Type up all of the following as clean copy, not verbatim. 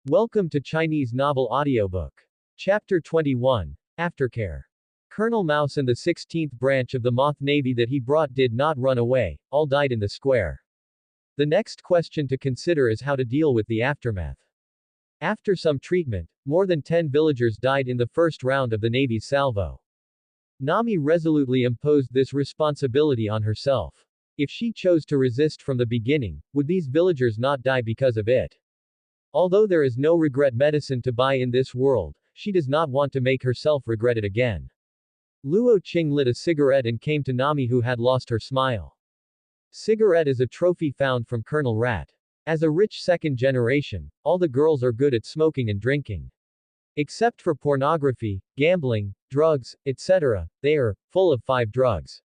Welcome to Chinese Novel Audiobook. Chapter 21. Aftercare. Colonel Mouse and the 16th branch of the Moth Navy that he brought did not run away, all died in the square. The next question to consider is how to deal with the aftermath. After some treatment, more than 10 villagers died in the first round of the Navy's salvo. Nami resolutely imposed this responsibility on herself. If she chose to resist from the beginning, would these villagers not die because of it? Although there is no regret medicine to buy in this world, she does not want to make herself regret it again. Luo Qing lit a cigarette and came to Nami, who had lost her smile. Cigarette is a trophy found from Colonel Rat. As a rich second generation, all the girls are good at smoking and drinking. Except for pornography, gambling, drugs, etc., they are full of 5 drugs.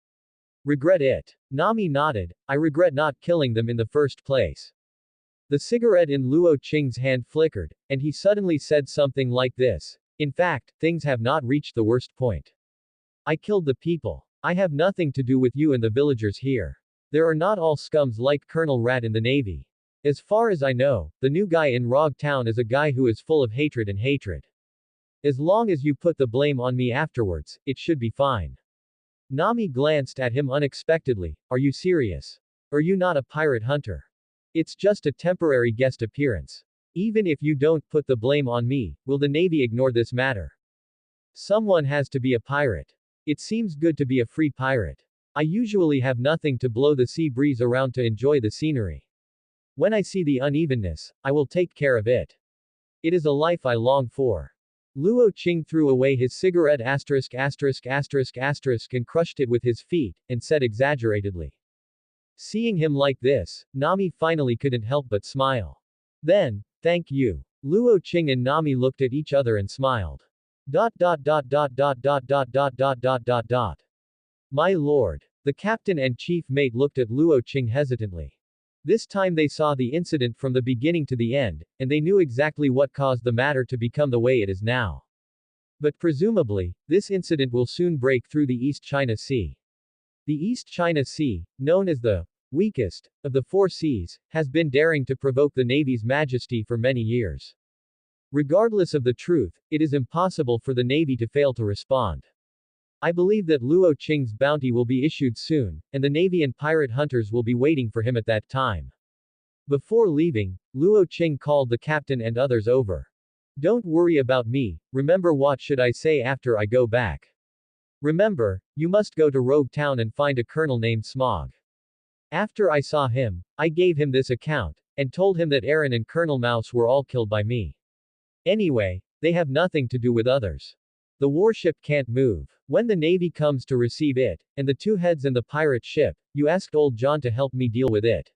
Regret it? Nami nodded. I regret not killing them in the first place. The cigarette in Luo Qing's hand flickered, and he suddenly said something like this. In fact, things have not reached the worst point. I killed the people. I have nothing to do with you and the villagers here. There are not all scums like Colonel Rat in the Navy. As far as I know, the new guy in Rog Town is a guy who is full of hatred and hatred. As long as you put the blame on me afterwards, it should be fine. Nami glanced at him unexpectedly. Are you serious? Are you not a pirate hunter? It's just a temporary guest appearance. Even if you don't put the blame on me, will the Navy ignore this matter? Someone has to be a pirate. It seems good to be a free pirate. I usually have nothing to blow the sea breeze around to enjoy the scenery. When I see the unevenness, I will take care of it. It is a life I long for. Luo Qing threw away his cigarette ***** and crushed it with his feet, and said exaggeratedly. Seeing him like this, Nami finally couldn't help but smile. Then, thank you. Luo Qing and Nami looked at each other and smiled. ... My lord. The captain and chief mate looked at Luo Qing hesitantly. This time they saw the incident from the beginning to the end, and they knew exactly what caused the matter to become the way it is now. But presumably, this incident will soon break through the East China Sea. The East China Sea, known as the weakest of the 4 seas, has been daring to provoke the Navy's majesty for many years. Regardless of the truth, it is impossible for the Navy to fail to respond. I believe that Luo Qing's bounty will be issued soon, and the Navy and pirate hunters will be waiting for him at that time. Before leaving, Luo Qing called the captain and others over. Don't worry about me, remember what should I say after I go back. Remember, you must go to Rogue Town and find a colonel named Smog. After I saw him, I gave him this account, and told him that Aaron and Colonel Mouse were all killed by me. Anyway, they have nothing to do with others. The warship can't move. When the Navy comes to receive it, and the 2 heads and the pirate ship, you asked old John to help me deal with it.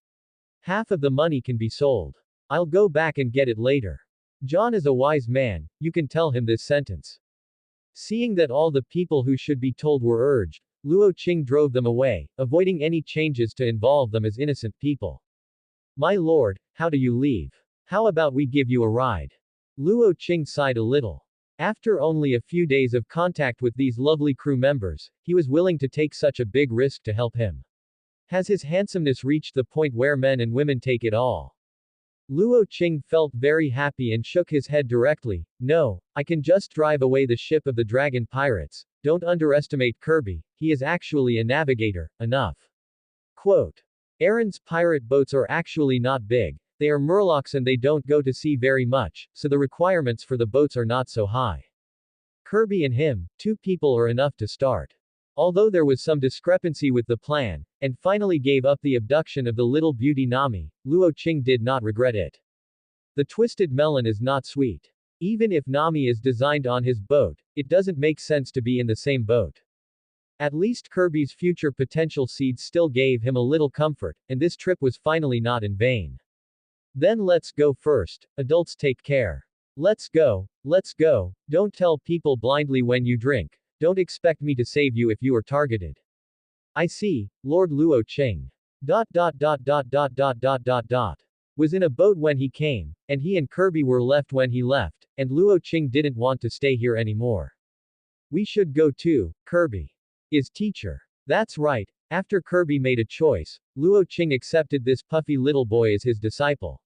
Half of the money can be sold. I'll go back and get it later. John is a wise man, you can tell him this sentence. Seeing that all the people who should be told were urged, Luo Qing drove them away, avoiding any changes to involve them as innocent people. My lord, how do you leave? How about we give you a ride? Luo Qing sighed a little. After only a few days of contact with these lovely crew members, he was willing to take such a big risk to help him. Has his handsomeness reached the point where men and women take it all? Luo Qing felt very happy and shook his head directly. No, I can just drive away the ship of the dragon pirates. Don't underestimate Kirby, he is actually a navigator, enough. Quote. Aaron's pirate boats are actually not big. They are murlocs and they don't go to sea very much, so the requirements for the boats are not so high. Kirby and him, 2 people are enough to start. Although there was some discrepancy with the plan, and finally gave up the abduction of the little beauty Nami, Luo Qing did not regret it. The twisted melon is not sweet. Even if Nami is designed on his boat, it doesn't make sense to be in the same boat. At least Kirby's future potential seeds still gave him a little comfort, and this trip was finally not in vain. Then let's go first, adults take care. Let's go, don't tell people blindly when you drink, don't expect me to save you if you are targeted. I see, Lord Luo Qing. ... Was in a boat when he came, and he and Kirby were left when he left, and Luo Qing didn't want to stay here anymore. We should go too, Kirby is teacher. That's right, after Kirby made a choice, Luo Qing accepted this puffy little boy as his disciple.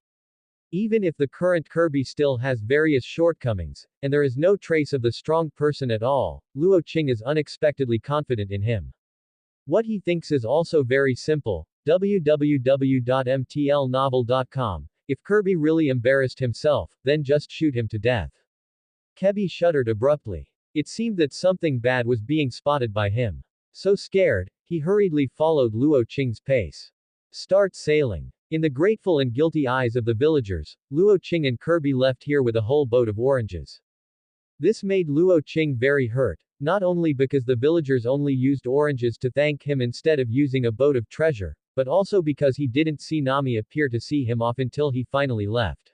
Even if the current Kirby still has various shortcomings, and there is no trace of the strong person at all, Luo Qing is unexpectedly confident in him. What he thinks is also very simple. www.mtlnovel.com. If Kirby really embarrassed himself, then just shoot him to death. Kebi shuddered abruptly. It seemed that something bad was being spotted by him. So scared, he hurriedly followed Luo Qing's pace. Start sailing. In the grateful and guilty eyes of the villagers, Luo Qing and Kirby left here with a whole boat of oranges. This made Luo Qing very hurt, not only because the villagers only used oranges to thank him instead of using a boat of treasure, but also because he didn't see Nami appear to see him off until he finally left.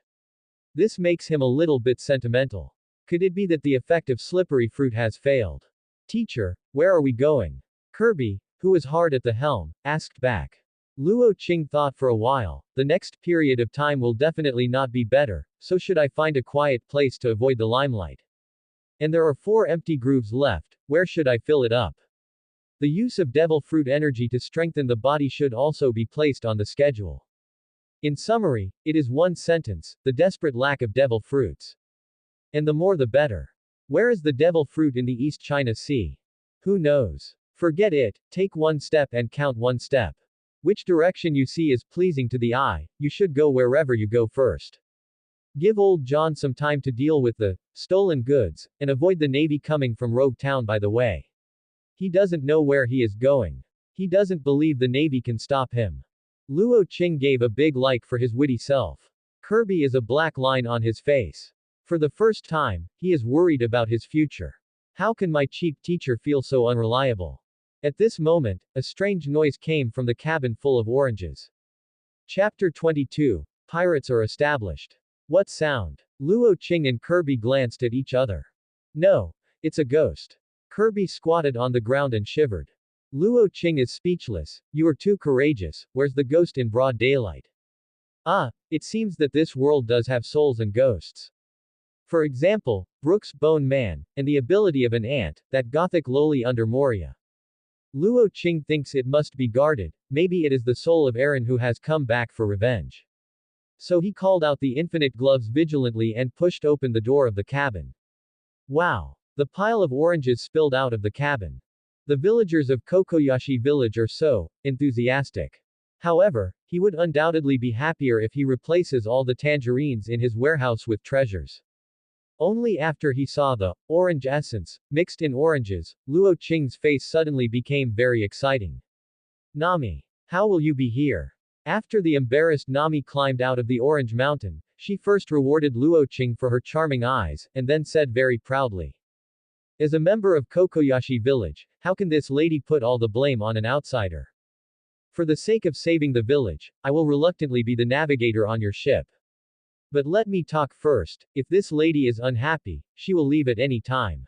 This makes him a little bit sentimental. Could it be that the effect of slippery fruit has failed? Teacher, where are we going? Kirby, who was hard at the helm, asked back. Luo Qing thought for a while. The next period of time will definitely not be better, so should I find a quiet place to avoid the limelight? And there are 4 empty grooves left, where should I fill it up? The use of devil fruit energy to strengthen the body should also be placed on the schedule. In summary, it is one sentence, the desperate lack of devil fruits. And the more the better. Where is the devil fruit in the East China Sea? Who knows? Forget it, take one step and count one step. Which direction you see is pleasing to the eye, you should go wherever you go first. Give old John some time to deal with the stolen goods, and avoid the navy coming from Rogue Town by the way. He doesn't know where he is going. He doesn't believe the navy can stop him. Luo Qing gave a big like for his witty self. Kirby is a black line on his face. For the first time, he is worried about his future. How can my cheap teacher feel so unreliable? At this moment, a strange noise came from the cabin full of oranges. Chapter 22. Pirates are established. What sound? Luo Qing and Kirby glanced at each other. No. It's a ghost. Kirby squatted on the ground and shivered. Luo Qing is speechless. You are too courageous. Where's the ghost in broad daylight? Ah, it seems that this world does have souls and ghosts. For example, Brooks' Bone Man, and the ability of an ant, that gothic lowly under Moria. Luo Qing thinks it must be guarded, maybe it is the soul of Aaron who has come back for revenge. So he called out the infinite gloves vigilantly and pushed open the door of the cabin. Wow! The pile of oranges spilled out of the cabin. The villagers of Kokoyashi village are so enthusiastic. However, he would undoubtedly be happier if he replaces all the tangerines in his warehouse with treasures. Only after he saw the orange essence mixed in oranges, Luo Qing's face suddenly became very exciting. Nami, how will you be here? After the embarrassed Nami climbed out of the orange mountain, she first rewarded Luo Qing for her charming eyes, and then said very proudly. As a member of Kokoyashi village, how can this lady put all the blame on an outsider? For the sake of saving the village, I will reluctantly be the navigator on your ship. But let me talk first. If this lady is unhappy, she will leave at any time.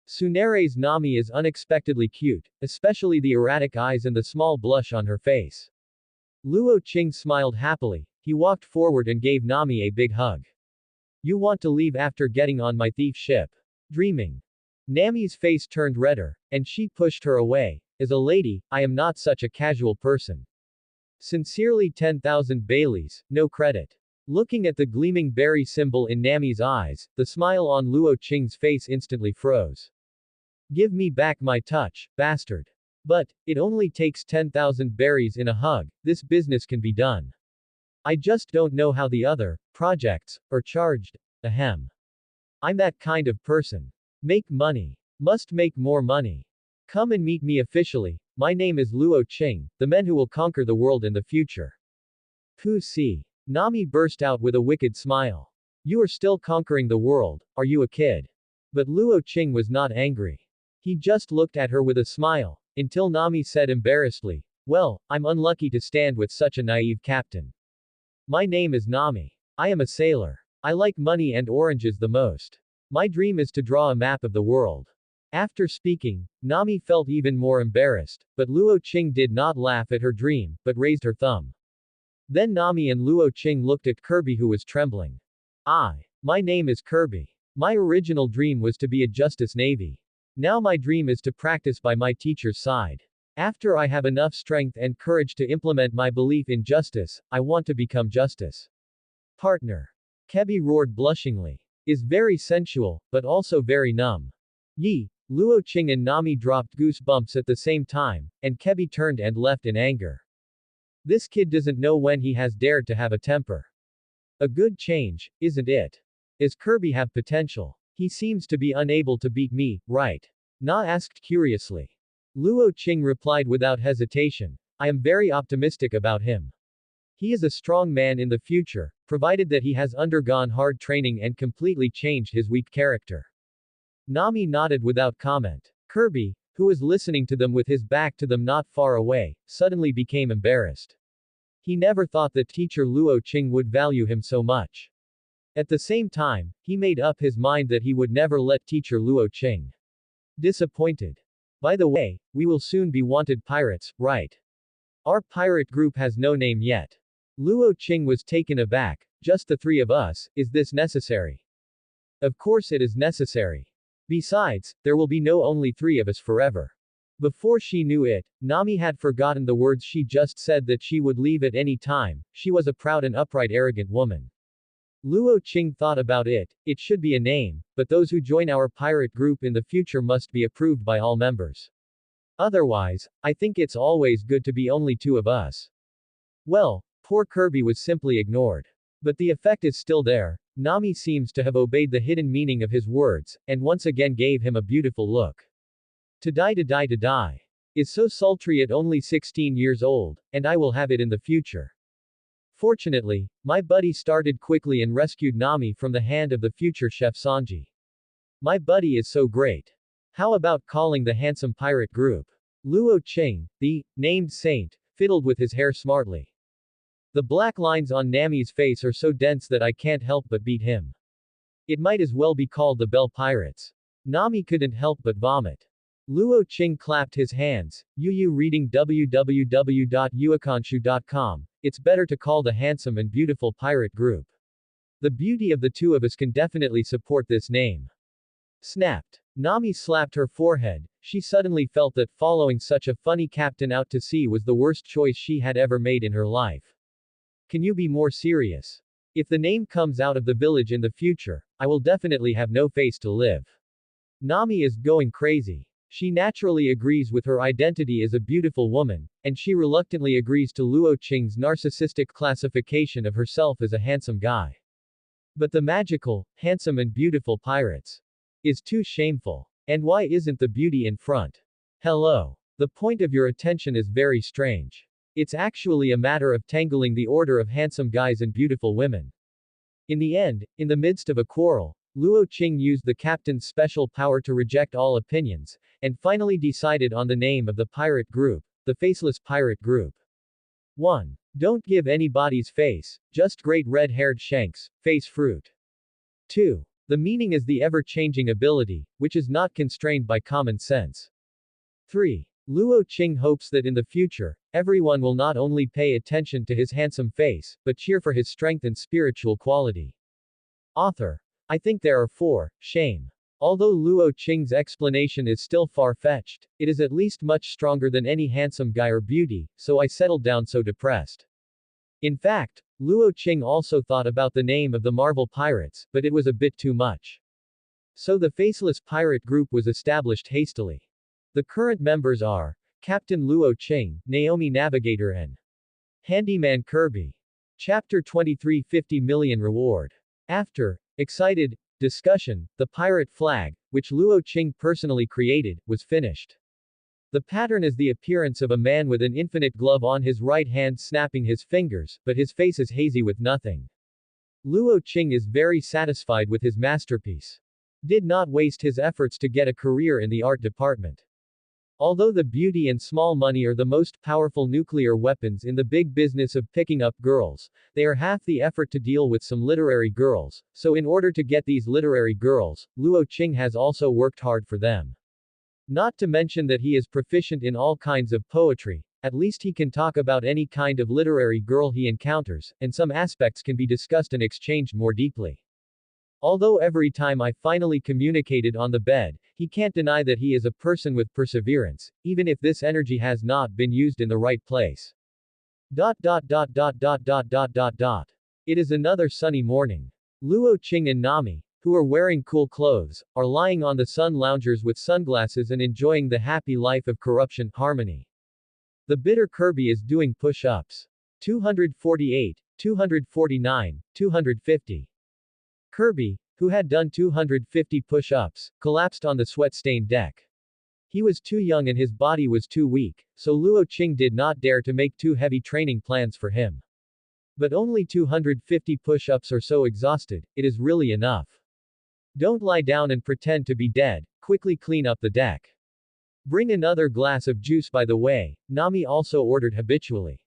Tsunere's Nami is unexpectedly cute, especially the erratic eyes and the small blush on her face. Luo Qing smiled happily. He walked forward and gave Nami a big hug. You want to leave after getting on my thief ship? Dreaming. Nami's face turned redder, and she pushed her away. As a lady, I am not such a casual person. Sincerely 10,000 Baileys, no credit. Looking at the gleaming berry symbol in Nami's eyes, the smile on Luo Qing's face instantly froze. Give me back my touch, bastard. But, it only takes 10,000 berries in a hug, this business can be done. I just don't know how the other projects are charged. Ahem. I'm that kind of person. Make money. Must make more money. Come and meet me officially. My name is Luo Qing, the man who will conquer the world in the future. Pussy. Nami burst out with a wicked smile. You are still conquering the world, are you a kid? But Luo Qing was not angry. He just looked at her with a smile, until Nami said embarrassedly, well, I'm unlucky to stand with such a naive captain. My name is Nami. I am a sailor. I like money and oranges the most. My dream is to draw a map of the world. After speaking, Nami felt even more embarrassed, but Luo Qing did not laugh at her dream, but raised her thumb. Then Nami and Luo Qing looked at Kirby who was trembling. My name is Kirby. My original dream was to be a Justice Navy. Now my dream is to practice by my teacher's side. After I have enough strength and courage to implement my belief in justice, I want to become justice. Partner. Kebi roared blushingly. Is very sensual, but also very numb. Yi, Luo Qing and Nami dropped goosebumps at the same time, and Kebi turned and left in anger. This kid doesn't know when he has dared to have a temper. A good change, isn't it? Does Kirby have potential? He seems to be unable to beat me, right? Na asked curiously. Luo Qing replied without hesitation. I am very optimistic about him. He is a strong man in the future, provided that he has undergone hard training and completely changed his weak character. Nami nodded without comment. Kirby, who was listening to them with his back to them not far away, suddenly became embarrassed. He never thought that teacher Luo Qing would value him so much. At the same time, he made up his mind that he would never let teacher Luo Qing disappointed. By the way, we will soon be wanted pirates, right? Our pirate group has no name yet. Luo Qing was taken aback. Just the three of us, is this necessary? Of course it is necessary. Besides, there will be no only three of us forever. Before she knew it, Nami had forgotten the words she just said that she would leave at any time. She was a proud and upright arrogant woman. Luo Qing thought about it. It should be a name, but those who join our pirate group in the future must be approved by all members. Otherwise, I think it's always good to be only two of us. Well, poor Kirby was simply ignored. But the effect is still there. Nami seems to have obeyed the hidden meaning of his words, and once again gave him a beautiful look. To die is so sultry at only 16 years old, and I will have it in the future. Fortunately, my buddy started quickly and rescued Nami from the hand of the future chef Sanji. My buddy is so great. How about calling the handsome pirate group? Luo Qing, the named saint, fiddled with his hair smartly. The black lines on Nami's face are so dense that I can't help but beat him. It might as well be called the Bell Pirates. Nami couldn't help but vomit. Luo Qing clapped his hands. Yu reading www.yuakanshu.com. It's better to call the handsome and beautiful pirate group. The beauty of the two of us can definitely support this name. Snapped. Nami slapped her forehead. She suddenly felt that following such a funny captain out to sea was the worst choice she had ever made in her life. Can you be more serious? If the name comes out of the village in the future, I will definitely have no face to live. Nami is going crazy. She naturally agrees with her identity as a beautiful woman, and she reluctantly agrees to Luo Qing's narcissistic classification of herself as a handsome guy. But the magical, handsome and beautiful pirates is too shameful. And why isn't the beauty in front? Hello. The point of your attention is very strange. It's actually a matter of tangling the order of handsome guys and beautiful women. In the end, in the midst of a quarrel, Luo Qing used the captain's special power to reject all opinions, and finally decided on the name of the pirate group, the Faceless Pirate Group. 1. Don't give anybody's face, just great red-haired shanks, face fruit. 2. The meaning is the ever-changing ability, which is not constrained by common sense. 3. Luo Qing hopes that in the future, everyone will not only pay attention to his handsome face, but cheer for his strength and spiritual quality. Author. I think there are 4. Shame. Although Luo Qing's explanation is still far-fetched, it is at least much stronger than any handsome guy or beauty, so I settled down so depressed. In fact, Luo Qing also thought about the name of the Marvel Pirates, but it was a bit too much. So the Faceless Pirate Group was established hastily. The current members are Captain Luo Qing, Naomi Navigator and Handyman Kirby. Chapter 23 50 million reward. After excited discussion, the pirate flag, which Luo Qing personally created, was finished. The pattern is the appearance of a man with an infinite glove on his right hand snapping his fingers, but his face is hazy with nothing. Luo Qing is very satisfied with his masterpiece. Did not waste his efforts to get a career in the art department. Although the beauty and small money are the most powerful nuclear weapons in the big business of picking up girls, they are half the effort to deal with some literary girls, so in order to get these literary girls, Luo Qing has also worked hard for them. Not to mention that he is proficient in all kinds of poetry, at least he can talk about any kind of literary girl he encounters, and some aspects can be discussed and exchanged more deeply. Although every time I finally communicated on the bed, he can't deny that he is a person with perseverance, even if this energy has not been used in the right place. It is another sunny morning. Luo Qing and Nami, who are wearing cool clothes, are lying on the sun loungers with sunglasses and enjoying the happy life of corruption, harmony. The bitter Kirby is doing push-ups. 248, 249, 250. Kirby, who had done 250 push-ups, collapsed on the sweat-stained deck. He was too young and his body was too weak, so Luo Qing did not dare to make too heavy training plans for him. But only 250 push-ups are so exhausted, it is really enough. Don't lie down and pretend to be dead, quickly clean up the deck. Bring another glass of juice by the way, Nami also ordered habitually.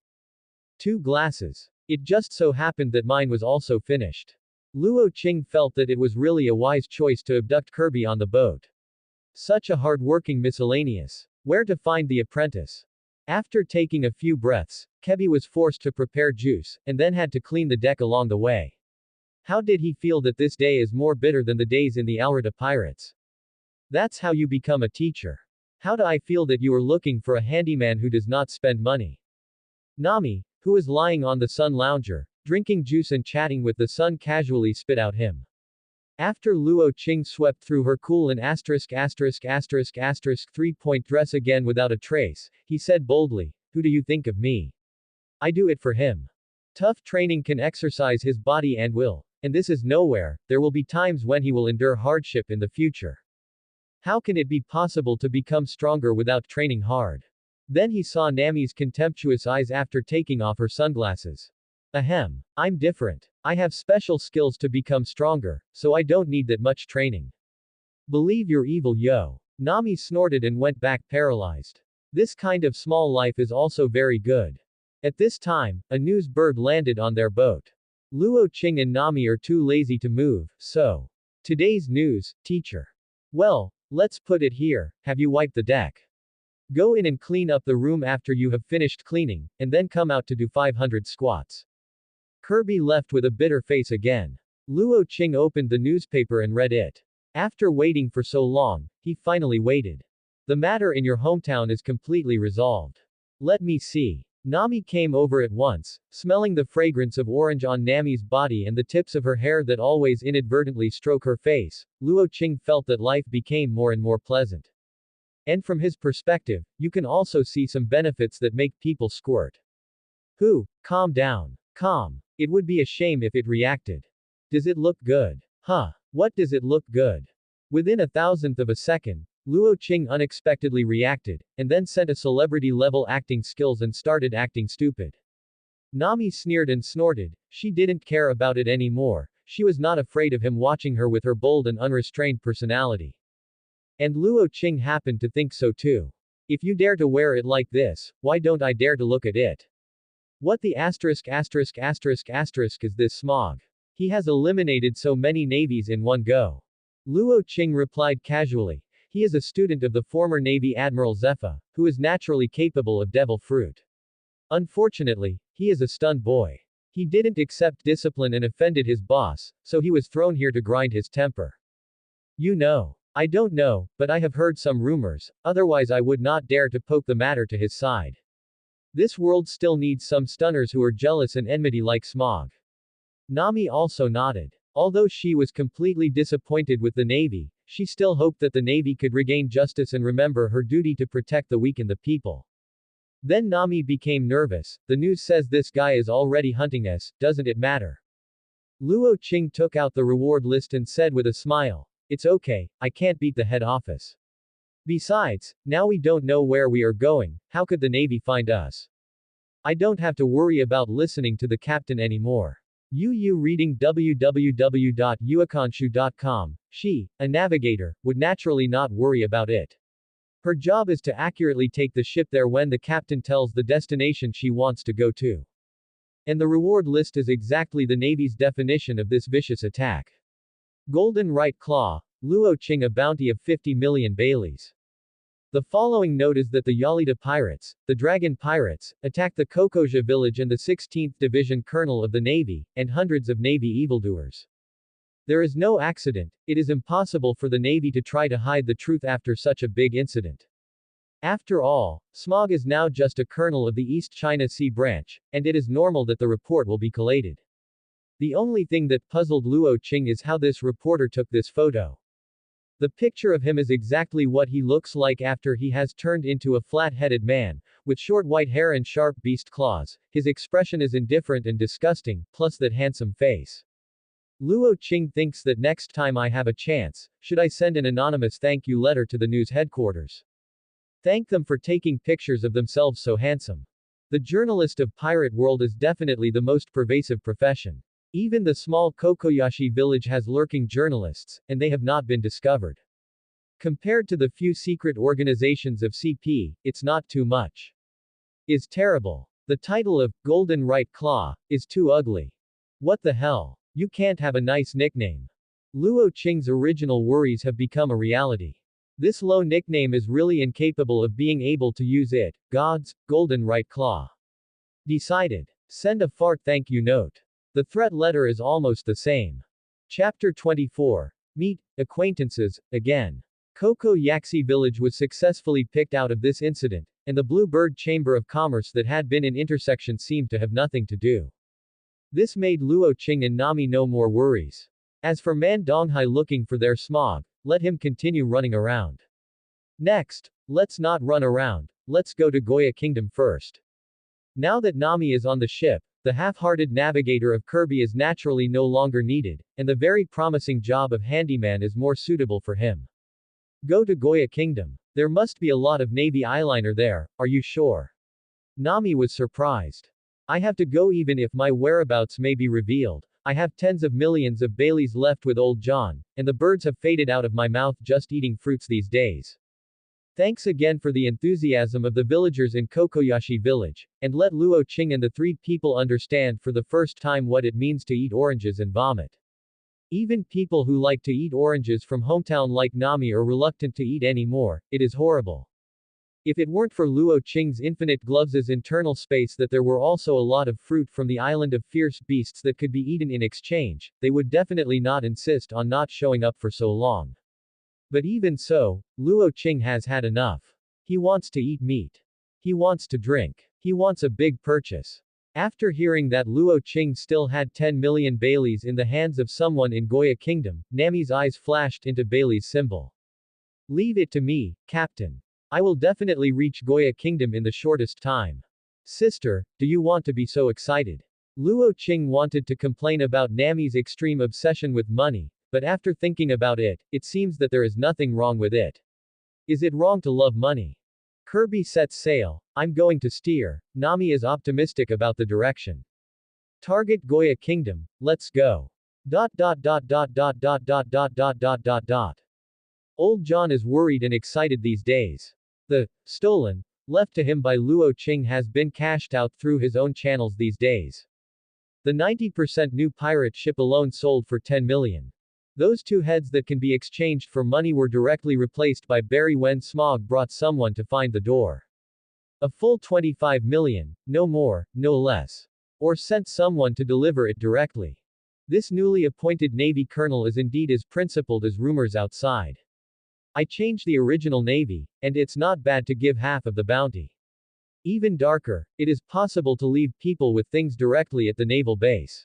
2 glasses. It just so happened that mine was also finished. Luo Qing felt that it was really a wise choice to abduct Kirby on the boat. Such a hard-working miscellaneous. Where to find the apprentice? After taking a few breaths, Kirby was forced to prepare juice, and then had to clean the deck along the way. How did he feel that this day is more bitter than the days in the Alrata Pirates? That's how you become a teacher. How do I feel that you are looking for a handyman who does not spend money? Nami, who was lying on the sun lounger, drinking juice and chatting with the sun casually spit out him. After Luo Qing swept through her cool and three-point dress again without a trace, he said boldly, "Who do you think of me? I do it for him. Tough training can exercise his body and will, and this is nowhere, there will be times when he will endure hardship in the future. How can it be possible to become stronger without training hard?" Then he saw Nami's contemptuous eyes after taking off her sunglasses. Ahem. I'm different. I have special skills to become stronger, so I don't need that much training. Believe you're evil, yo. Nami snorted and went back paralyzed. This kind of small life is also very good. At this time, a news bird landed on their boat. Luo Qing and Nami are too lazy to move, so. Today's news, teacher. Well, let's put it here, have you wiped the deck? Go in and clean up the room after you have finished cleaning, and then come out to do 500 squats. Kirby left with a bitter face again. Luo Qing opened the newspaper and read it. After waiting for so long, he finally waited. The matter in your hometown is completely resolved. Let me see. Nami came over at once, smelling the fragrance of orange on Nami's body and the tips of her hair that always inadvertently stroke her face. Luo Qing felt that life became more and more pleasant. And from his perspective, you can also see some benefits that make people squirt. Calm down. Calm. It would be a shame if it reacted. Does it look good? Huh. What does it look good? Within a thousandth of a second, Luo Qing unexpectedly reacted, and then sent a celebrity-level acting skills and started acting stupid. Nami sneered and snorted. She didn't care about it anymore. She was not afraid of him watching her with her bold and unrestrained personality. And Luo Qing happened to think so too. If you dare to wear it like this, why don't I dare to look at it? What the asterisk is this smog? He has eliminated so many navies in one go. Luo Qing replied casually. He is a student of the former Navy Admiral Zepha, who is naturally capable of devil fruit. Unfortunately, he is a stunned boy. He didn't accept discipline and offended his boss, so he was thrown here to grind his temper. You know. I don't know, but I have heard some rumors, otherwise I would not dare to poke the matter to his side. This world still needs some stunners who are jealous and enmity like Smog. Nami also nodded. Although she was completely disappointed with the Navy, she still hoped that the Navy could regain justice and remember her duty to protect the weak and the people. Then Nami became nervous. The news says this guy is already hunting us, doesn't it matter? Luo Qing took out the reward list and said with a smile, "It's okay, I can't beat the head office. Besides, now we don't know where we are going, how could the Navy find us? I don't have to worry about listening to the captain anymore." You reading www.yuakanshu.com. She, a navigator, would naturally not worry about it. Her job is to accurately take the ship there when the captain tells the destination she wants to go to. And the reward list is exactly the Navy's definition of this vicious attack. Golden Right Claw, Luo Qing, a bounty of 50 million Baileys. The following note is that the Yalita pirates, the Dragon Pirates, attacked the Kokoja village and the 16th Division Colonel of the Navy, and hundreds of Navy evildoers. There is no accident, it is impossible for the Navy to try to hide the truth after such a big incident. After all, Smog is now just a colonel of the East China Sea branch, and it is normal that the report will be collated. The only thing that puzzled Luo Qing is how this reporter took this photo. The picture of him is exactly what he looks like after he has turned into a flat-headed man, with short white hair and sharp beast claws. His expression is indifferent and disgusting, plus that handsome face. Luo Qing thinks that next time I have a chance, should I send an anonymous thank you letter to the news headquarters. Thank them for taking pictures of themselves so handsome. The journalist of pirate world is definitely the most pervasive profession. Even the small Kokoyashi village has lurking journalists, and they have not been discovered. Compared to the few secret organizations of CP, it's not too much. Is terrible. The title of Golden Right Claw is too ugly. What the hell? You can't have a nice nickname. Luo Qing's original worries have become a reality. This low nickname is really incapable of being able to use it. God's Golden Right Claw. Decided. Send a fart thank you note. The threat letter is almost the same. Chapter 24. Meet acquaintances again. Koko Yaxi village was successfully picked out of this incident, and the Blue Bird Chamber of Commerce that had been in intersection seemed to have nothing to do. This made Luo Qing and Nami no more worries. As for Man Donghai looking for their smog, let him continue running around. Next, let's not run around, let's go to Goya Kingdom first. Now that Nami is on the ship, the half-hearted navigator of Kirby is naturally no longer needed, and the very promising job of handyman is more suitable for him. Go to Goya Kingdom. There must be a lot of Navy eyeliner there, are you sure? Nami was surprised. I have to go even if my whereabouts may be revealed. I have tens of millions of Baileys left with old John, and the birds have faded out of my mouth just eating fruits these days. Thanks again for the enthusiasm of the villagers in Kokoyashi village, and let Luo Qing and the three people understand for the first time what it means to eat oranges and vomit. Even people who like to eat oranges from hometown like Nami are reluctant to eat anymore. It is horrible. If it weren't for Luo Qing's infinite gloves' internal space that there were also a lot of fruit from the island of fierce beasts that could be eaten in exchange, they would definitely not insist on not showing up for so long. But even so, Luo Qing has had enough. He wants to eat meat. He wants to drink. He wants a big purchase. After hearing that Luo Qing still had 10 million Baileys in the hands of someone in Goya Kingdom, Nami's eyes flashed into Bailey's symbol. Leave it to me, Captain. I will definitely reach Goya Kingdom in the shortest time. Sister, do you want to be so excited? Luo Qing wanted to complain about Nami's extreme obsession with money, but after thinking about it, it seems that there is nothing wrong with it. Is it wrong to love money? Kirby sets sail. I'm going to steer. Nami is optimistic about the direction. Target Goya Kingdom. Let's go. Dot dot dot dot dot dot dot dot dot dot dot dot. Old John is worried and excited these days. The stolen left to him by Luo Qing has been cashed out through his own channels these days. The 90% new pirate ship alone sold for 10 million. Those two heads that can be exchanged for money were directly replaced by Barry when Smog brought someone to find the door. A full 25 million, no more, no less. Or sent someone to deliver it directly. This newly appointed Navy colonel is indeed as principled as rumors outside. I changed the original Navy, and it's not bad to give half of the bounty. Even darker, it is possible to leave people with things directly at the naval base.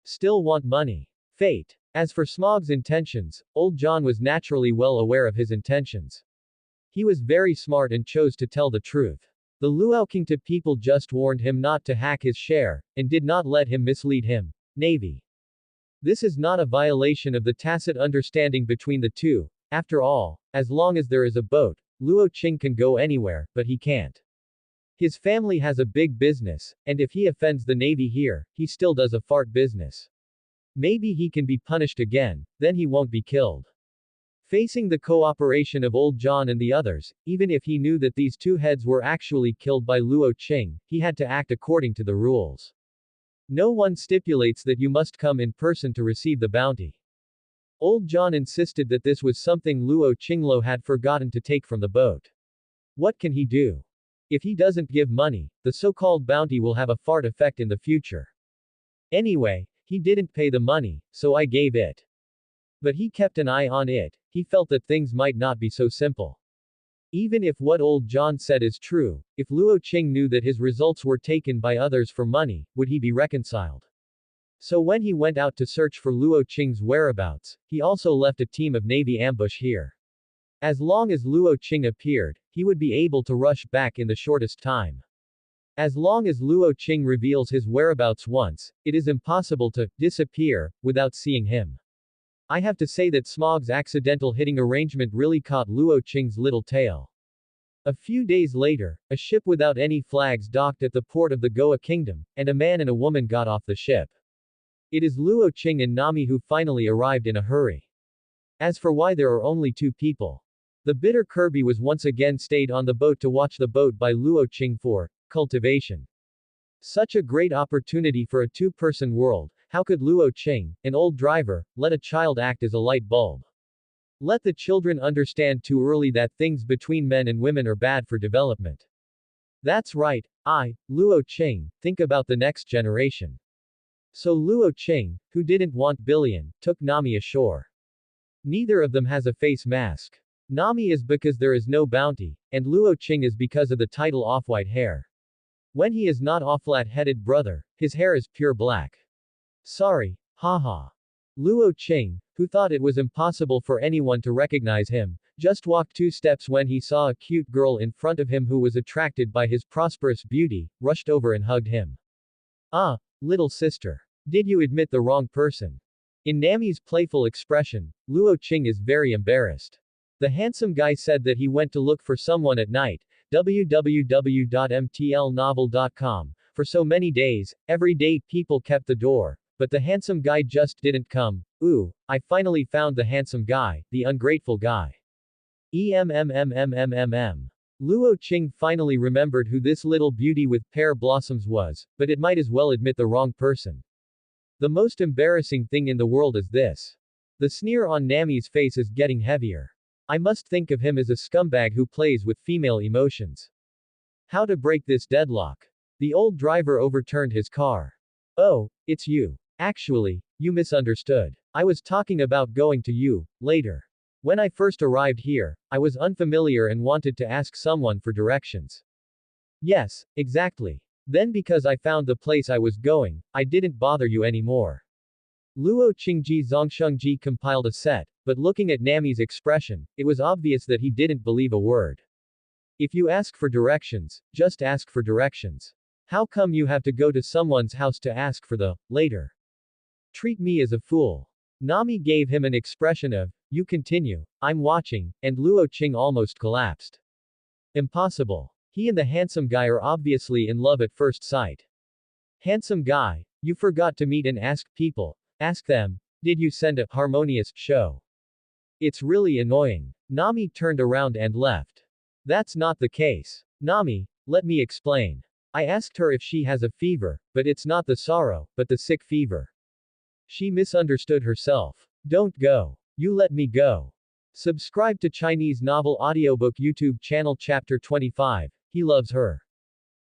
Still want money. Fate. As for Smog's intentions, old John was naturally well aware of his intentions. He was very smart and chose to tell the truth. The Luo Qing people just warned him not to hack his share, and did not let him mislead him. Navy. This is not a violation of the tacit understanding between the two. After all, as long as there is a boat, Luo Qing can go anywhere, but he can't. His family has a big business, and if he offends the Navy here, he still does a fart business. Maybe he can be punished again, then he won't be killed. Facing the cooperation of old John and the others, even if he knew that these two heads were actually killed by Luo Qing, he had to act according to the rules. No one stipulates that you must come in person to receive the bounty. Old John insisted that this was something Luo Qinglo had forgotten to take from the boat. What can he do? If he doesn't give money, the so-called bounty will have a fart effect in the future. Anyway, he didn't pay the money, so I gave it. But he kept an eye on it. He felt that things might not be so simple. Even if what old John said is true, if Luo Qing knew that his results were taken by others for money, would he be reconciled? So when he went out to search for Luo Qing's whereabouts, he also left a team of navy ambush here. As long as Luo Qing appeared, he would be able to rush back in the shortest time. As long as Luo Qing reveals his whereabouts once, it is impossible to disappear without seeing him. I have to say that Smog's accidental hitting arrangement really caught Luo Qing's little tail. A few days later, a ship without any flags docked at the port of the Goa Kingdom, and a man and a woman got off the ship. It is Luo Qing and Nami who finally arrived in a hurry. As for why there are only two people. The bitter Kirby was once again stayed on the boat to watch the boat by Luo Qing for cultivation. Such a great opportunity for a two-person world, how could Luo Qing, an old driver, let a child act as a light bulb? Let the children understand too early that things between men and women are bad for development. That's right, Luo Qing, think about the next generation. So Luo Qing, who didn't want Billion, took Nami ashore. Neither of them has a face mask. Nami is because there is no bounty, and Luo Qing is because of the title off-white hair. When he is not off-flat-headed brother, his hair is pure black. Sorry, haha. Luo Qing, who thought it was impossible for anyone to recognize him, just walked 2 steps when he saw a cute girl in front of him who was attracted by his prosperous beauty, rushed over and hugged him. Ah, little sister. Did you admit the wrong person? In Nami's playful expression, Luo Qing is very embarrassed. The handsome guy said that he went to look for someone at night, www.mtlnovel.com, for so many days, every day people kept the door, but the handsome guy just didn't come. Ooh, I finally found the handsome guy, the ungrateful guy. Luo Qing finally remembered who this little beauty with pear blossoms was, but it might as well admit the wrong person. The most embarrassing thing in the world is this. The sneer on Nami's face is getting heavier. I must think of him as a scumbag who plays with female emotions. How to break this deadlock? The old driver overturned his car. Oh, it's you. Actually, you misunderstood. I was talking about going to you, later. When I first arrived here, I was unfamiliar and wanted to ask someone for directions. Yes, exactly. Then because I found the place I was going, I didn't bother you anymore. Luo Qingji Zongshengji compiled a set, but looking at Nami's expression, it was obvious that he didn't believe a word. If you ask for directions, just ask for directions. How come you have to go to someone's house to ask for the later? Treat me as a fool. Nami gave him an expression of, you continue, I'm watching, and Luo Qing almost collapsed. Impossible. He and the handsome guy are obviously in love at first sight. Handsome guy, you forgot to meet and ask people. Ask them, did you send a harmonious show? It's really annoying. Nami turned around and left. That's not the case. Nami, let me explain. I asked her if she has a fever, but it's not the sorrow, but the sick fever. She misunderstood herself. Don't go. You let me go. Subscribe to Chinese Novel Audiobook YouTube channel Chapter 25, He Loves Her.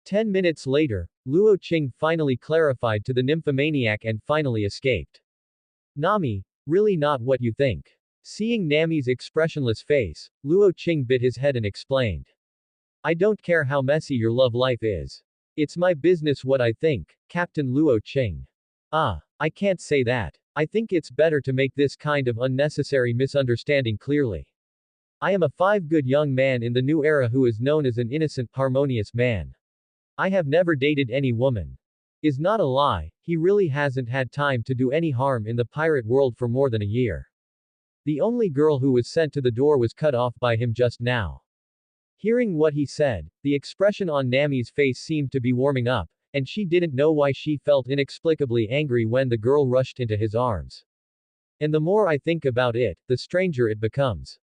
10 minutes later, Luo Qing finally clarified to the nymphomaniac and finally escaped. Nami, really not what you think. Seeing Nami's expressionless face, Luo Qing bit his head and explained. I don't care how messy your love life is. It's my business what I think, Captain Luo Qing. I can't say that. I think it's better to make this kind of unnecessary misunderstanding clearly. I am a 5 good young man in the new era who is known as an innocent, harmonious man. I have never dated any woman. Is not a lie, he really hasn't had time to do any harm in the pirate world for more than a year. The only girl who was sent to the door was cut off by him just now. Hearing what he said, the expression on Nami's face seemed to be warming up, and she didn't know why she felt inexplicably angry when the girl rushed into his arms. And the more I think about it, the stranger it becomes.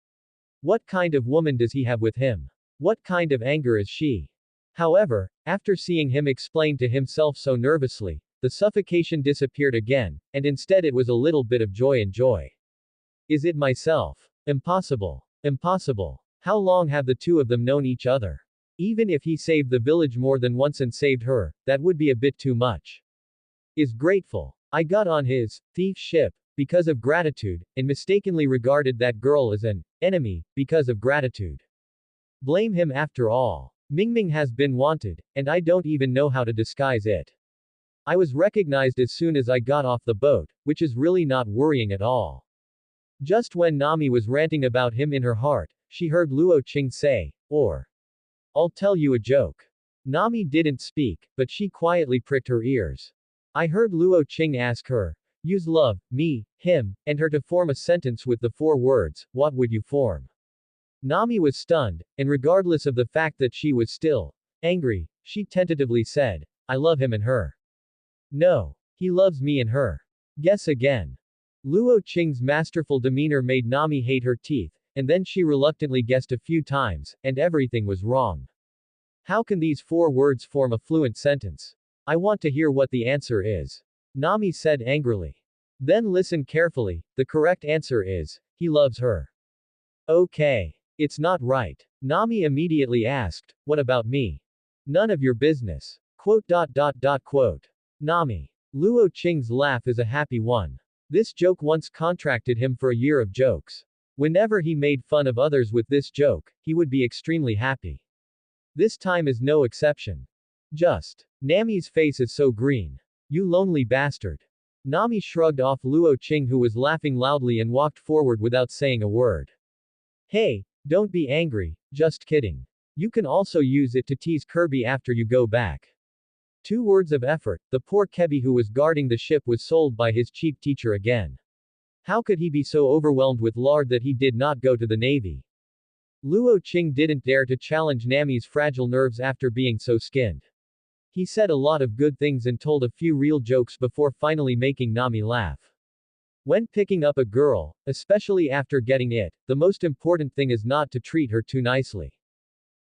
What kind of woman does he have with him? What kind of anger is she? However, after seeing him explain to himself so nervously, the suffocation disappeared again, and instead it was a little bit of joy and joy. Is it myself? Impossible. Impossible. How long have the two of them known each other? Even if he saved the village more than once and saved her, that would be a bit too much. Is grateful. I got on his thief ship because of gratitude, and mistakenly regarded that girl as an enemy because of gratitude. Blame him after all. Mingming has been wanted, and I don't even know how to disguise it. I was recognized as soon as I got off the boat, which is really not worrying at all. Just when Nami was ranting about him in her heart, she heard Luo Qing say, or, I'll tell you a joke. Nami didn't speak, but she quietly pricked her ears. I heard Luo Qing ask her, use love, me, him, and her to form a sentence with the 4 words, what would you form? Nami was stunned, and regardless of the fact that she was still angry, she tentatively said, I love him and her. No. He loves me and her. Guess again. Luo Qing's masterful demeanor made Nami hate her teeth, and then she reluctantly guessed a few times, and everything was wrong. How can these 4 words form a fluent sentence? I want to hear what the answer is. Nami said angrily. Then listen carefully, the correct answer is, he loves her. Okay. It's not right. Nami immediately asked, what about me? None of your business. Quote. Nami. Luo Qing's laugh is a happy one. This joke once contracted him for a year of jokes. Whenever he made fun of others with this joke, he would be extremely happy. This time is no exception. Just. Nami's face is so green. You lonely bastard. Nami shrugged off Luo Qing, who was laughing loudly, and walked forward without saying a word. Hey, don't be angry, just kidding. You can also use it to tease Kirby after you go back. 2 words of effort, the poor Kebi who was guarding the ship was sold by his cheap teacher again. How could he be so overwhelmed with lard that he did not go to the navy? Luo Qing didn't dare to challenge Nami's fragile nerves after being so skinned. He said a lot of good things and told a few real jokes before finally making Nami laugh. When picking up a girl, especially after getting it, the most important thing is not to treat her too nicely.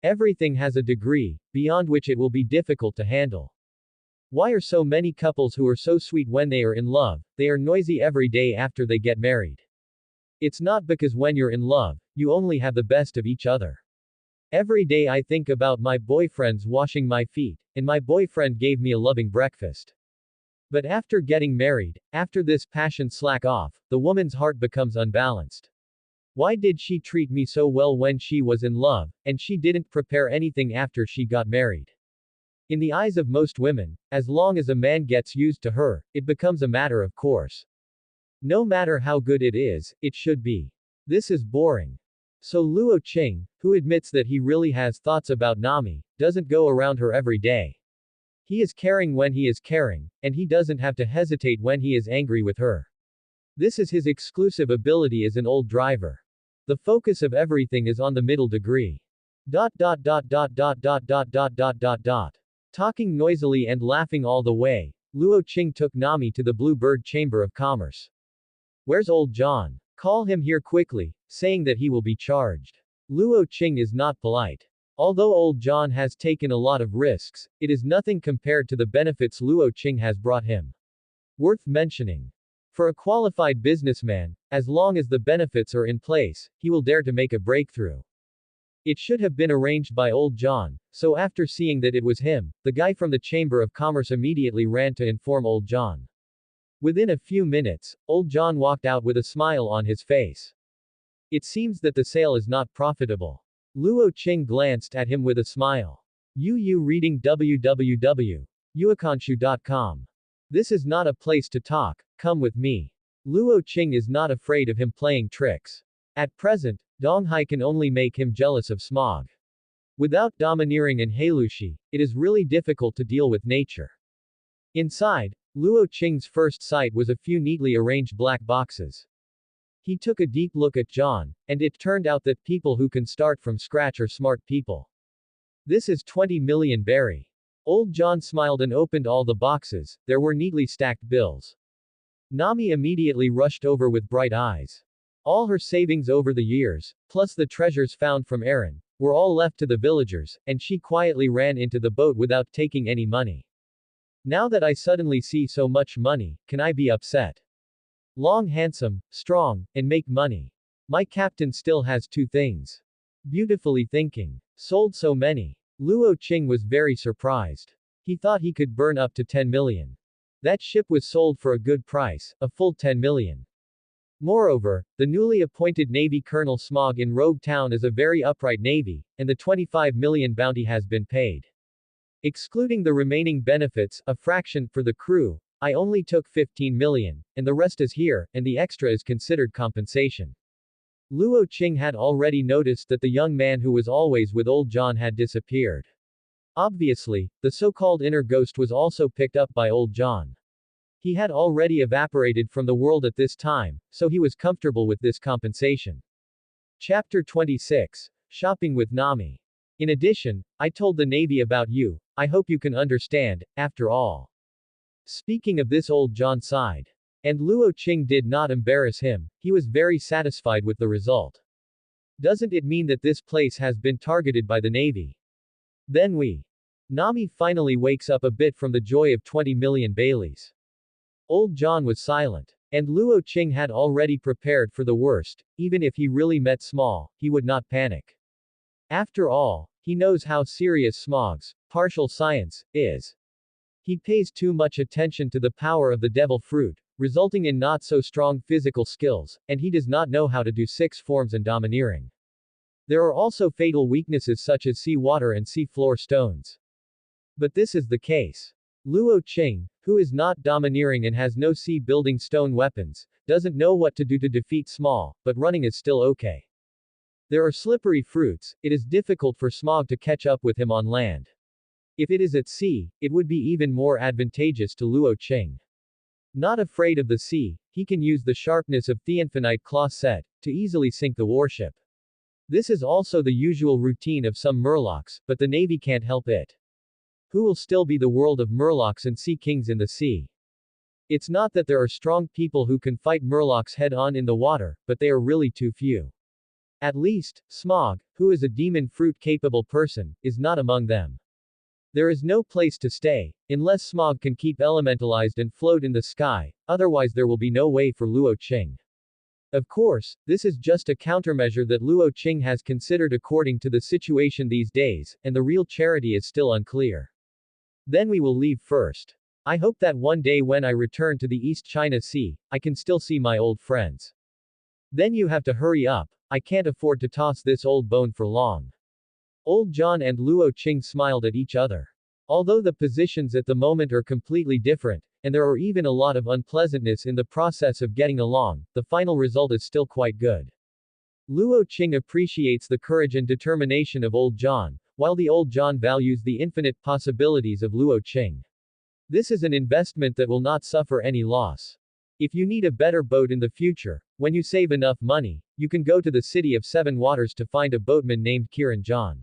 Everything has a degree, beyond which it will be difficult to handle. Why are so many couples who are so sweet when they are in love, they are noisy every day after they get married? It's not because when you're in love, you only have the best of each other. Every day I think about my boyfriend's washing my feet, and my boyfriend gave me a loving breakfast. But after getting married, after this passion slack off, the woman's heart becomes unbalanced. Why did she treat me so well when she was in love, and she didn't prepare anything after she got married? In the eyes of most women, as long as a man gets used to her, it becomes a matter of course. No matter how good it is, it should be. This is boring. So Luo Qing, who admits that he really has thoughts about Nami, doesn't go around her every day. He is caring when he is caring, and he doesn't have to hesitate when he is angry with her. This is his exclusive ability as an old driver. The focus of everything is on the middle degree. Talking noisily and laughing all the way, Luo Qing took Nami to the Blue Bird Chamber of Commerce. Where's old John? Call him here quickly, saying that he will be charged. Luo Qing is not polite. Although old John has taken a lot of risks, it is nothing compared to the benefits Luo Qing has brought him. Worth mentioning. For a qualified businessman, as long as the benefits are in place, he will dare to make a breakthrough. It should have been arranged by old John, so after seeing that it was him, the guy from the Chamber of Commerce immediately ran to inform old John. Within a few minutes, old John walked out with a smile on his face. It seems that the sale is not profitable. Luo Qing glanced at him with a smile. You reading www.yuekanshu.com. This is not a place to talk, come with me. Luo Qing is not afraid of him playing tricks. At present, Donghai can only make him jealous of Smog. Without domineering and Heilushi, it is really difficult to deal with nature. Inside, Luo Qing's first sight was a few neatly arranged black boxes. He took a deep look at John, and it turned out that people who can start from scratch are smart people. This is 20 million berry. Old John smiled and opened all the boxes. There were neatly stacked bills. Nami immediately rushed over with bright eyes. All her savings over the years, plus the treasures found from Aaron, were all left to the villagers, and she quietly ran into the boat without taking any money. Now that I suddenly see so much money, can I be upset? Long, handsome, strong, and make money. My captain still has 2 things. Beautifully thinking. Sold so many. Luo Qing was very surprised. He thought he could burn up to 10 million. That ship was sold for a good price, a full 10 million. Moreover, the newly appointed Navy Colonel Smog in Rogue Town is a very upright navy, and the 25 million bounty has been paid. Excluding the remaining benefits, a fraction, for the crew, I only took 15 million, and the rest is here, and the extra is considered compensation. Luo Qing had already noticed that the young man who was always with old John had disappeared. Obviously, the so-called inner ghost was also picked up by old John. He had already evaporated from the world at this time, so he was comfortable with this compensation. Chapter 26. Shopping with Nami. In addition, I told the Navy about you, I hope you can understand, after all. Speaking of this, old John sighed. And Luo Qing did not embarrass him, he was very satisfied with the result. Doesn't it mean that this place has been targeted by the Navy? Then we. Nami finally wakes up a bit from the joy of 20 million Baileys. Old John was silent. And Luo Qing had already prepared for the worst, even if he really met Small, he would not panic. After all, he knows how serious Smog's partial science is. He pays too much attention to the power of the devil fruit, resulting in not so strong physical skills, and he does not know how to do 6 forms and domineering. There are also fatal weaknesses such as sea water and sea floor stones. But this is the case. Luo Qing, who is not domineering and has no sea building stone weapons, doesn't know what to do to defeat Small, but running is still okay. There are slippery fruits, it is difficult for Smog to catch up with him on land. If it is at sea, it would be even more advantageous to Luo Qing. Not afraid of the sea, he can use the sharpness of the infinite claw set to easily sink the warship. This is also the usual routine of some murlocs, but the Navy can't help it. Who will still be the world of murlocs and sea kings in the sea? It's not that there are strong people who can fight murlocs head-on in the water, but they are really too few. At least, Smog, who is a demon fruit-capable person, is not among them. There is no place to stay, unless Smog can keep elementalized and float in the sky, otherwise there will be no way for Luo Qing. Of course, this is just a countermeasure that Luo Qing has considered according to the situation these days, and the real charity is still unclear. Then we will leave first. I hope that one day when I return to the East China Sea, I can still see my old friends. Then you have to hurry up, I can't afford to toss this old bone for long. Old John and Luo Qing smiled at each other. Although the positions at the moment are completely different, and there are even a lot of unpleasantness in the process of getting along, the final result is still quite good. Luo Qing appreciates the courage and determination of old John, while the old John values the infinite possibilities of Luo Qing. This is an investment that will not suffer any loss. If you need a better boat in the future, when you save enough money, you can go to the city of Seven Waters to find a boatman named Kiran John.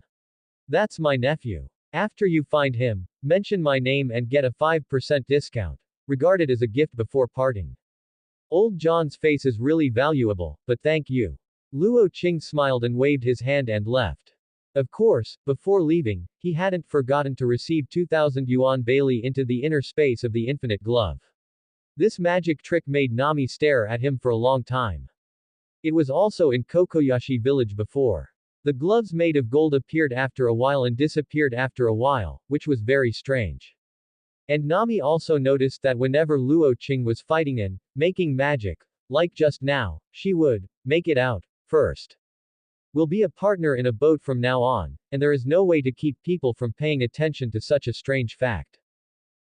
That's my nephew. After you find him, mention my name and get a 5% discount. Regard it as a gift before parting. Old John's face is really valuable, but thank you. Luo Qing smiled and waved his hand and left. Of course, before leaving, he hadn't forgotten to receive 2,000 yuan Bailey into the inner space of the infinite glove. This magic trick made Nami stare at him for a long time. It was also in Kokoyashi village before. The gloves made of gold appeared after a while and disappeared after a while, which was very strange. And Nami also noticed that whenever Luo Qing was fighting and making magic, like just now, she would make it out first. We'll be a partner in a boat from now on, and there is no way to keep people from paying attention to such a strange fact.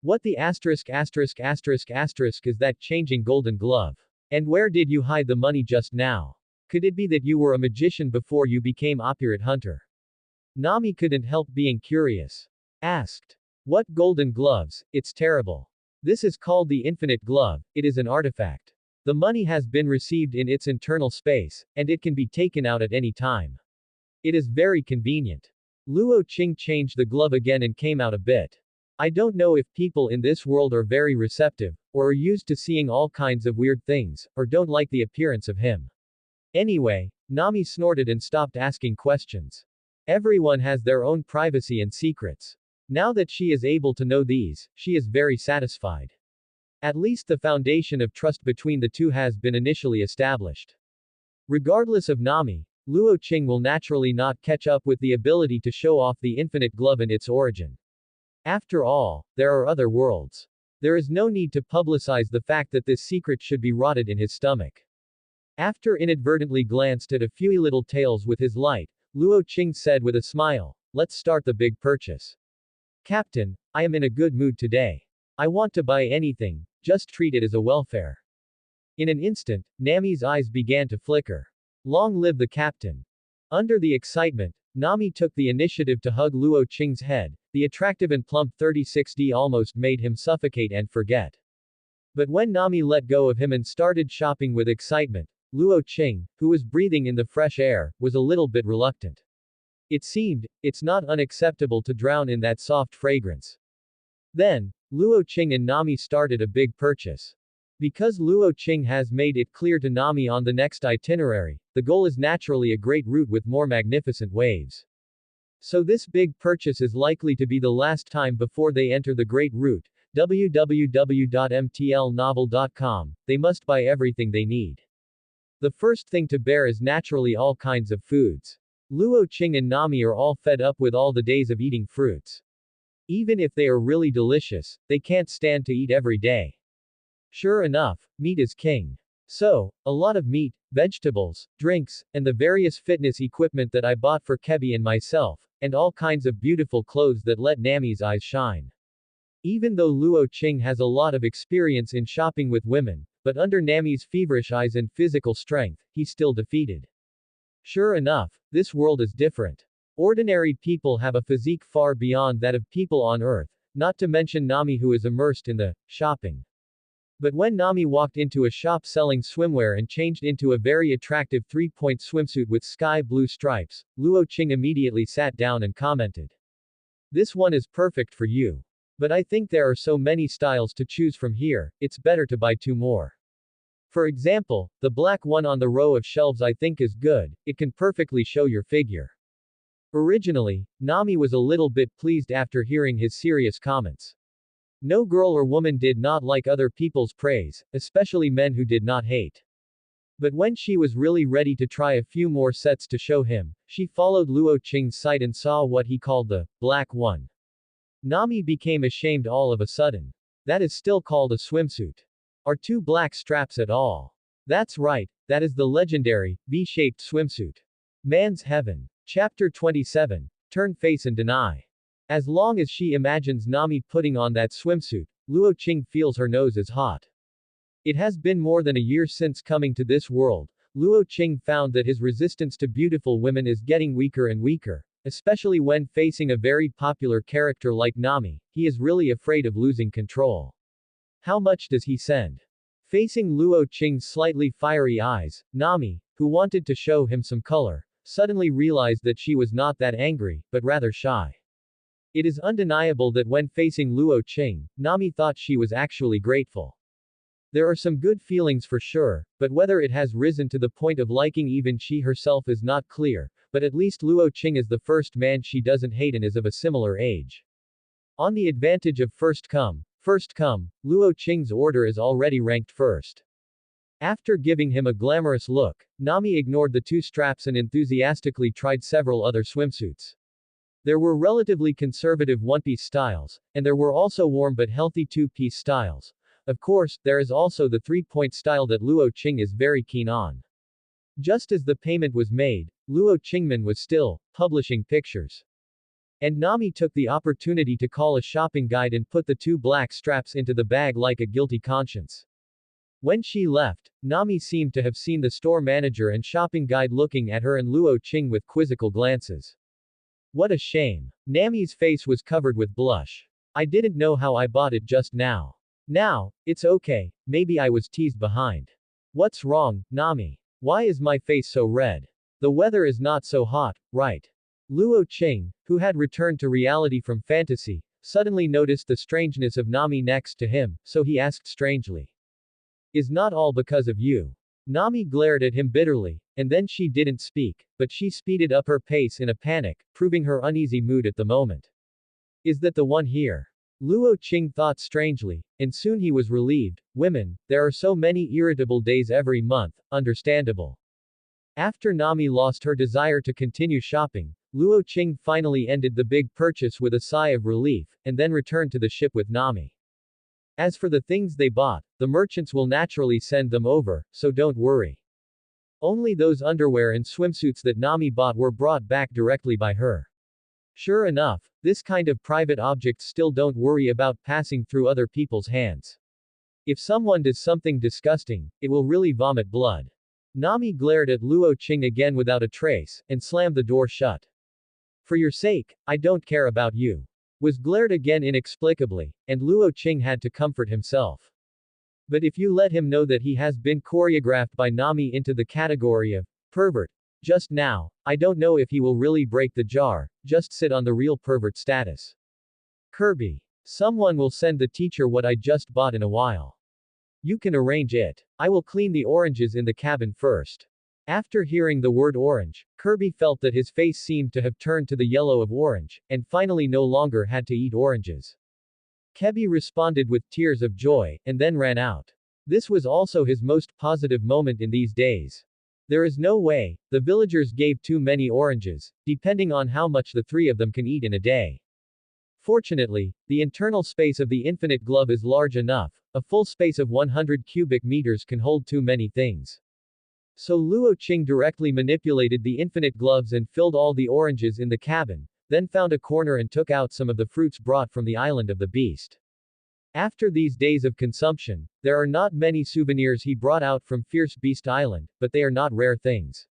What the asterisk is that changing golden glove? And where did you hide the money just now? Could it be that you were a magician before you became Operate Hunter? Nami couldn't help being curious. Asked. What golden gloves? It's terrible. This is called the infinite glove, it is an artifact. The money has been received in its internal space, and it can be taken out at any time. It is very convenient. Luo Qing changed the glove again and came out a bit. I don't know if people in this world are very receptive, or are used to seeing all kinds of weird things, or don't like the appearance of him. Anyway, Nami snorted and stopped asking questions. Everyone has their own privacy and secrets. Now that she is able to know these, she is very satisfied. At least the foundation of trust between the two has been initially established. Regardless of Nami, Luo Qing will naturally not catch up with the ability to show off the infinite glove and its origin. After all, there are other worlds. There is no need to publicize the fact that this secret should be rotted in his stomach. After inadvertently glanced at a few little tails with his light, Luo Qing said with a smile, let's start the big purchase. Captain, I am in a good mood today. I want to buy anything, just treat it as a welfare. In an instant, Nami's eyes began to flicker. Long live the captain. Under the excitement, Nami took the initiative to hug Luo Qing's head. The attractive and plump 36D almost made him suffocate and forget. But when Nami let go of him and started shopping with excitement, Luo Qing, who was breathing in the fresh air, was a little bit reluctant. It seemed, it's not unacceptable to drown in that soft fragrance. Then, Luo Qing and Nami started a big purchase. Because Luo Qing has made it clear to Nami on the next itinerary, the goal is naturally a great route with more magnificent waves. So this big purchase is likely to be the last time before they enter the great route, www.mtlnovel.com, they must buy everything they need. The first thing to bear is naturally all kinds of foods. Luo Qing and Nami are all fed up with all the days of eating fruits. Even if they are really delicious, they can't stand to eat every day. Sure enough, meat is king. So, a lot of meat, vegetables, drinks, and the various fitness equipment that I bought for Kebi and myself, and all kinds of beautiful clothes that let Nami's eyes shine. Even though Luo Qing has a lot of experience in shopping with women, but under Nami's feverish eyes and physical strength, he's still defeated. Sure enough, this world is different. Ordinary people have a physique far beyond that of people on Earth, not to mention Nami who is immersed in the shopping. But when Nami walked into a shop selling swimwear and changed into a very attractive 3-point swimsuit with sky blue stripes, Luo Qing immediately sat down and commented. This one is perfect for you. But I think there are so many styles to choose from here, it's better to buy 2 more. For example, the black one on the row of shelves I think is good, it can perfectly show your figure. Originally, Nami was a little bit pleased after hearing his serious comments. No girl or woman did not like other people's praise, especially men who did not hate. But when she was really ready to try a few more sets to show him, she followed Luo Qing's site and saw what he called the black one. Nami became ashamed all of a sudden. That is still called a swimsuit. Are 2 black straps at all? That's right, that is the legendary, V-shaped swimsuit. Man's heaven. Chapter 27. Turn face and deny. As long as she imagines Nami putting on that swimsuit, Luo Qing feels her nose is hot. It has been more than a year since coming to this world. Luo Qing found that his resistance to beautiful women is getting weaker and weaker, especially when facing a very popular character like Nami. He is really afraid of losing control. How much does he send? Facing Luo Qing's slightly fiery eyes, Nami, who wanted to show him some color, suddenly realized that she was not that angry, but rather shy. It is undeniable that when facing Luo Qing, Nami thought she was actually grateful. There are some good feelings for sure, but whether it has risen to the point of liking even she herself is not clear, but at least Luo Qing is the first man she doesn't hate and is of a similar age. On the advantage of first come, Luo Qing's order is already ranked first. After giving him a glamorous look, Nami ignored the 2 straps and enthusiastically tried several other swimsuits. There were relatively conservative one-piece styles, and there were also warm but healthy 2-piece styles. Of course, there is also the 3-point style that Luo Qing is very keen on. Just as the payment was made, Luo Qingman was still publishing pictures. And Nami took the opportunity to call a shopping guide and put the 2 black straps into the bag like a guilty conscience. When she left, Nami seemed to have seen the store manager and shopping guide looking at her and Luo Qing with quizzical glances. What a shame. Nami's face was covered with blush. I didn't know how I bought it just now. Now, it's okay, maybe I was teased behind. What's wrong, Nami? Why is my face so red? The weather is not so hot, right? Luo Qing, who had returned to reality from fantasy, suddenly noticed the strangeness of Nami next to him, so he asked strangely. Is not all because of you? Nami glared at him bitterly, and then she didn't speak, but she speeded up her pace in a panic, proving her uneasy mood at the moment. Is that the one here? Luo Qing thought strangely, and soon he was relieved. Women, there are so many irritable days every month, understandable. After Nami lost her desire to continue shopping, Luo Qing finally ended the big purchase with a sigh of relief, and then returned to the ship with Nami. As for the things they bought, the merchants will naturally send them over, so don't worry. Only those underwear and swimsuits that Nami bought were brought back directly by her. Sure enough, this kind of private objects still don't worry about passing through other people's hands. If someone does something disgusting, it will really vomit blood. Nami glared at Luo Qing again without a trace, and slammed the door shut. For your sake, I don't care about you. Was glared again inexplicably, and Luo Qing had to comfort himself. But if you let him know that he has been choreographed by Nami into the category of pervert just now, I don't know if he will really break the jar, just sit on the real pervert status. Kirby. Someone will send the teacher what I just bought in a while. You can arrange it. I will clean the oranges in the cabin first. After hearing the word orange, Kirby felt that his face seemed to have turned to the yellow of orange, and finally no longer had to eat oranges. Kebi responded with tears of joy, and then ran out. This was also his most positive moment in these days. There is no way, the villagers gave too many oranges, depending on how much the three of them can eat in a day. Fortunately, the internal space of the infinite glove is large enough, a full space of 100 cubic meters can hold too many things. So Luo Qing directly manipulated the infinite gloves and filled all the oranges in the cabin, then found a corner and took out some of the fruits brought from the island of the beast. After these days of consumption, there are not many souvenirs he brought out from Fierce Beast Island, but they are not rare things.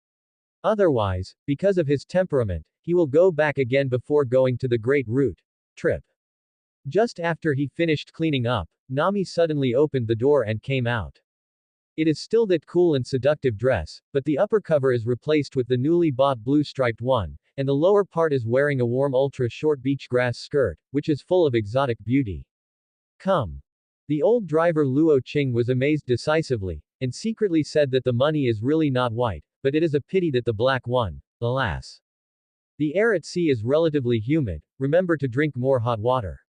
Otherwise, because of his temperament, he will go back again before going to the Great Route trip. Just after he finished cleaning up, Nami suddenly opened the door and came out. It is still that cool and seductive dress, but the upper cover is replaced with the newly bought blue striped one, and the lower part is wearing a warm ultra-short beach grass skirt, which is full of exotic beauty. Come. The old driver Luo Qing was amazed decisively, and secretly said that the money is really not white, but it is a pity that the black one, alas. The air at sea is relatively humid, remember to drink more hot water.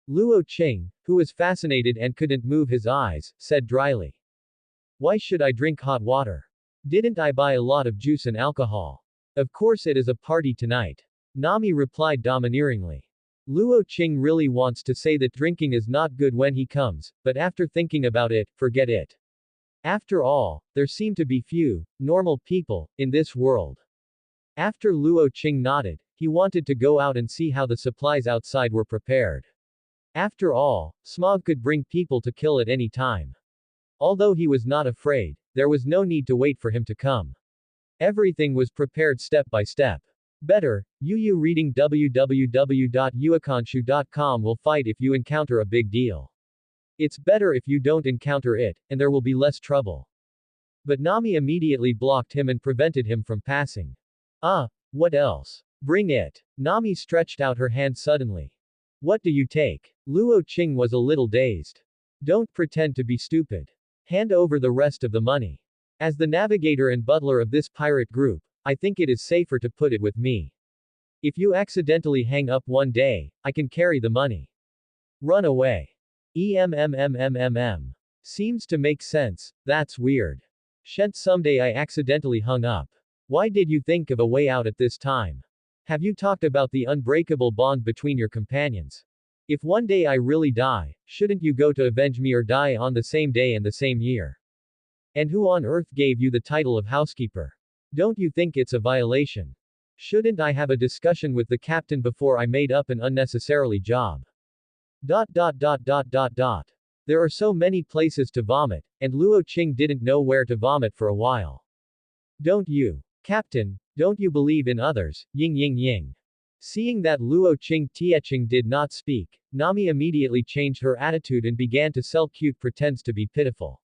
Luo Qing, who was fascinated and couldn't move his eyes, said dryly. Why should I drink hot water? Didn't I buy a lot of juice and alcohol? Of course it is a party tonight. Nami replied domineeringly. Luo Qing really wants to say that drinking is not good when he comes, but after thinking about it, forget it. After all, there seem to be few, normal people, in this world. After Luo Qing nodded, he wanted to go out and see how the supplies outside were prepared. After all, smog could bring people to kill at any time. Although he was not afraid, there was no need to wait for him to come. Everything was prepared step by step. Better, you reading www.yuakanshu.com will fight if you encounter a big deal. It's better if you don't encounter it, and there will be less trouble. But Nami immediately blocked him and prevented him from passing. What else? Bring it. Nami stretched out her hand suddenly. What do you take? Luo Qing was a little dazed. Don't pretend to be stupid. Hand over the rest of the money. As the navigator and butler of this pirate group, I think it is safer to put it with me. If you accidentally hang up one day, I can carry the money. Run away. Seems to make sense, that's weird. Shent someday I accidentally hung up. Why did you think of a way out at this time? Have you talked about the unbreakable bond between your companions? If one day I really die, shouldn't you go to avenge me or die on the same day and the same year? And who on earth gave you the title of housekeeper? Don't you think it's a violation? Shouldn't I have a discussion with the captain before I made up an unnecessarily job? There are so many places to vomit, and Luo Qing didn't know where to vomit for a while. Don't you? Captain, don't you believe in others, ying. Seeing that Luo Qing Tieching did not speak, Nami immediately changed her attitude and began to sell cute pretends to be pitiful.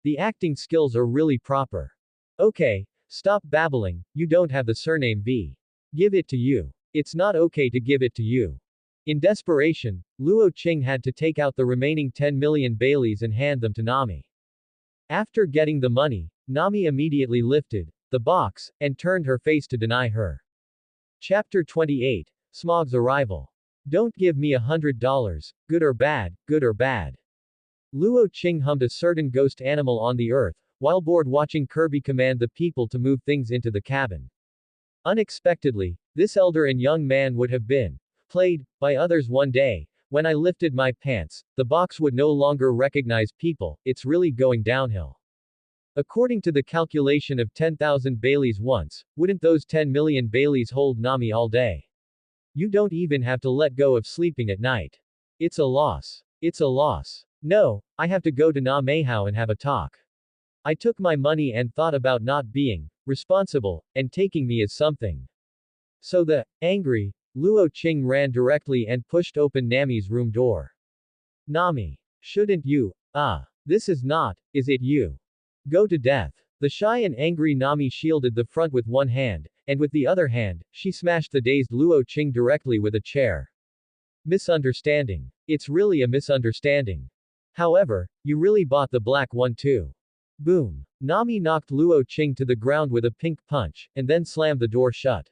The acting skills are really proper. Okay, stop babbling, you don't have the surname V. Give it to you. It's not okay to give it to you. In desperation, Luo Qing had to take out the remaining 10 million Baileys and hand them to Nami. After getting the money, Nami immediately lifted the box and turned her face to deny her. Chapter 28, Smog's Arrival. Don't give me $100, good or bad, good or bad. Luo Qing hummed a certain ghost animal on the earth, while bored watching Kirby command the people to move things into the cabin. Unexpectedly, this elder and young man would have been played by others one day. When I lifted my pants, the box would no longer recognize people, it's really going downhill. According to the calculation of 10,000 Baileys once, wouldn't those 10 million Baileys hold Nami all day? You don't even have to let go of sleeping at night. It's a loss. It's a loss. No, I have to go to Na Meihao and have a talk. I took my money and thought about not being responsible, and taking me as something. So the angry Luo Qing ran directly and pushed open Nami's room door. Nami. Shouldn't you? This is not, is it you? Go to death. The shy and angry Nami shielded the front with one hand, and with the other hand, she smashed the dazed Luo Qing directly with a chair. Misunderstanding. It's really a misunderstanding. However, you really bought the black one too. Boom. Nami knocked Luo Qing to the ground with a pink punch, and then slammed the door shut.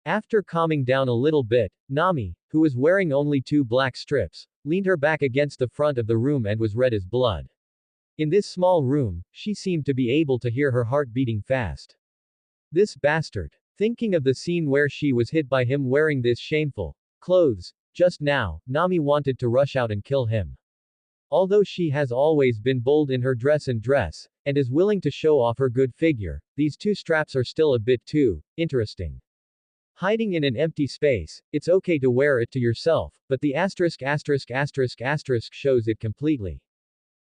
After calming down a little bit, Nami, who was wearing only 2 black strips, leaned her back against the front of the room and was red as blood. In this small room, she seemed to be able to hear her heart beating fast. This bastard. Thinking of the scene where she was hit by him wearing this shameful clothes, just now, Nami wanted to rush out and kill him. Although she has always been bold in her dress, and is willing to show off her good figure, these 2 straps are still a bit too interesting. Hiding in an empty space, it's okay to wear it to yourself, but the asterisk shows it completely.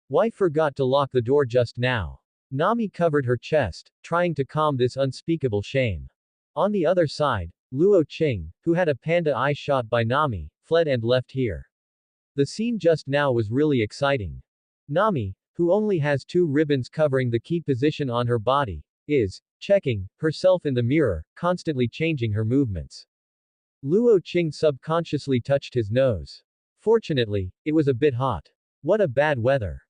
Why forgot to lock the door just now? Nami covered her chest, trying to calm this unspeakable shame. On the other side, Luo Qing, who had a panda eye shot by Nami, fled and left here. The scene just now was really exciting. Nami, who only has 2 ribbons covering the key position on her body, is checking herself in the mirror, constantly changing her movements. Luo Qing subconsciously touched his nose. Fortunately, it was a bit hot. What a bad weather.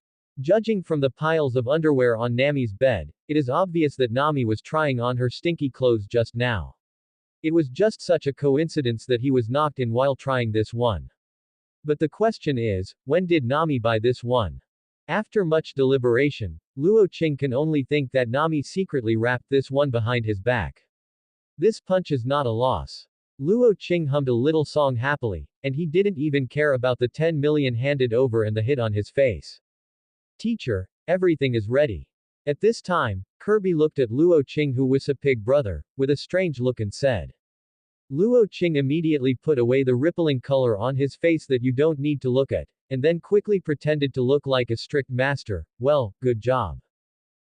Judging from the piles of underwear on Nami's bed, it is obvious that Nami was trying on her stinky clothes just now. It was just such a coincidence that he was knocked in while trying this one. But the question is, when did Nami buy this one? After much deliberation, Luo Qing can only think that Nami secretly wrapped this one behind his back. This punch is not a loss. Luo Qing hummed a little song happily, and he didn't even care about the 10 million handed over and the hit on his face. Teacher, everything is ready. At this time, Kirby looked at Luo Qing, who was a pig brother, with a strange look and said. Luo Qing immediately put away the rippling color on his face that you don't need to look at, and then quickly pretended to look like a strict master. Well, good job.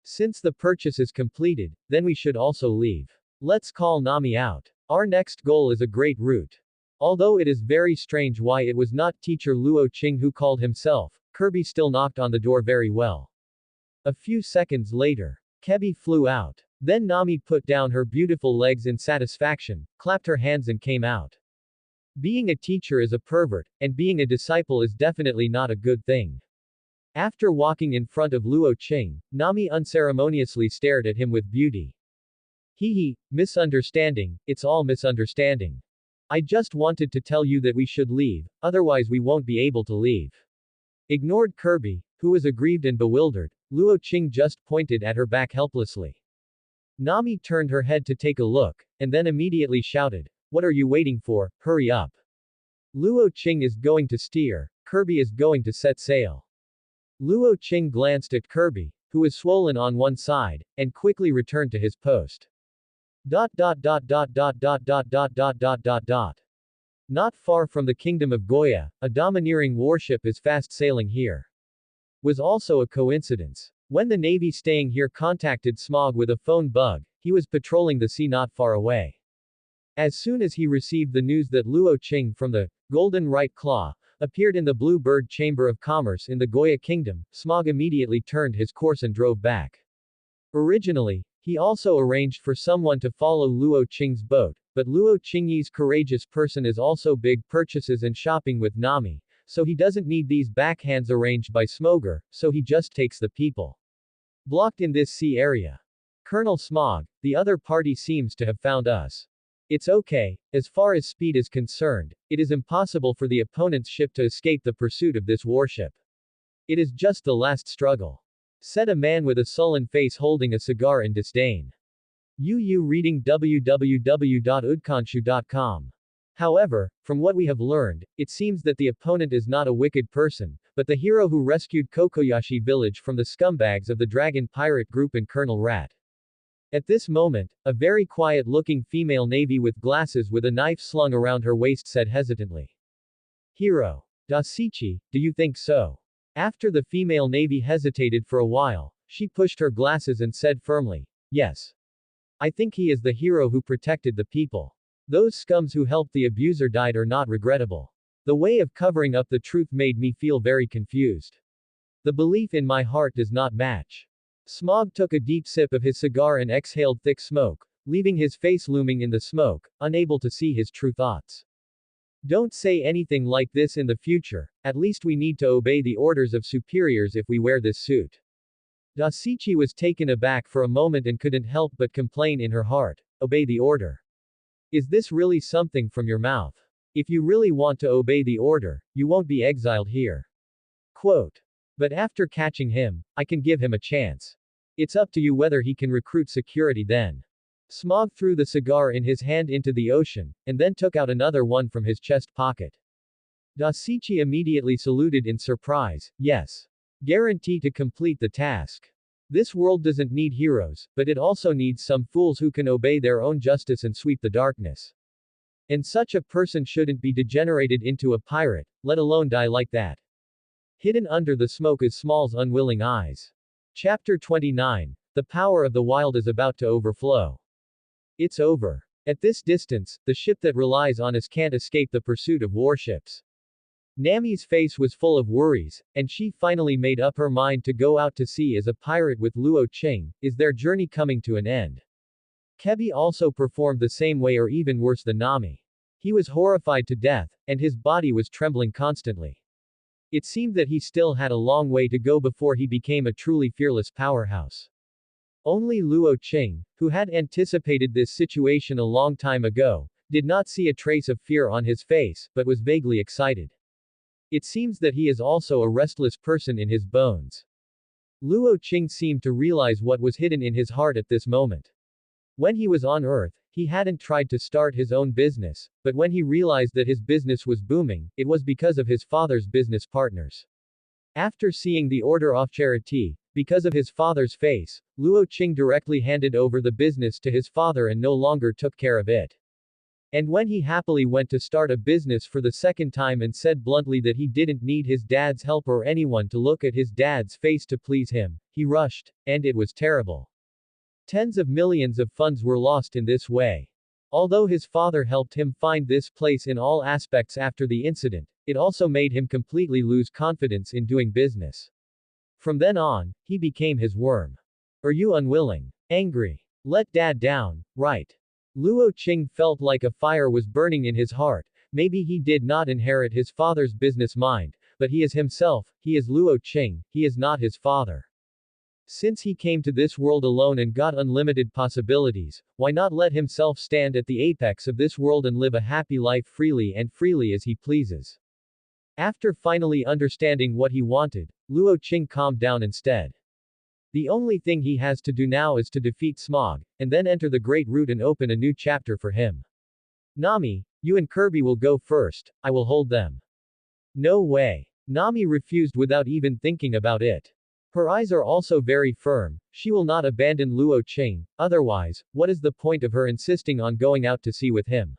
Since the purchase is completed, then we should also leave. Let's call Nami out. Our next goal is a great route. Although it is very strange why it was not teacher Luo Qing who called himself, Kirby still knocked on the door very well. A few seconds later, Kebi flew out. Then Nami put down her beautiful legs in satisfaction, clapped her hands and came out. Being a teacher is a pervert, and being a disciple is definitely not a good thing. After walking in front of Luo Qing, Nami unceremoniously stared at him with beauty. Hee, misunderstanding, it's all misunderstanding. I just wanted to tell you that we should leave, otherwise we won't be able to leave. Ignored Kirby, who was aggrieved and bewildered, Luo Qing just pointed at her back helplessly. Nami turned her head to take a look, and then immediately shouted, "What are you waiting for, hurry up. Luo Qing is going to steer, Kirby is going to set sail." Luo Qing glanced at Kirby, who was swollen on one side, and quickly returned to his post. Not far from the kingdom of Goya, a domineering warship is fast sailing here. Was also a coincidence. When the navy staying here contacted Smog with a phone bug, he was patrolling the sea not far away. As soon as he received the news that Luo Qing from the Golden Right Claw appeared in the Blue Bird Chamber of Commerce in the Goya Kingdom, Smog immediately turned his course and drove back. Originally, he also arranged for someone to follow Luo Qing's boat, but Luo Qing's courageous person is also big purchases and shopping with Nami, so he doesn't need these backhands arranged by Smoger, so he just takes the people blocked in this sea area. Colonel Smog, the other party seems to have found us. It's okay, as far as speed is concerned, it is impossible for the opponent's ship to escape the pursuit of this warship. It is just the last struggle. Said a man with a sullen face holding a cigar in disdain. You reading www.udkanshu.com. However, from what we have learned, it seems that the opponent is not a wicked person, but the hero who rescued Kokoyashi village from the scumbags of the Dragon Pirate Group and Colonel Rat. At this moment, a very quiet-looking female navy with glasses with a knife slung around her waist said hesitantly. Hero. Dasichi, do you think so? After the female navy hesitated for a while, she pushed her glasses and said firmly, yes. I think he is the hero who protected the people. Those scums who helped the abuser died are not regrettable. The way of covering up the truth made me feel very confused. The belief in my heart does not match. Smog took a deep sip of his cigar and exhaled thick smoke, leaving his face looming in the smoke, unable to see his true thoughts. Don't say anything like this in the future, at least we need to obey the orders of superiors if we wear this suit. Dasichi was taken aback for a moment and couldn't help but complain in her heart, obey the order. Is this really something from your mouth? If you really want to obey the order, you won't be exiled here. Quote. But after catching him, I can give him a chance. It's up to you whether he can recruit security then. Smog threw the cigar in his hand into the ocean, and then took out another one from his chest pocket. Dasichi immediately saluted in surprise, yes. Guarantee to complete the task. This world doesn't need heroes, but it also needs some fools who can obey their own justice and sweep the darkness. And such a person shouldn't be degenerated into a pirate, let alone die like that. Hidden under the smoke is Small's unwilling eyes. Chapter 29. The power of the wild is about to overflow. It's over. At this distance, the ship that relies on us can't escape the pursuit of warships. Nami's face was full of worries, and she finally made up her mind to go out to sea as a pirate with Luo Qing. Is their journey coming to an end? Kebi also performed the same way or even worse than Nami. He was horrified to death, and his body was trembling constantly. It seemed that he still had a long way to go before he became a truly fearless powerhouse. Only Luo Qing, who had anticipated this situation a long time ago, did not see a trace of fear on his face, but was vaguely excited. It seems that he is also a restless person in his bones. Luo Qing seemed to realize what was hidden in his heart at this moment. When he was on Earth, he hadn't tried to start his own business, but when he realized that his business was booming, it was because of his father's business partners. After seeing the order of charity, because of his father's face, Luo Qing directly handed over the business to his father and no longer took care of it. And when he happily went to start a business for the second time and said bluntly that he didn't need his dad's help or anyone to look at his dad's face to please him, he rushed, and it was terrible. Tens of millions of funds were lost in this way. Although his father helped him find this place in all aspects after the incident, it also made him completely lose confidence in doing business. From then on, he became his worm. Are you unwilling? Angry? Let dad down, right? Luo Qing felt like a fire was burning in his heart. Maybe he did not inherit his father's business mind, but he is himself, he is Luo Qing, he is not his father. Since he came to this world alone and got unlimited possibilities, why not let himself stand at the apex of this world and live a happy life freely as he pleases? After finally understanding what he wanted, Luo Qing calmed down instead. The only thing he has to do now is to defeat Smog, and then enter the Great Root and open a new chapter for him. Nami, you and Kirby will go first, I will hold them. No way. Nami refused without even thinking about it. Her eyes are also very firm, she will not abandon Luo Qing, otherwise, what is the point of her insisting on going out to sea with him?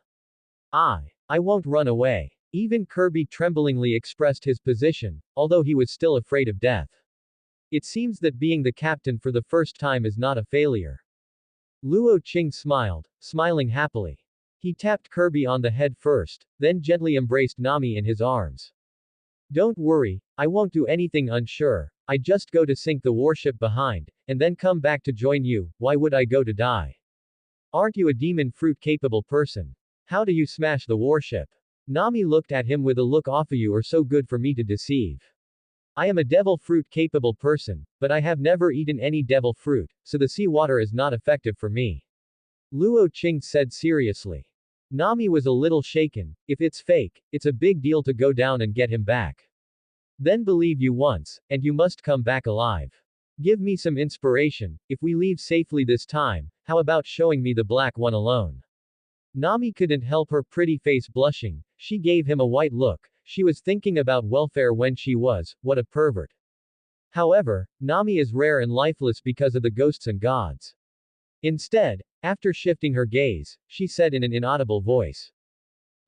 I won't run away. Even Kirby tremblingly expressed his position, although he was still afraid of death. It seems that being the captain for the first time is not a failure. Luo Qing smiled, smiling happily. He tapped Kirby on the head first, then gently embraced Nami in his arms. Don't worry, I won't do anything unsure, I just go to sink the warship behind, and then come back to join you. Why would I go to die? Aren't you a demon fruit capable person? How do you smash the warship? Nami looked at him with a look of you are so good for me to deceive. I am a devil fruit capable person, but I have never eaten any devil fruit, so the sea water is not effective for me. Luo Qing said seriously. Nami was a little shaken. If it's fake, it's a big deal to go down and get him back. Then believe you once, and you must come back alive. Give me some inspiration. If we leave safely this time, how about showing me the black one alone? Nami couldn't help her pretty face blushing. She gave him a white look. She was thinking about welfare when she was, what a pervert. However, Nami is rare and lifeless because of the ghosts and gods. Instead, after shifting her gaze, she said in an inaudible voice,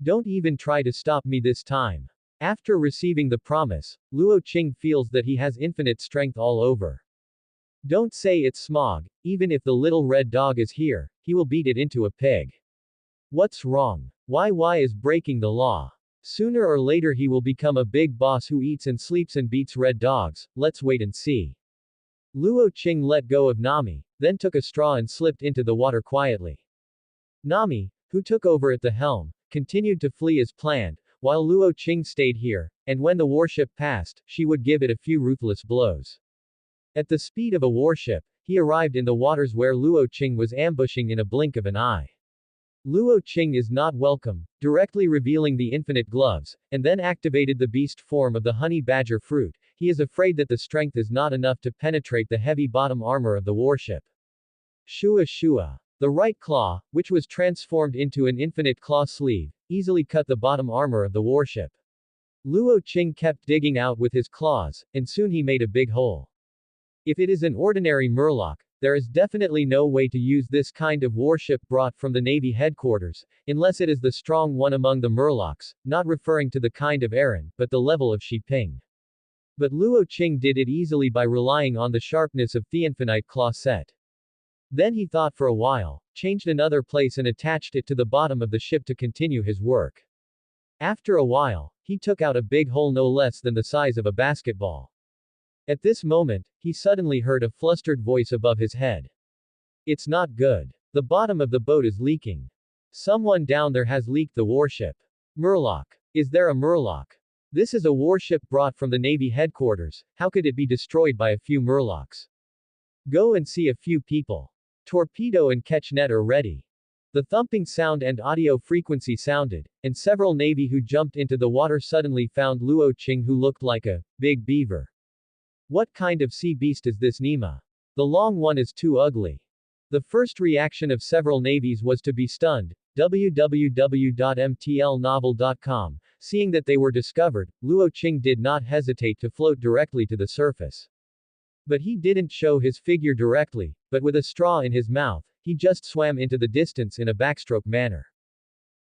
"Don't even try to stop me this time." After receiving the promise, Luo Qing feels that he has infinite strength all over. Don't say it's Smog, even if the little red dog is here, he will beat it into a pig. What's wrong? Why is breaking the law? Sooner or later he will become a big boss who eats and sleeps and beats red dogs, let's wait and see. Luo Qing let go of Nami, then took a straw and slipped into the water quietly. Nami, who took over at the helm, continued to flee as planned, while Luo Qing stayed here, and when the warship passed, she would give it a few ruthless blows. At the speed of a warship, he arrived in the waters where Luo Qing was ambushing in a blink of an eye. Luo Qing is not welcome, directly revealing the infinite gloves, and then activated the beast form of the honey badger fruit. He is afraid that the strength is not enough to penetrate the heavy bottom armor of the warship. Shua Shua. The right claw, which was transformed into an infinite claw sleeve, easily cut the bottom armor of the warship. Luo Qing kept digging out with his claws, and soon he made a big hole. If it is an ordinary murloc, there is definitely no way to use this kind of warship brought from the Navy headquarters, unless it is the strong one among the murlocs, not referring to the kind of Aaron, but the level of Shi Ping. But Luo Qing did it easily by relying on the sharpness of the infinite claw set. Then he thought for a while, changed another place and attached it to the bottom of the ship to continue his work. After a while, he took out a big hole no less than the size of a basketball. At this moment, he suddenly heard a flustered voice above his head. It's not good. The bottom of the boat is leaking. Someone down there has leaked the warship. Murloc. Is there a murloc? This is a warship brought from the Navy headquarters, how could it be destroyed by a few murlocs? Go and see a few people. Torpedo and catch net are ready. The thumping sound and audio frequency sounded, and several Navy who jumped into the water suddenly found Luo Qing, who looked like a big beaver. What kind of sea beast is this Nima? The long one is too ugly. The first reaction of several navies was to be stunned. www.mtlnovel.com. Seeing that they were discovered, Luo Qing did not hesitate to float directly to the surface. But he didn't show his figure directly, but with a straw in his mouth, he just swam into the distance in a backstroke manner.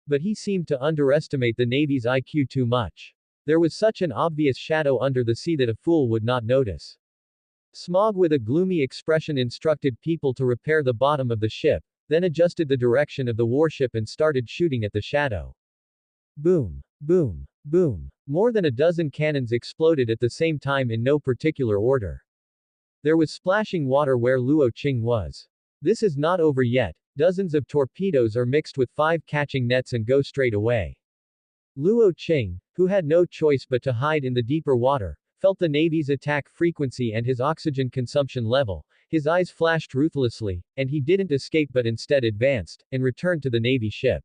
But he seemed to underestimate the Navy's IQ too much. There was such an obvious shadow under the sea that a fool would not notice. Smog with a gloomy expression instructed people to repair the bottom of the ship, then adjusted the direction of the warship and started shooting at the shadow. Boom. Boom. Boom. More than a dozen cannons exploded at the same time in no particular order. There was splashing water where Luo Qing was. This is not over yet. Dozens of torpedoes are mixed with 5 catching nets and go straight away. Luo Qing, who had no choice but to hide in the deeper water, felt the Navy's attack frequency and his oxygen consumption level. His eyes flashed ruthlessly, and he didn't escape but instead advanced, and returned to the Navy ship.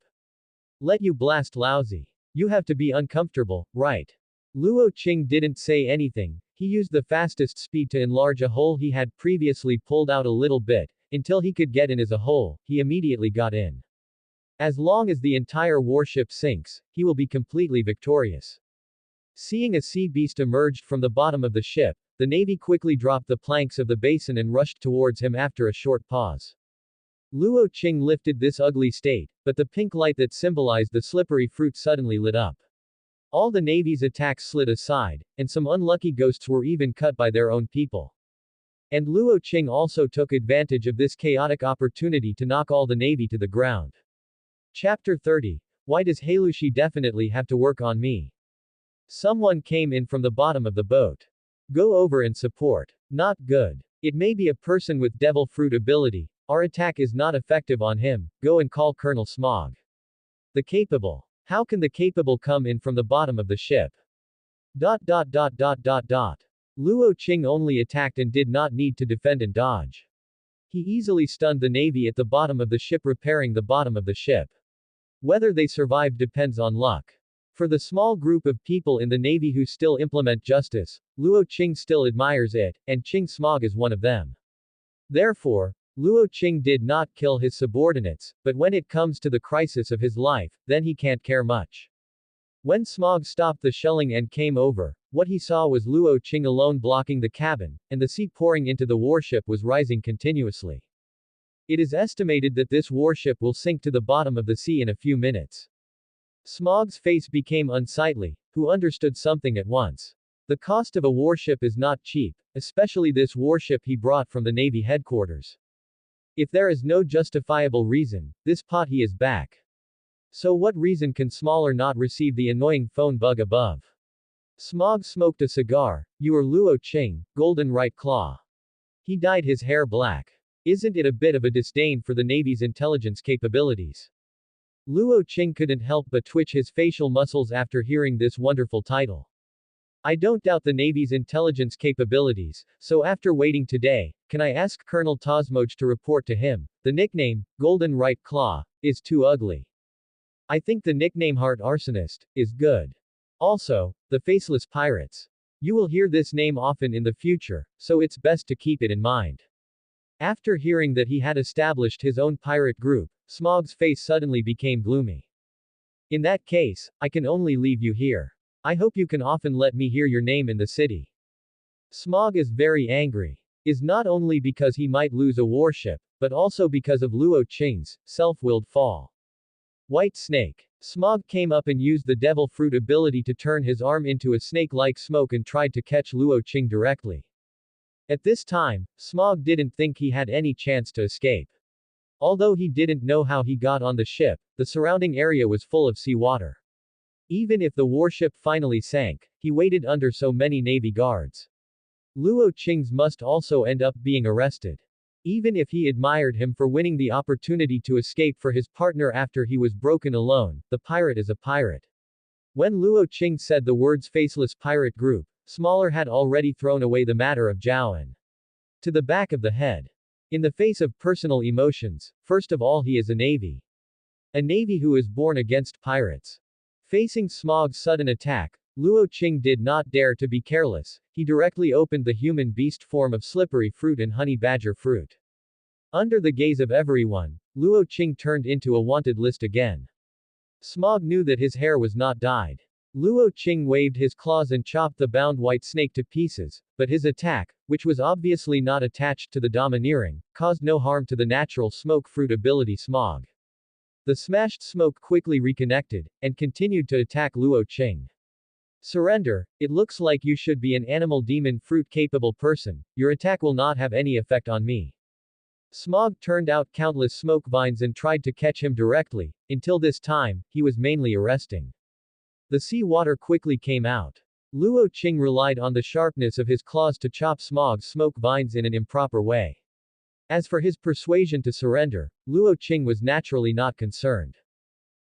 Let you blast lousy. You have to be uncomfortable, right? Luo Qing didn't say anything. He used the fastest speed to enlarge a hole he had previously pulled out a little bit, until he could get in as a hole. He immediately got in. As long as the entire warship sinks, he will be completely victorious. Seeing a sea beast emerged from the bottom of the ship, the Navy quickly dropped the planks of the basin and rushed towards him after a short pause. Luo Qing lifted this ugly state, but the pink light that symbolized the slippery fruit suddenly lit up. All the Navy's attacks slid aside, and some unlucky ghosts were even cut by their own people. And Luo Qing also took advantage of this chaotic opportunity to knock all the Navy to the ground. Chapter 30. Why does Halushi definitely have to work on me? Someone came in from the bottom of the boat. Go over and support. Not good. It may be a person with devil fruit ability. Our attack is not effective on him. Go and call Colonel Smog. The capable. How can the capable come in from the bottom of the ship? Luo Qing only attacked and did not need to defend and dodge. He easily stunned the Navy at the bottom of the ship, repairing the bottom of the ship. Whether they survive depends on luck. For the small group of people in the Navy who still implement justice, Luo Qing still admires it, and Qing Smog is one of them. Therefore, Luo Qing did not kill his subordinates, but when it comes to the crisis of his life, then he can't care much. When Smog stopped the shelling and came over, what he saw was Luo Qing alone blocking the cabin, and the sea pouring into the warship was rising continuously. It is estimated that this warship will sink to the bottom of the sea in a few minutes. Smog's face became unsightly, who understood something at once. The cost of a warship is not cheap, especially this warship he brought from the Navy headquarters. If there is no justifiable reason, this pot he is back. So what reason can Smaller not receive the annoying phone bug above? Smog smoked a cigar. You are Luo Qing, Golden Right Claw. He dyed his hair black. Isn't it a bit of a disdain for the Navy's intelligence capabilities? Luo Qing couldn't help but twitch his facial muscles after hearing this wonderful title. I don't doubt the Navy's intelligence capabilities, so after waiting today, can I ask Colonel Tosmoj to report to him? The nickname, Golden Right Claw, is too ugly. I think the nickname Heart Arsonist is good. Also, the Faceless Pirates. You will hear this name often in the future, so it's best to keep it in mind. After hearing that he had established his own pirate group, Smog's face suddenly became gloomy. In that case, I can only leave you here. I hope you can often let me hear your name in the city. Smog is very angry. Is not only because he might lose a warship, but also because of Luo Qing's self-willed fall. White Snake. Smog came up and used the devil fruit ability to turn his arm into a snake-like smoke and tried to catch Luo Qing directly. At this time, Smog didn't think he had any chance to escape. Although he didn't know how he got on the ship, the surrounding area was full of seawater. Even if the warship finally sank, he waited under so many Navy guards. Luo Qing's must also end up being arrested. Even if he admired him for winning the opportunity to escape for his partner after he was broken alone, the pirate is a pirate. When Luo Qing said the words Faceless Pirate Group, Smaller had already thrown away the matter of Zhaoan to the back of the head. In the face of personal emotions, first of all he is a navy. A navy who is born against pirates. Facing Smog's sudden attack, Luo Qing did not dare to be careless, he directly opened the human beast form of slippery fruit and honey badger fruit. Under the gaze of everyone, Luo Qing turned into a wanted list again. Smog knew that his hair was not dyed. Luo Qing waved his claws and chopped the bound white snake to pieces, but his attack, which was obviously not attached to the domineering, caused no harm to the natural smoke fruit ability Smog. The smashed smoke quickly reconnected, and continued to attack Luo Qing. Surrender, it looks like you should be an animal demon fruit capable person, your attack will not have any effect on me. Smog turned out countless smoke vines and tried to catch him directly, until this time, he was mainly arresting. The sea water quickly came out. Luo Qing relied on the sharpness of his claws to chop Smog's smoke vines in an improper way. As for his persuasion to surrender, Luo Qing was naturally not concerned.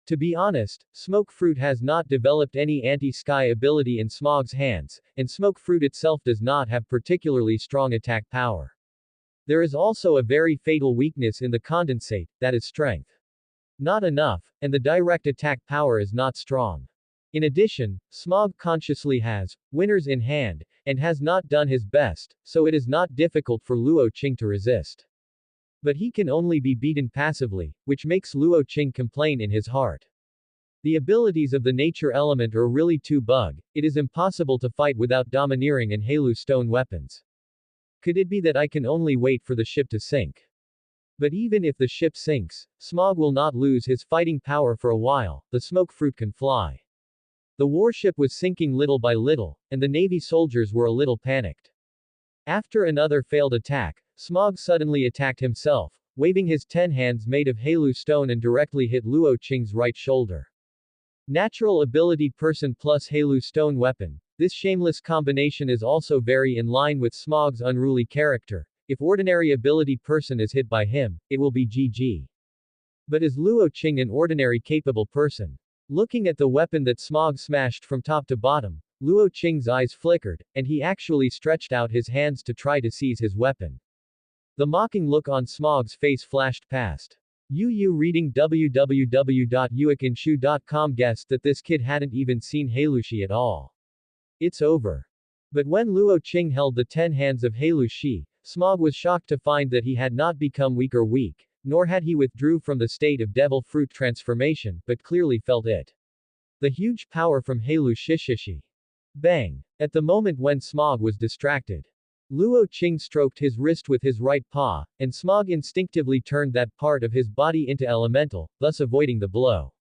To be honest, smoke fruit has not developed any anti-sky ability in Smog's hands, and smoke fruit itself does not have particularly strong attack power. There is also a very fatal weakness in the condensate, that is strength. Not enough, and the direct attack power is not strong. In addition, Smog consciously has winners in hand, and has not done his best, so it is not difficult for Luo Qing to resist. But he can only be beaten passively, which makes Luo Qing complain in his heart. The abilities of the nature element are really too bug, it is impossible to fight without domineering and Halu stone weapons. Could it be that I can only wait for the ship to sink? But even if the ship sinks, Smog will not lose his fighting power for a while, the smoke fruit can fly. The warship was sinking little by little, and the Navy soldiers were a little panicked. After another failed attack, Smog suddenly attacked himself, waving his 10 hands made of Halu stone and directly hit Luo Qing's right shoulder. Natural ability person plus Halu stone weapon. This shameless combination is also very in line with Smog's unruly character. If ordinary ability person is hit by him, it will be GG. But is Luo Qing an ordinary capable person? Looking at the weapon that Smog smashed from top to bottom, Luo Qing's eyes flickered, and he actually stretched out his hands to try to seize his weapon. The mocking look on Smog's face flashed past. Yu reading www.uikinshu.com guessed that this kid hadn't even seen Halushi at all. It's over. But when Luo Qing held the 10 hands of Halushi, Smog was shocked to find that he had not become weak, nor had he withdrew from the state of devil fruit transformation, but clearly felt it. The huge power from Halu Shishishi. Bang! At the moment when Smog was distracted. Luo Qing stroked his wrist with his right paw, and Smog instinctively turned that part of his body into elemental, thus avoiding the blow.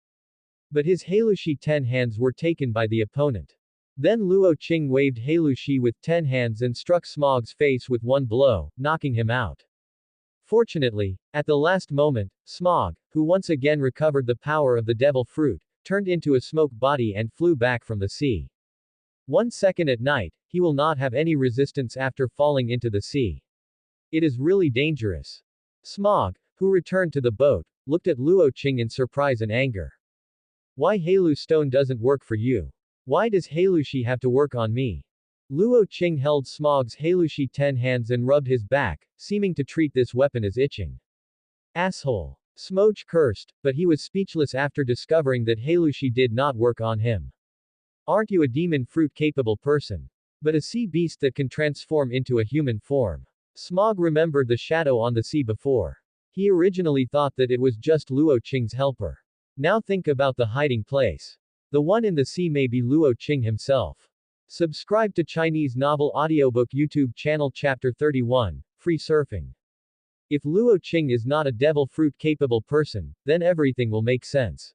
But his Halushi 10 hands were taken by the opponent. Then Luo Qing waved Halushi with 10 hands and struck Smog's face with one blow, knocking him out. Fortunately, at the last moment, Smog, who once again recovered the power of the devil fruit, turned into a smoke body and flew back from the sea. 1 second at night, he will not have any resistance after falling into the sea. It is really dangerous. Smog, who returned to the boat, looked at Luo Qing in surprise and anger. Why Halu stone doesn't work for you? Why does Halushi have to work on me? Luo Qing held Smog's Halushi 10 hands and rubbed his back, seeming to treat this weapon as itching. Asshole. Smog cursed, but he was speechless after discovering that Halushi did not work on him. Aren't you a demon fruit capable person? But a sea beast that can transform into a human form. Smog remembered the shadow on the sea before. He originally thought that it was just Luo Qing's helper. Now think about the hiding place. The one in the sea may be Luo Qing himself. Subscribe to Chinese Novel Audiobook YouTube channel Chapter 31, Free Surfing. If Luo Qing is not a devil fruit capable person, then everything will make sense.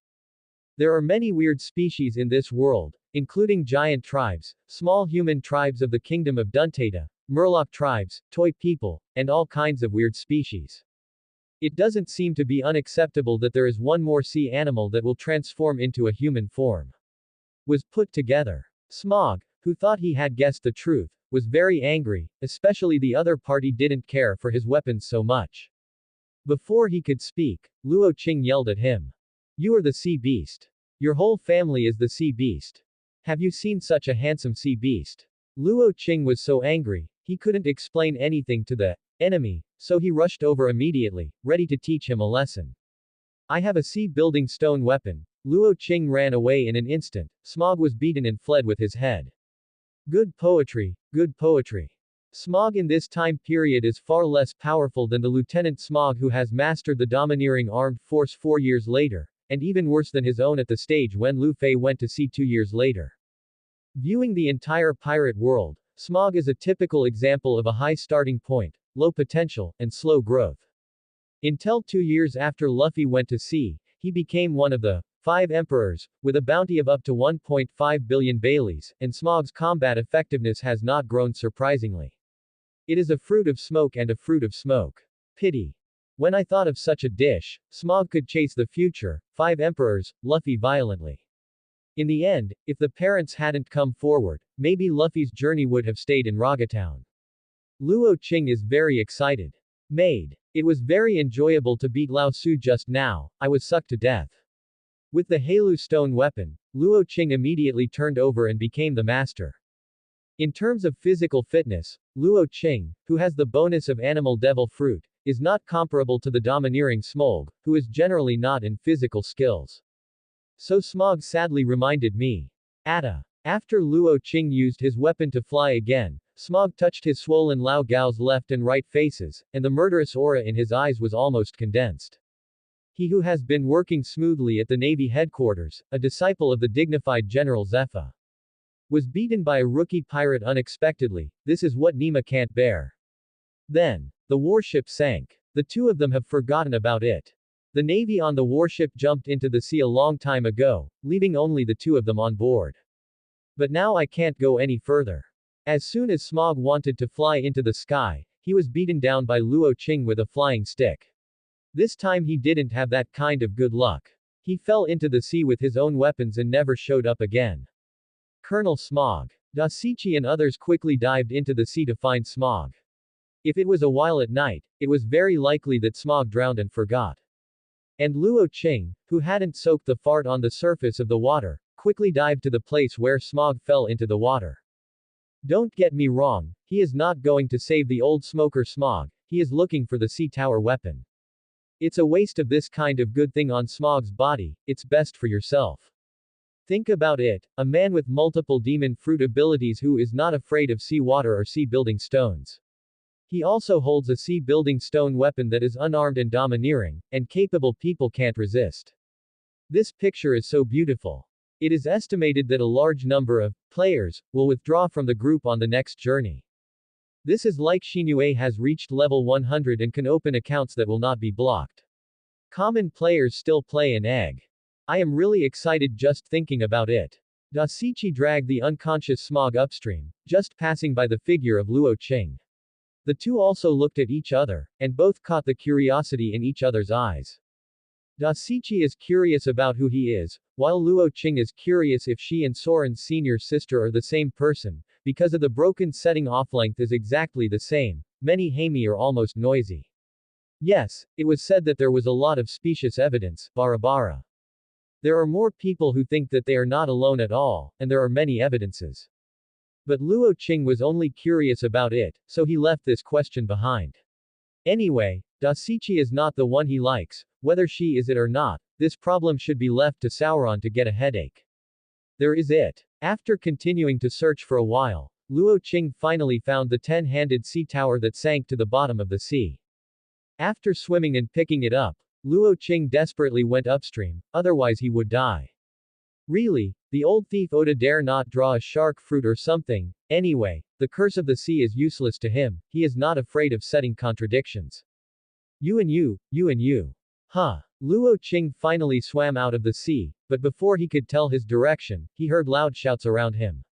There are many weird species in this world, including giant tribes, small human tribes of the kingdom of Duntata, Murloc tribes, toy people, and all kinds of weird species. It doesn't seem to be unacceptable that there is one more sea animal that will transform into a human form. Was put together. Smog, who thought he had guessed the truth, was very angry, especially the other party didn't care for his weapons so much. Before he could speak, Luo Qing yelled at him. You are the sea beast. Your whole family is the sea beast. Have you seen such a handsome sea beast? Luo Qing was so angry, he couldn't explain anything to the enemy, so he rushed over immediately, ready to teach him a lesson. I have a sea-building stone weapon. Luo Qing ran away in an instant. Smog was beaten and fled with his head. Good poetry, good poetry. Smog in this time period is far less powerful than the Lieutenant Smog who has mastered the domineering armed force 4 years later, and even worse than his own at the stage when Lu Fei went to sea 2 years later. Viewing the entire pirate world, Smog is a typical example of a high starting point, low potential, and slow growth. Until 2 years after Luffy went to sea, he became one of the 5 emperors, with a bounty of up to 1.5 billion Baileys, and Smog's combat effectiveness has not grown surprisingly. It is a fruit of smoke and a fruit of smoke. Pity. When I thought of such a dish, Smog could chase the future 5 emperors, Luffy violently. In the end, if the parents hadn't come forward, maybe Luffy's journey would have stayed in Rogatown. Luo Qing is very excited. Made. It was very enjoyable to beat Lao Su just now, I was sucked to death. With the Halu stone weapon, Luo Qing immediately turned over and became the master. In terms of physical fitness, Luo Qing, who has the bonus of animal devil fruit, is not comparable to the domineering Smog, who is generally not in physical skills. So Smog sadly reminded me. After Luo Qing used his weapon to fly again, Smog touched his swollen Lao Gao's left and right faces, and the murderous aura in his eyes was almost condensed. He who has been working smoothly at the Navy headquarters, a disciple of the dignified General Zepha, was beaten by a rookie pirate unexpectedly. This is what Nima can't bear. Then, the warship sank. The two of them have forgotten about it. The Navy on the warship jumped into the sea a long time ago, leaving only the two of them on board. But now I can't go any further. As soon as Smog wanted to fly into the sky, he was beaten down by Luo Qing with a flying stick. This time he didn't have that kind of good luck. He fell into the sea with his own weapons and never showed up again. Colonel Smog. Dasichi and others quickly dived into the sea to find Smog. If it was a while at night, it was very likely that Smog drowned and forgot. And Luo Qing, who hadn't soaked the fart on the surface of the water, quickly dived to the place where Smog fell into the water. Don't get me wrong, he is not going to save the old smoker Smog, he is looking for the sea tower weapon. It's a waste of this kind of good thing on Smog's body, it's best for yourself. Think about it, a man with multiple demon fruit abilities who is not afraid of sea water or sea building stones. He also holds a sea building stone weapon that is unarmed and domineering, and capable people can't resist. This picture is so beautiful. It is estimated that a large number of players will withdraw from the group on the next journey. This is like Xinue has reached level 100 and can open accounts that will not be blocked. Common players still play an egg. I am really excited just thinking about it. Dasichi dragged the unconscious Smog upstream, just passing by the figure of Luo Qing. The two also looked at each other, and both caught the curiosity in each other's eyes. Dasichi is curious about who he is, while Luo Qing is curious if she and Soren's senior sister are the same person, because of the broken setting off-length is exactly the same. Many Hami are almost noisy. Yes, it was said that there was a lot of specious evidence, bara. There are more people who think that they are not alone at all, and there are many evidences. But Luo Qing was only curious about it, so he left this question behind. Anyway, Dasichi is not the one he likes, whether she is it or not, this problem should be left to Sauron to get a headache. There is it. After continuing to search for a while, Luo Qing finally found the 10-handed sea tower that sank to the bottom of the sea. After swimming and picking it up, Luo Qing desperately went upstream, otherwise he would die. Really, the old thief Oda dare not draw a shark fruit or something. Anyway, the curse of the sea is useless to him, he is not afraid of setting contradictions. You and you. Huh. Luo Qing finally swam out of the sea, but before he could tell his direction, he heard loud shouts around him.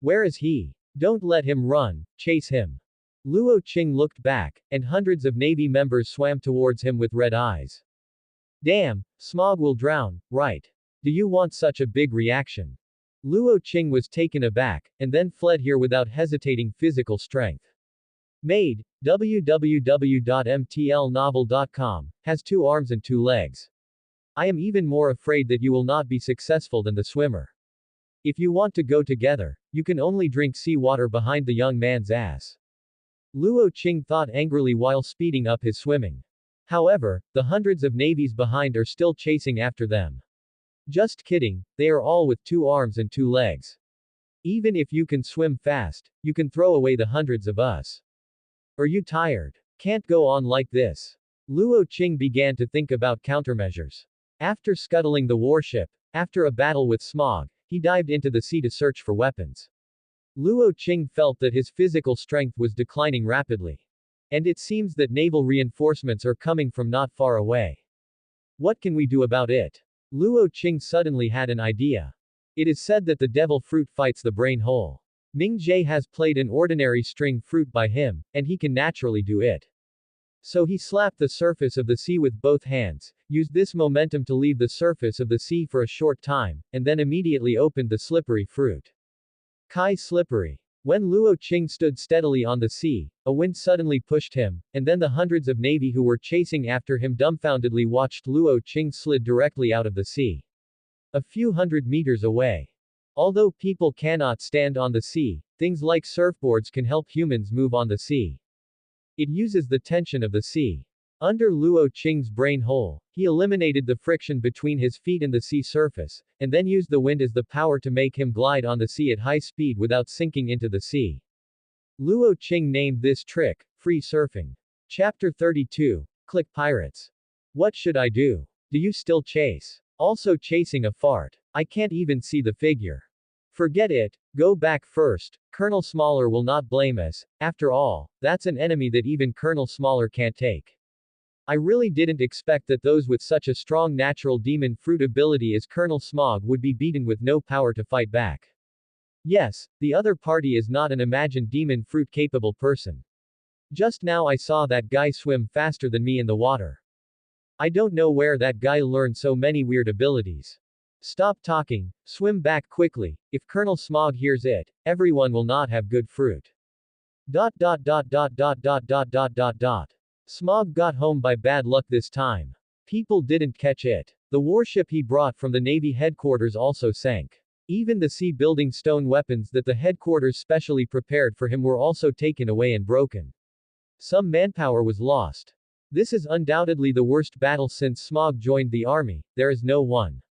Where is he? Don't let him run, chase him. Luo Qing looked back, and hundreds of Navy members swam towards him with red eyes. Damn, Smog will drown, right? Do you want such a big reaction? Luo Qing was taken aback, and then fled here without hesitating physical strength. Made, www.mtlnovel.com, has 2 arms and 2 legs. I am even more afraid that you will not be successful than the swimmer. If you want to go together, you can only drink seawater behind the young man's ass. Luo Qing thought angrily while speeding up his swimming. However, the hundreds of navies behind are still chasing after them. Just kidding, they are all with 2 arms and 2 legs. Even if you can swim fast, you can throw away the hundreds of us. Are you tired? Can't go on like this. Luo Qing began to think about countermeasures. After scuttling the warship, after a battle with Smog, he dived into the sea to search for weapons. Luo Qing felt that his physical strength was declining rapidly. And it seems that naval reinforcements are coming from not far away. What can we do about it? Luo Qing suddenly had an idea. It is said that the devil fruit fights the brain whole. Ming Jie has played an ordinary string fruit by him, and he can naturally do it. So he slapped the surface of the sea with both hands, used this momentum to leave the surface of the sea for a short time, and then immediately opened the slippery fruit. Kai slippery. When Luo Qing stood steadily on the sea, a wind suddenly pushed him, and then the hundreds of navy who were chasing after him dumbfoundedly watched Luo Qing slid directly out of the sea. A few hundred meters away. Although people cannot stand on the sea, things like surfboards can help humans move on the sea. It uses the tension of the sea. Under Luo Qing's brain hole, he eliminated the friction between his feet and the sea surface, and then used the wind as the power to make him glide on the sea at high speed without sinking into the sea. Luo Qing named this trick, free surfing. Chapter 32, Click Pirates. What should I do? Do you still chase? Also chasing a fart. I can't even see the figure. Forget it, go back first, Colonel Smaller will not blame us, after all, that's an enemy that even Colonel Smaller can't take. I really didn't expect that those with such a strong natural demon fruit ability as Colonel Smog would be beaten with no power to fight back. Yes, the other party is not an imagined demon fruit capable person. Just now I saw that guy swim faster than me in the water. I don't know where that guy learned so many weird abilities. Stop talking, swim back quickly, if Colonel Smog hears it, everyone will not have good fruit. Smog got home by bad luck this time. People didn't catch it. The warship he brought from the Navy headquarters also sank. Even the sea-building stone weapons that the headquarters specially prepared for him were also taken away and broken. Some manpower was lost. This is undoubtedly the worst battle since Smog joined the army, there is no one.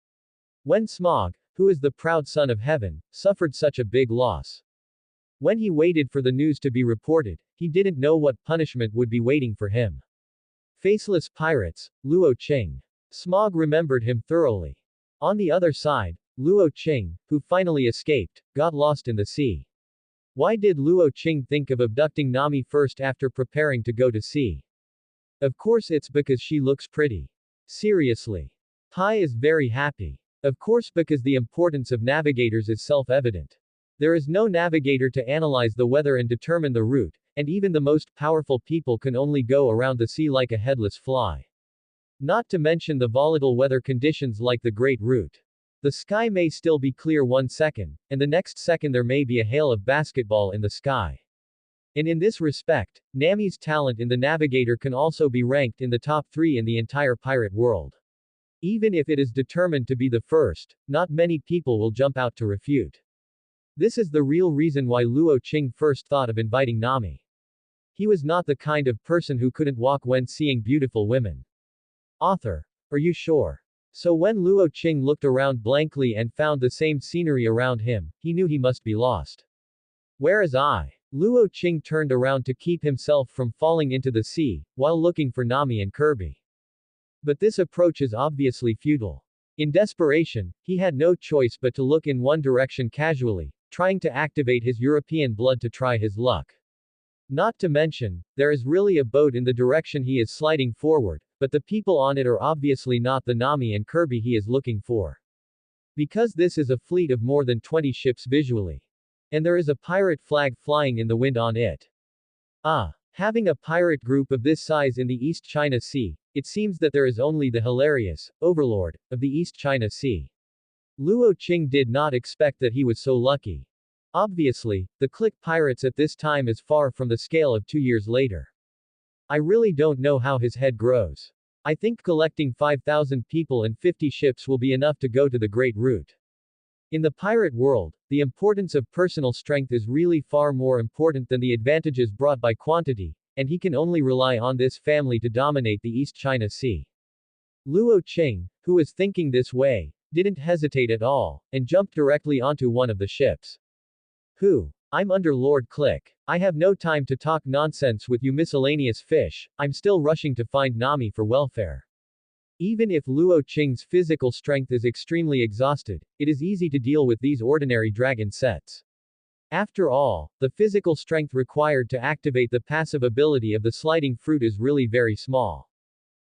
When Smog, who is the proud son of heaven, suffered such a big loss. When he waited for the news to be reported, he didn't know what punishment would be waiting for him. Faceless pirates, Luo Qing. Smog remembered him thoroughly. On the other side, Luo Qing, who finally escaped, got lost in the sea. Why did Luo Qing think of abducting Nami first after preparing to go to sea? Of course it's because she looks pretty. Seriously. Pai is very happy. Of course because the importance of navigators is self-evident. There is no navigator to analyze the weather and determine the route, and even the most powerful people can only go around the sea like a headless fly. Not to mention the volatile weather conditions like the Great Route. The sky may still be clear 1 second, and the next second there may be a hail of basketball in the sky. And in this respect, Nami's talent in the navigator can also be ranked in the top 3 in the entire pirate world. Even if it is determined to be the first, not many people will jump out to refute. This is the real reason why Luo Qing first thought of inviting Nami. He was not the kind of person who couldn't walk when seeing beautiful women. Author. Are you sure? So when Luo Qing looked around blankly and found the same scenery around him, he knew he must be lost. Where is I? Luo Qing turned around to keep himself from falling into the sea, while looking for Nami and Kirby. But this approach is obviously futile. In desperation, he had no choice but to look in one direction casually, trying to activate his European blood to try his luck. Not to mention, there is really a boat in the direction he is sliding forward, but the people on it are obviously not the Nami and Kirby he is looking for. Because this is a fleet of more than 20 ships visually. And there is a pirate flag flying in the wind on it. Having a pirate group of this size in the East China Sea, it seems that there is only the hilarious overlord of the East China Sea. Luo Qing did not expect that he was so lucky. Obviously, the clique pirates at this time is far from the scale of 2 years later. I really don't know how his head grows. I think collecting 5,000 people and 50 ships will be enough to go to the Great Route. In the pirate world, the importance of personal strength is really far more important than the advantages brought by quantity, and he can only rely on this family to dominate the East China Sea. Luo Qing, who was thinking this way, didn't hesitate at all, and jumped directly onto one of the ships. I'm under Lord Click. I have no time to talk nonsense with you miscellaneous fish, I'm still rushing to find Nami for welfare. Even if Luo Qing's physical strength is extremely exhausted, it is easy to deal with these ordinary dragon sets. After all, the physical strength required to activate the passive ability of the sliding fruit is really very small.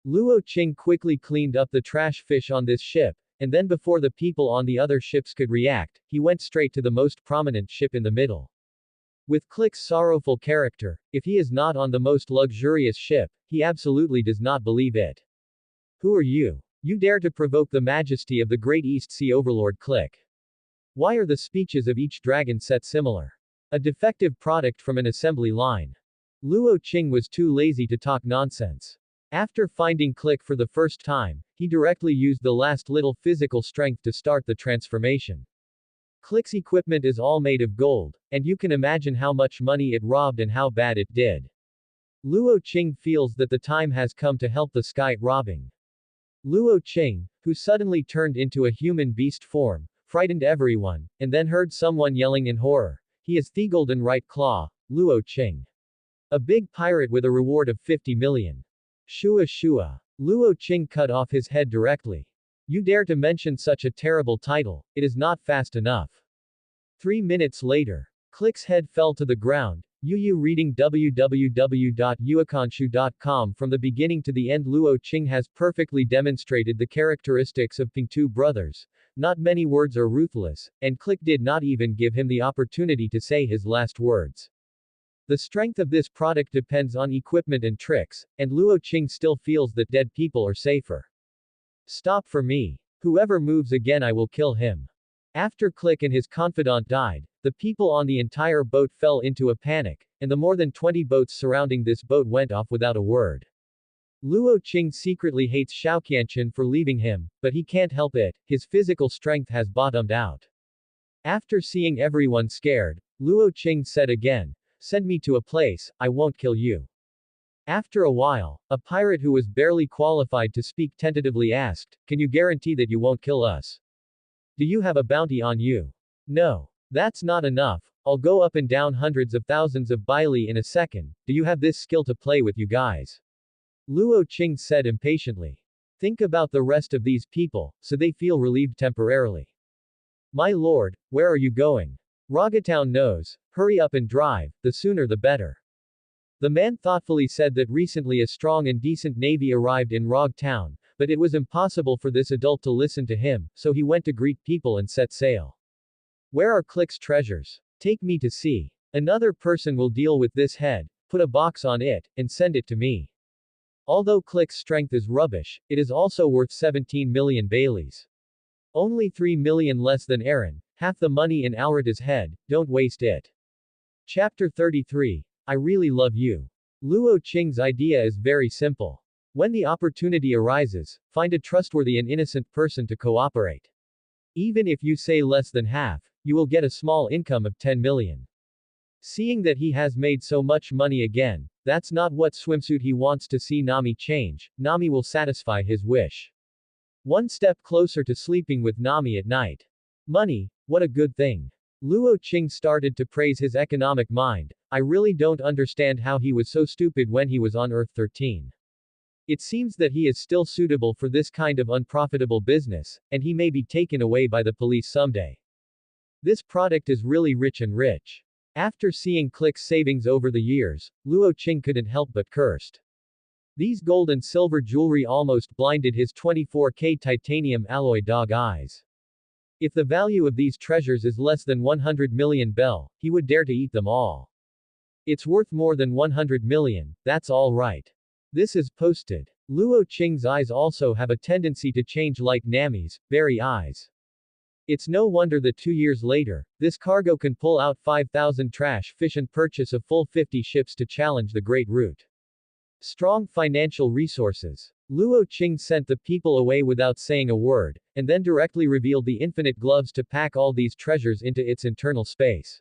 Luo Qing quickly cleaned up the trash fish on this ship, and then before the people on the other ships could react, he went straight to the most prominent ship in the middle. With Click's sorrowful character, if he is not on the most luxurious ship, he absolutely does not believe it. Who are you? You dare to provoke the majesty of the great East Sea Overlord Click. Why are the speeches of each dragon set similar? A defective product from an assembly line. Luo Qing was too lazy to talk nonsense. After finding Click for the first time, he directly used the last little physical strength to start the transformation. Click's equipment is all made of gold, and you can imagine how much money it robbed and how bad it did. Luo Qing feels that the time has come to help the sky robbing. Luo Qing, who suddenly turned into a human beast form, frightened everyone, and then heard someone yelling in horror. He is the Golden Right Claw, Luo Qing. A big pirate with a reward of 50 million. Shua Shua. Luo Qing cut off his head directly. You dare to mention such a terrible title, it is not fast enough. 3 minutes later. Click's head fell to the ground. Yu reading www.yuakanshu.com. From the beginning to the end, Luo Qing has perfectly demonstrated the characteristics of Pingtu brothers. Not many words are ruthless, and Click did not even give him the opportunity to say his last words. The strength of this product depends on equipment and tricks, and Luo Qing still feels that dead people are safer. Stop for me. Whoever moves again I will kill him. After Click and his confidant died, the people on the entire boat fell into a panic, and the more than 20 boats surrounding this boat went off without a word. Luo Qing secretly hates Xiaoqianchen for leaving him, but he can't help it, his physical strength has bottomed out. After seeing everyone scared, Luo Qing said again, "Send me to a place, I won't kill you." After a while, a pirate who was barely qualified to speak tentatively asked, "Can you guarantee that you won't kill us? Do you have a bounty on you?" "No. That's not enough, I'll go up and down hundreds of thousands of baili in a second, do you have this skill to play with you guys?" Luo Qing said impatiently. "Think about the rest of these people, so they feel relieved temporarily." "My lord, where are you going?" Rogatown knows. Hurry up and drive, the sooner the better. The man thoughtfully said that recently a strong and decent navy arrived in Rog Town, but it was impossible for this adult to listen to him, so he went to greet people and set sail. Where are Click's treasures? Take me to see. Another person will deal with this head, put a box on it, and send it to me. Although Click's strength is rubbish, it is also worth 17 million Baileys. Only 3 million less than Aaron, half the money in Alrita's head, don't waste it. Chapter 33. I really love you. Luo Qing's idea is very simple. When the opportunity arises, find a trustworthy and innocent person to cooperate. Even if you say less than half, you will get a small income of 10 million. Seeing that he has made so much money again, that's not what swimsuit he wants to see Nami change. Nami will satisfy his wish. One step closer to sleeping with Nami at night. Money, what a good thing. Luo Qing started to praise his economic mind. I really don't understand how he was so stupid when he was on Earth 13. It seems that he is still suitable for this kind of unprofitable business, and he may be taken away by the police someday. This product is really rich and rich. After seeing Click's savings over the years, Luo Qing couldn't help but cursed. These gold and silver jewelry almost blinded his 24K titanium alloy dog eyes. If the value of these treasures is less than 100 million bell, he would dare to eat them all. It's worth more than 100 million, that's all right. This is posted. Luo Qing's eyes also have a tendency to change like Nami's very eyes. It's no wonder that 2 years later, this cargo can pull out 5,000 trash fish and purchase a full 50 ships to challenge the Great Route. Strong financial resources. Luo Qing sent the people away without saying a word, and then directly revealed the infinite gloves to pack all these treasures into its internal space.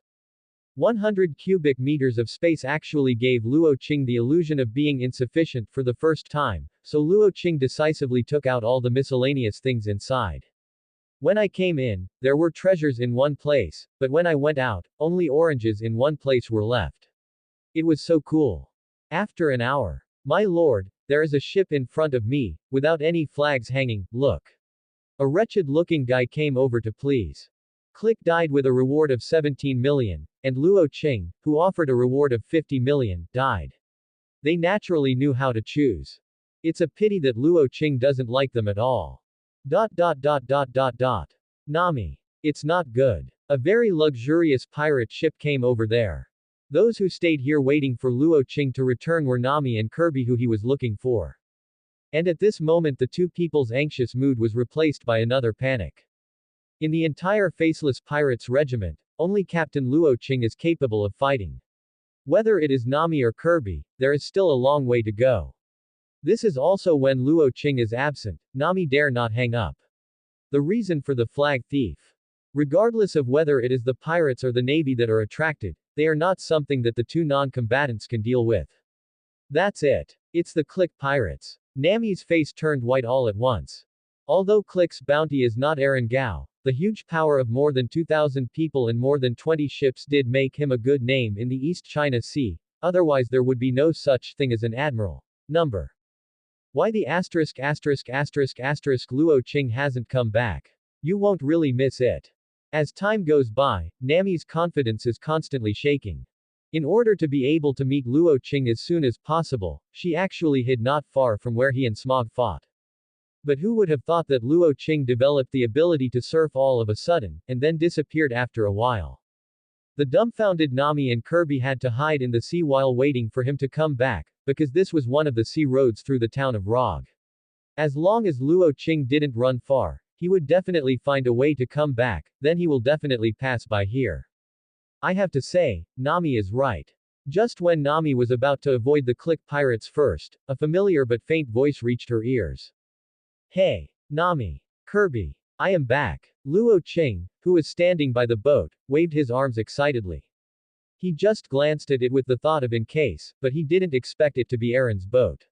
100 cubic meters of space actually gave Luo Qing the illusion of being insufficient for the first time, so Luo Qing decisively took out all the miscellaneous things inside. When I came in, there were treasures in one place, but when I went out, only oranges in one place were left. It was so cool. After an hour. My lord, there is a ship in front of me, without any flags hanging, look. A wretched-looking guy came over to please. Click died with a reward of 17 million, and Luo Qing, who offered a reward of 50 million, died. They naturally knew how to choose. It's a pity that Luo Qing doesn't like them at all. Nami. It's not good. A very luxurious pirate ship came over there. Those who stayed here waiting for Luo Qing to return were Nami and Kirby, who he was looking for. And at this moment the two people's anxious mood was replaced by another panic. In the entire faceless pirates regiment, only Captain Luo Qing is capable of fighting. Whether it is Nami or Kirby, there is still a long way to go. This is also when Luo Qing is absent, Nami dare not hang up. The reason for the flag thief. Regardless of whether it is the pirates or the navy that are attracted, they are not something that the two non-combatants can deal with. That's it. It's the Click pirates. Nami's face turned white all at once. Although Click's bounty is not Aaron Gao, the huge power of more than 2,000 people and more than 20 ships did make him a good name in the East China Sea, otherwise there would be no such thing as an admiral. Number. Why the Luo Qing hasn't come back. You won't really miss it. As time goes by, Nami's confidence is constantly shaking. In order to be able to meet Luo Qing as soon as possible, she actually hid not far from where he and Smog fought. But who would have thought that Luo Qing developed the ability to surf all of a sudden, and then disappeared after a while? The dumbfounded Nami and Kirby had to hide in the sea while waiting for him to come back, because this was one of the sea roads through the town of Rog. As long as Luo Qing didn't run far, he would definitely find a way to come back, then he will definitely pass by here. I have to say, Nami is right. Just when Nami was about to avoid the Click pirates first, a familiar but faint voice reached her ears. Hey, Nami. Kirby. I am back. Luo Qing, who was standing by the boat, waved his arms excitedly. He just glanced at it with the thought of in case, but he didn't expect it to be Aaron's boat.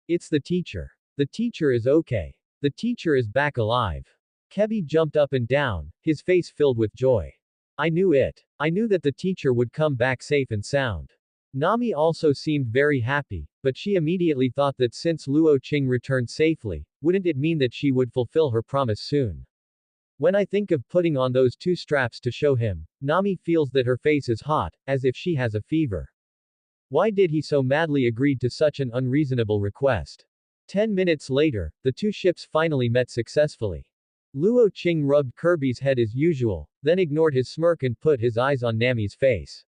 It's the teacher. The teacher is okay. The teacher is back alive. Kebi jumped up and down, his face filled with joy. I knew it. I knew that the teacher would come back safe and sound. Nami also seemed very happy, but she immediately thought that since Luo Qing returned safely, wouldn't it mean that she would fulfill her promise soon? When I think of putting on those two straps to show him, Nami feels that her face is hot, as if she has a fever. Why did he so madly agree to such an unreasonable request? 10 minutes later, the two ships finally met successfully. Luo Qing rubbed Kirby's head as usual, then ignored his smirk and put his eyes on Nami's face.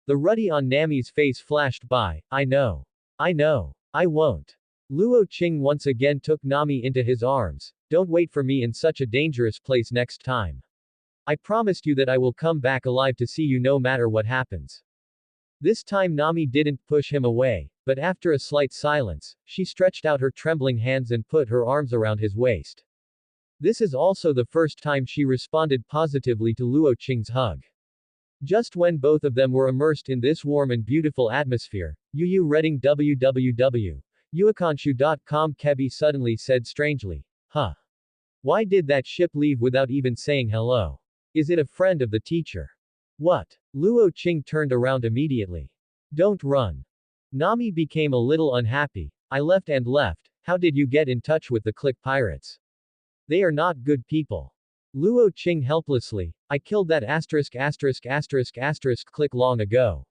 The ruddy on Nami's face flashed by. I know. I know. I won't. Luo Qing once again took Nami into his arms. Don't wait for me in such a dangerous place next time. I promised you that I will come back alive to see you no matter what happens. This time Nami didn't push him away, but after a slight silence, she stretched out her trembling hands and put her arms around his waist. This is also the first time she responded positively to Luo Qing's hug. Just when both of them were immersed in this warm and beautiful atmosphere, Yu reading www.yuakanshu.com Kebi suddenly said strangely, huh? Why did that ship leave without even saying hello? Is it a friend of the teacher? What? Luo Qing turned around immediately. Don't run. Nami became a little unhappy. I left and left. How did you get in touch with the Click Pirates? They are not good people. Luo Qing helplessly. I killed that Click long ago.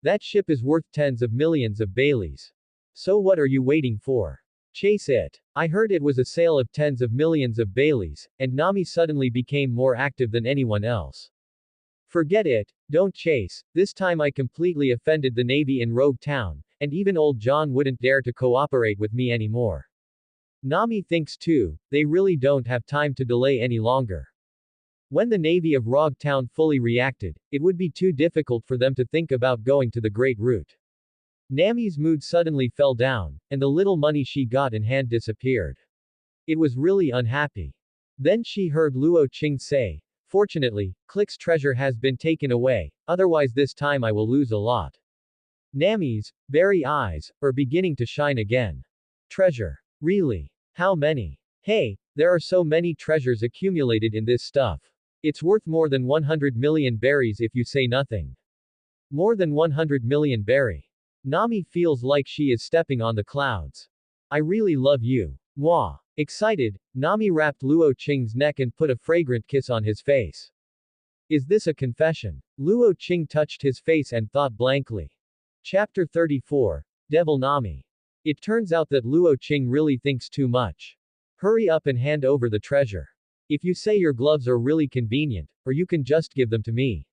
That ship is worth tens of millions of Baileys. So what are you waiting for? Chase it. I heard it was a sale of tens of millions of Baileys, and Nami suddenly became more active than anyone else. Forget it, don't chase. This time I completely offended the Navy in Rogue Town, and even old John wouldn't dare to cooperate with me anymore. Nami thinks too, they really don't have time to delay any longer. When the Navy of Rogue Town fully reacted, it would be too difficult for them to think about going to the Great Route. Nami's mood suddenly fell down, and the little money she got in hand disappeared. It was really unhappy. Then she heard Luo Qing say, fortunately, Click's treasure has been taken away, otherwise this time I will lose a lot. Nami's berry eyes are beginning to shine again. Treasure. Really? How many? Hey, there are so many treasures accumulated in this stuff. It's worth more than 100 million berries if you say nothing. More than 100 million berry. Nami feels like she is stepping on the clouds. I really love you. Mwah. Excited, Nami wrapped Luo Qing's neck and put a fragrant kiss on his face. Is this a confession? Luo Qing touched his face and thought blankly. Chapter 34. Devil Nami. It turns out that Luo Qing really thinks too much. Hurry up and hand over the treasure. If you say your gloves are really convenient, or you can just give them to me.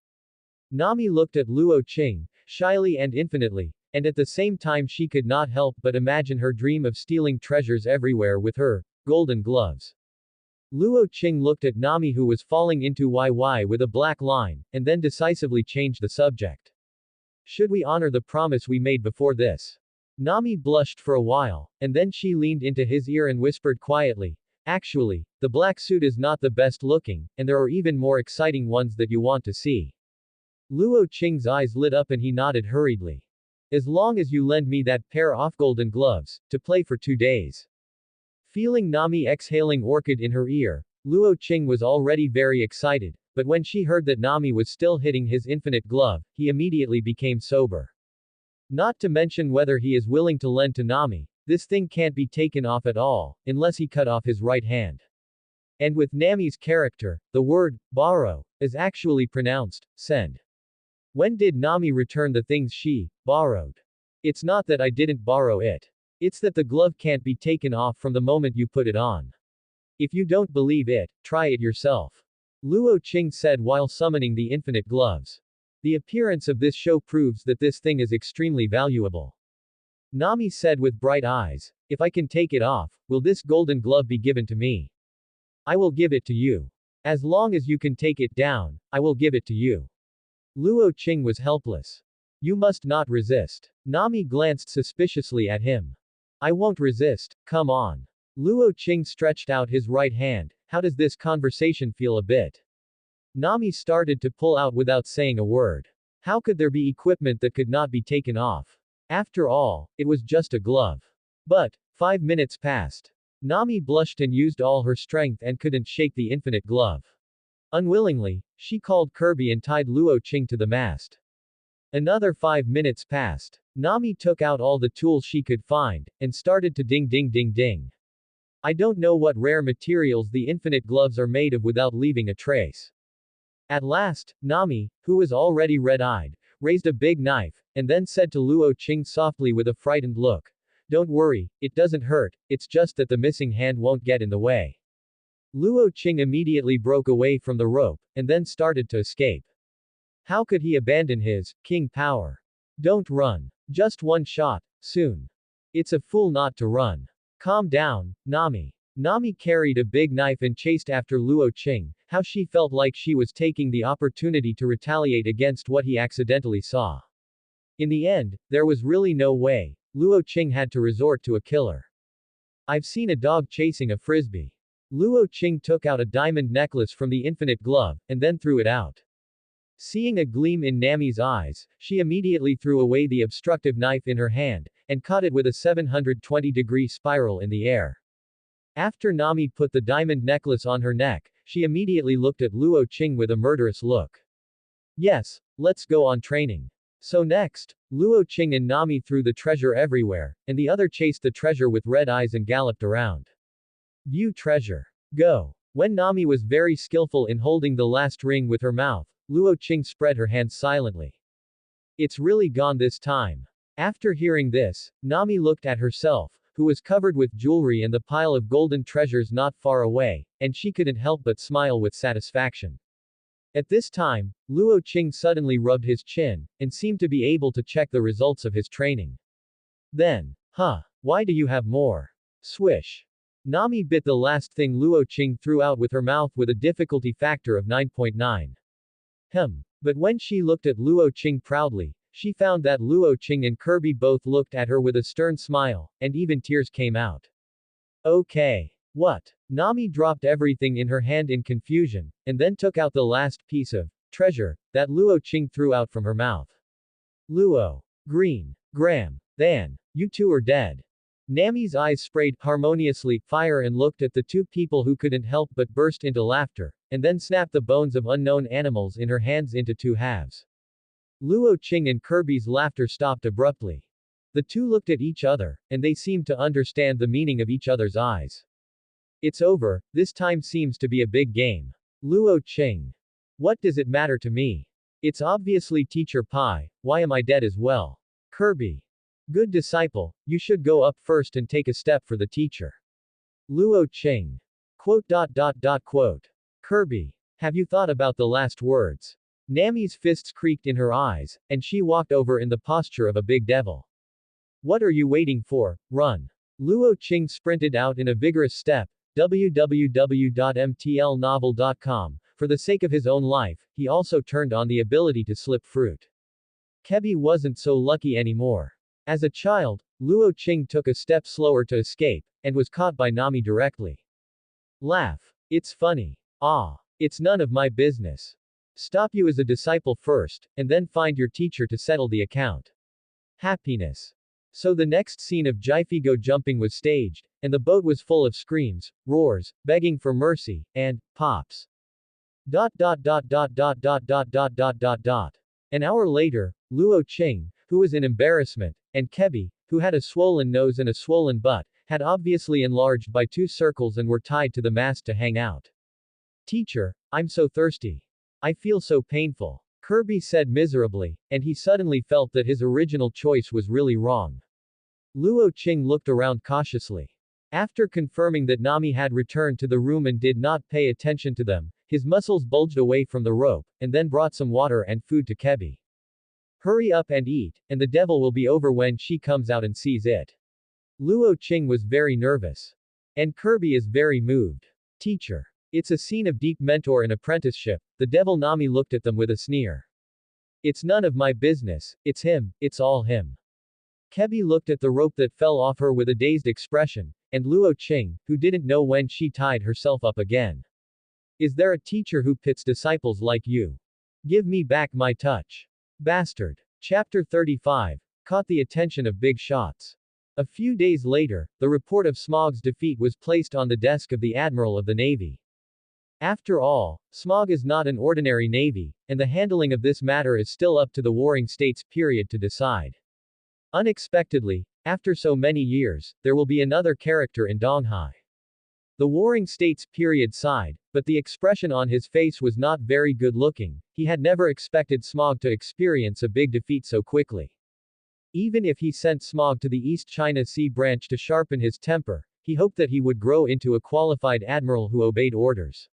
Nami looked at Luo Qing, shyly and infinitely, and at the same time she could not help but imagine her dream of stealing treasures everywhere with her golden gloves. Luo Qing looked at Nami who was falling into YY with a black line, and then decisively changed the subject. Should we honor the promise we made before this? Nami blushed for a while, and then she leaned into his ear and whispered quietly, actually, the black suit is not the best looking, and there are even more exciting ones that you want to see. Luo Qing's eyes lit up and he nodded hurriedly. As long as you lend me that pair of golden gloves, to play for 2 days. Feeling Nami exhaling orchid in her ear, Luo Qing was already very excited, but when she heard that Nami was still hitting his infinite glove, he immediately became sober. Not to mention whether he is willing to lend to Nami, this thing can't be taken off at all, unless he cut off his right hand. And with Nami's character, the word, borrow, is actually pronounced, send. When did Nami return the things she borrowed? It's not that I didn't borrow it. It's that the glove can't be taken off from the moment you put it on. If you don't believe it, try it yourself. Luo Qing said while summoning the infinite gloves. The appearance of this show proves that this thing is extremely valuable. Nami said with bright eyes, if I can take it off, will this golden glove be given to me? I will give it to you. As long as you can take it down, I will give it to you. Luo Qing was helpless. You must not resist. Nami glanced suspiciously at him. I won't resist, come on. Luo Qing stretched out his right hand. How does this conversation feel a bit? Nami started to pull out without saying a word. How could there be equipment that could not be taken off? After all, it was just a glove. But 5 minutes passed. Nami blushed and used all her strength and couldn't shake the infinite glove. Unwillingly, she called Kirby and tied Luo Qing to the mast. Another 5 minutes passed. Nami took out all the tools she could find, and started to ding ding ding ding. I don't know what rare materials the infinite gloves are made of without leaving a trace. At last, Nami, who was already red-eyed, raised a big knife, and then said to Luo Qing softly with a frightened look, "Don't worry, it doesn't hurt, it's just that the missing hand won't get in the way." Luo Qing immediately broke away from the rope, and then started to escape. How could he abandon his king power? Don't run. Just one shot, soon. It's a fool not to run. Calm down, Nami. Nami carried a big knife and chased after Luo Qing, how she felt like she was taking the opportunity to retaliate against what he accidentally saw. In the end, there was really no way. Luo Qing had to resort to a killer. I've seen a dog chasing a frisbee. Luo Qing took out a diamond necklace from the infinite glove, and then threw it out. Seeing a gleam in Nami's eyes, she immediately threw away the obstructive knife in her hand, and caught it with a 720-degree spiral in the air. After Nami put the diamond necklace on her neck, she immediately looked at Luo Qing with a murderous look. Yes, let's go on training. So next, Luo Qing and Nami threw the treasure everywhere, and the other chased the treasure with red eyes and galloped around. View treasure. Go. When Nami was very skillful in holding the last ring with her mouth, Luo Qing spread her hands silently. It's really gone this time. After hearing this, Nami looked at herself, who was covered with jewelry and the pile of golden treasures not far away, and she couldn't help but smile with satisfaction. At this time, Luo Qing suddenly rubbed his chin, and seemed to be able to check the results of his training. Then, why do you have more? Swish. Nami bit the last thing Luo Qing threw out with her mouth with a difficulty factor of 9.9. But when she looked at Luo Qing proudly, she found that Luo Qing and Kirby both looked at her with a stern smile, and even tears came out. Okay. What? Nami dropped everything in her hand in confusion, and then took out the last piece of treasure that Luo Qing threw out from her mouth. Luo. Green. Graham. Than. You two are dead. Nami's eyes sprayed harmoniously fire and looked at the two people who couldn't help but burst into laughter, and then snapped the bones of unknown animals in her hands into two halves. Luo Qing and Kirby's laughter stopped abruptly. The two looked at each other, and they seemed to understand the meaning of each other's eyes. It's over, this time seems to be a big game. Luo Qing. What does it matter to me? It's obviously Teacher Pai, why am I dead as well? Kirby. Good disciple, you should go up first and take a step for the teacher. Luo Qing. Quote. Kirby. Have you thought about the last words? Nami's fists creaked in her eyes, and she walked over in the posture of a big devil. What are you waiting for? Run. Luo Qing sprinted out in a vigorous step, www.mtlnovel.com. For the sake of his own life, he also turned on the ability to slip fruit. Kebi wasn't so lucky anymore. As a child, Luo Qing took a step slower to escape, and was caught by Nami directly. Laugh. It's funny. It's none of my business. Stop you as a disciple first, and then find your teacher to settle the account. Happiness. So the next scene of Jifigo jumping was staged, and the boat was full of screams, roars, begging for mercy, and pops. An hour later, Luo Qing, who was in embarrassment, and Kebi, who had a swollen nose and a swollen butt, had obviously enlarged by 2 circles and were tied to the mast to hang out. Teacher, I'm so thirsty. I feel so painful. Kirby said miserably, and he suddenly felt that his original choice was really wrong. Luo Qing looked around cautiously. After confirming that Nami had returned to the room and did not pay attention to them, his muscles bulged away from the rope, and then brought some water and food to Kebi. Hurry up and eat, and the devil will be over when she comes out and sees it. Luo Qing was very nervous. And Kirby is very moved. Teacher. It's a scene of deep mentor and apprenticeship. The devil. Nami looked at them with a sneer. It's none of my business, it's him, it's all him. Kebi looked at the rope that fell off her with a dazed expression, and Luo Qing, who didn't know when she tied herself up again. Is there a teacher who pits disciples like you? Give me back my touch. Bastard. Chapter 35. Caught the attention of Big Shots. A few days later, the report of Smog's defeat was placed on the desk of the Admiral of the Navy. After all, Smog is not an ordinary navy, and the handling of this matter is still up to the warring states period to decide. Unexpectedly, after so many years, there will be another character in Donghai. The Warring States period sighed, but the expression on his face was not very good looking. He had never expected Smog to experience a big defeat so quickly. Even if he sent Smog to the East China Sea branch to sharpen his temper, he hoped that he would grow into a qualified admiral who obeyed orders.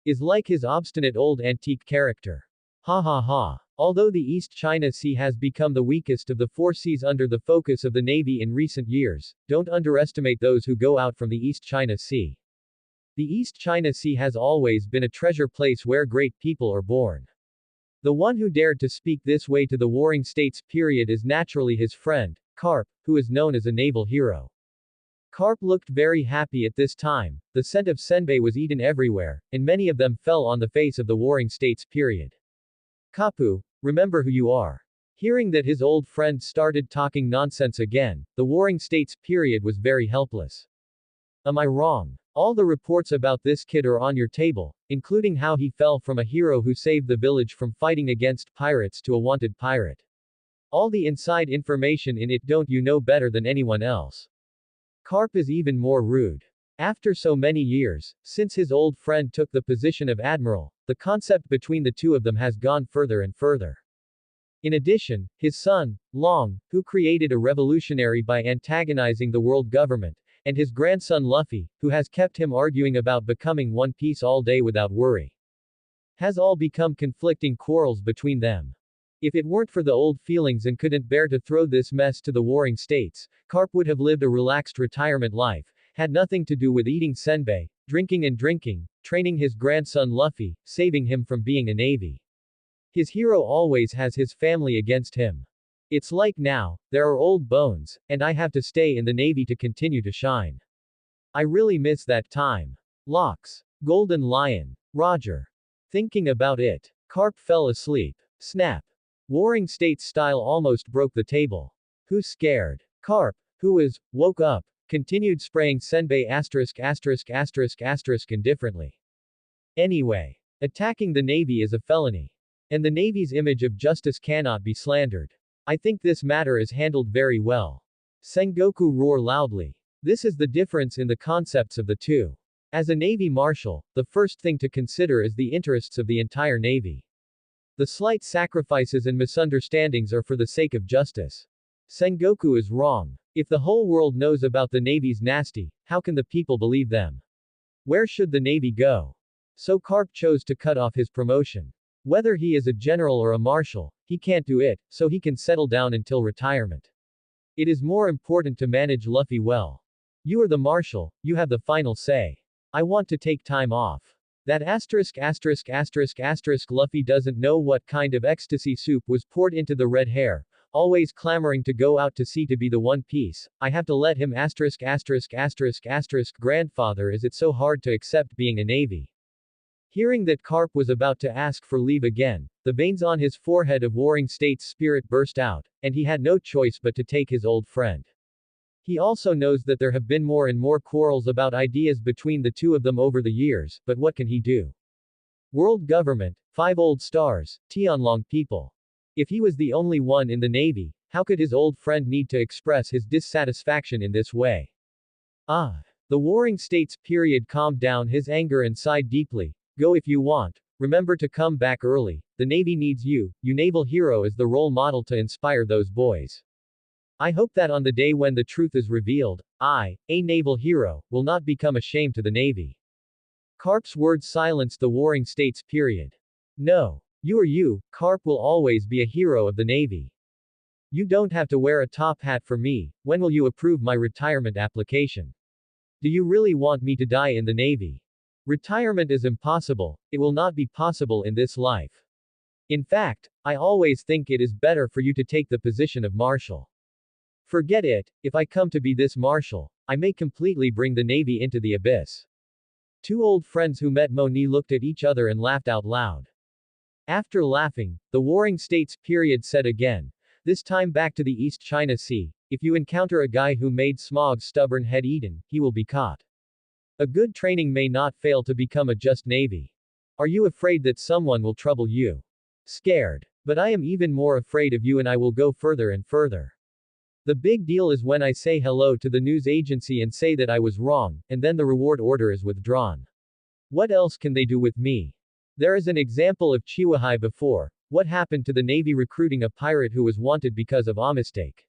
Is like his obstinate old antique character. Ha ha ha. Although the East China Sea has become the weakest of the four seas under the focus of the Navy in recent years, don't underestimate those who go out from the East China Sea. The East China Sea has always been a treasure place where great people are born. The one who dared to speak this way to the Warring States period is naturally his friend, Carp, who is known as a naval hero. Carp looked very happy at this time. The scent of senbei was eaten everywhere, and many of them fell on the face of the Warring States period. Kapu, remember who you are. Hearing that his old friend started talking nonsense again, the Warring States period was very helpless. Am I wrong? All the reports about this kid are on your table, including how he fell from a hero who saved the village from fighting against pirates to a wanted pirate. All the inside information in it don't you know better than anyone else. Carp is even more rude. After so many years, since his old friend took the position of admiral, the concept between the two of them has gone further and further. In addition, his son, Long, who created a revolutionary by antagonizing the world government, and his grandson Luffy, who has kept him arguing about becoming One Piece all day without worry, has all become conflicting quarrels between them. If it weren't for the old feelings and couldn't bear to throw this mess to the Warring States, Carp would have lived a relaxed retirement life, had nothing to do with eating senbei, drinking, training his grandson Luffy, saving him from being a navy. His hero always has his family against him. It's like now, there are old bones, and I have to stay in the navy to continue to shine. I really miss that time. Locks. Golden Lion. Roger. Thinking about it. Carp fell asleep. Snap. Warring States style almost broke the table. Who's scared? Carp, who is, woke up, continued spraying senbei **** indifferently. Anyway. Attacking the Navy is a felony. And the Navy's image of justice cannot be slandered. I think this matter is handled very well. Sengoku roar loudly. This is the difference in the concepts of the two. As a Navy Marshal, the first thing to consider is the interests of the entire Navy. The slight sacrifices and misunderstandings are for the sake of justice. Sengoku is wrong. If the whole world knows about the Navy's nasty, how can the people believe them? Where should the Navy go? So Carp chose to cut off his promotion. Whether he is a general or a marshal, he can't do it, so he can settle down until retirement. It is more important to manage Luffy well. You are the marshal, you have the final say. I want to take time off. That ****** Luffy doesn't know what kind of ecstasy soup was poured into the red hair, always clamoring to go out to sea to be the One Piece. I have to let him ******. Grandfather, is it so hard to accept being a navy? Hearing that Carp was about to ask for leave again, the veins on his forehead of Warring States spirit burst out, and he had no choice but to take his old friend. He also knows that there have been more and more quarrels about ideas between the two of them over the years, but what can he do? World government, 5 old stars, Tianlong people. If he was the only one in the Navy, how could his old friend need to express his dissatisfaction in this way? The Warring States period calmed down his anger and sighed deeply. Go if you want. Remember to come back early. The Navy needs you, you naval hero, as the role model to inspire those boys. I hope that on the day when the truth is revealed, I, a naval hero, will not become a shame to the Navy. Carp's words silenced the Warring States period. No. You, Carp, will always be a hero of the Navy. You don't have to wear a top hat for me. When will you approve my retirement application? Do you really want me to die in the Navy? Retirement is impossible. It will not be possible in this life. In fact, I always think it is better for you to take the position of marshal. Forget it. If I come to be this marshal, I may completely bring the Navy into the abyss. Two old friends who met Moni looked at each other and laughed out loud. After laughing, the Warring States period said again, this time back to the East China Sea, if you encounter a guy who made Smog's stubborn head eaten, he will be caught. A good training may not fail to become a just Navy. Are you afraid that someone will trouble you? Scared. But I am even more afraid of you, and I will go further and further. The big deal is when I say hello to the news agency and say that I was wrong, and then the reward order is withdrawn. What else can they do with me? There is an example of Chihuahua before. What happened to the Navy recruiting a pirate who was wanted because of a mistake?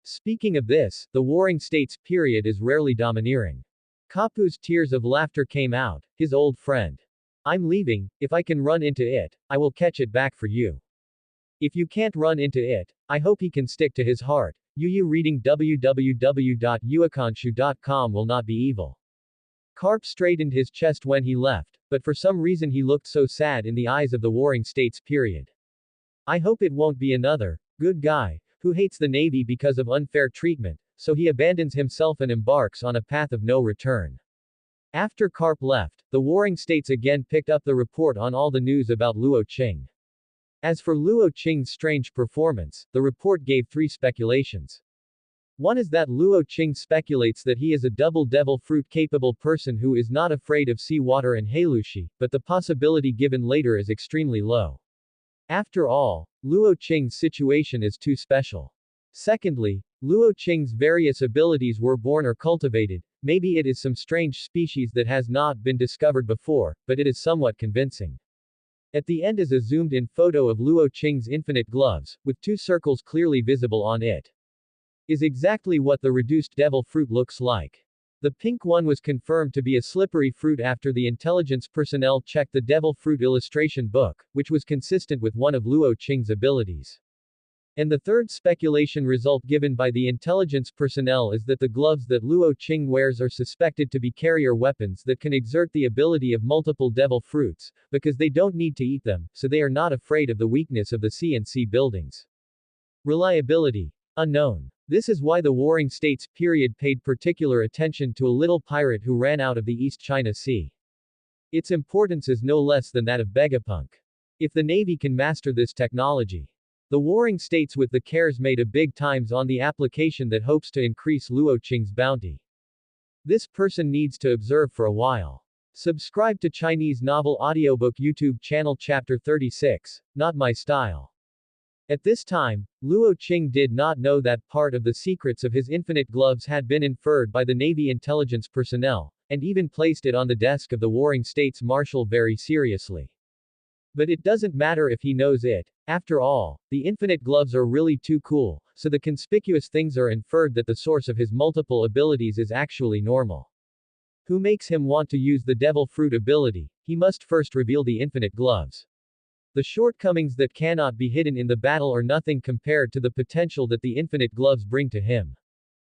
Speaking of this, the Warring States period is rarely domineering. Kapu's tears of laughter came out, his old friend. I'm leaving, if I can run into it, I will catch it back for you. If you can't run into it, I hope he can stick to his heart. You reading www.yuakanshu.com will not be evil. Karp straightened his chest when he left, but for some reason he looked so sad in the eyes of the Warring States period. I hope it won't be another good guy who hates the Navy because of unfair treatment, so he abandons himself and embarks on a path of no return. After Karp left, the Warring States again picked up the report on all the news about Luo Qing. As for Luo Qing's strange performance, the report gave 3 speculations. One is that Luo Qing speculates that he is a double devil fruit capable person who is not afraid of sea water and Heilushi, but the possibility given later is extremely low. After all, Luo Qing's situation is too special. Secondly, Luo Qing's various abilities were born or cultivated, maybe it is some strange species that has not been discovered before, but it is somewhat convincing. At the end is a zoomed-in photo of Luo Qing's infinite gloves, with 2 circles clearly visible on it. Is exactly what the reduced devil fruit looks like. The pink one was confirmed to be a slippery fruit after the intelligence personnel checked the devil fruit illustration book, which was consistent with one of Luo Qing's abilities. And the third speculation result given by the intelligence personnel is that the gloves that Luo Qing wears are suspected to be carrier weapons that can exert the ability of multiple devil fruits, because they don't need to eat them, so they are not afraid of the weakness of the CNC buildings. Reliability. Unknown. This is why the Warring States period paid particular attention to a little pirate who ran out of the East China Sea. Its importance is no less than that of Vegapunk. If the Navy can master this technology, the Warring States with the cares made a big times on the application that hopes to increase Luo Qing's bounty. This person needs to observe for a while. Subscribe to Chinese Novel Audiobook YouTube channel Chapter 36, Not My Style. At this time, Luo Qing did not know that part of the secrets of his infinite gloves had been inferred by the Navy intelligence personnel, and even placed it on the desk of the Warring States Marshal very seriously. But it doesn't matter if he knows it. After all, the infinite gloves are really too cool, so the conspicuous things are inferred that the source of his multiple abilities is actually normal. Who makes him want to use the devil fruit ability? He must first reveal the infinite gloves. The shortcomings that cannot be hidden in the battle are nothing compared to the potential that the infinite gloves bring to him.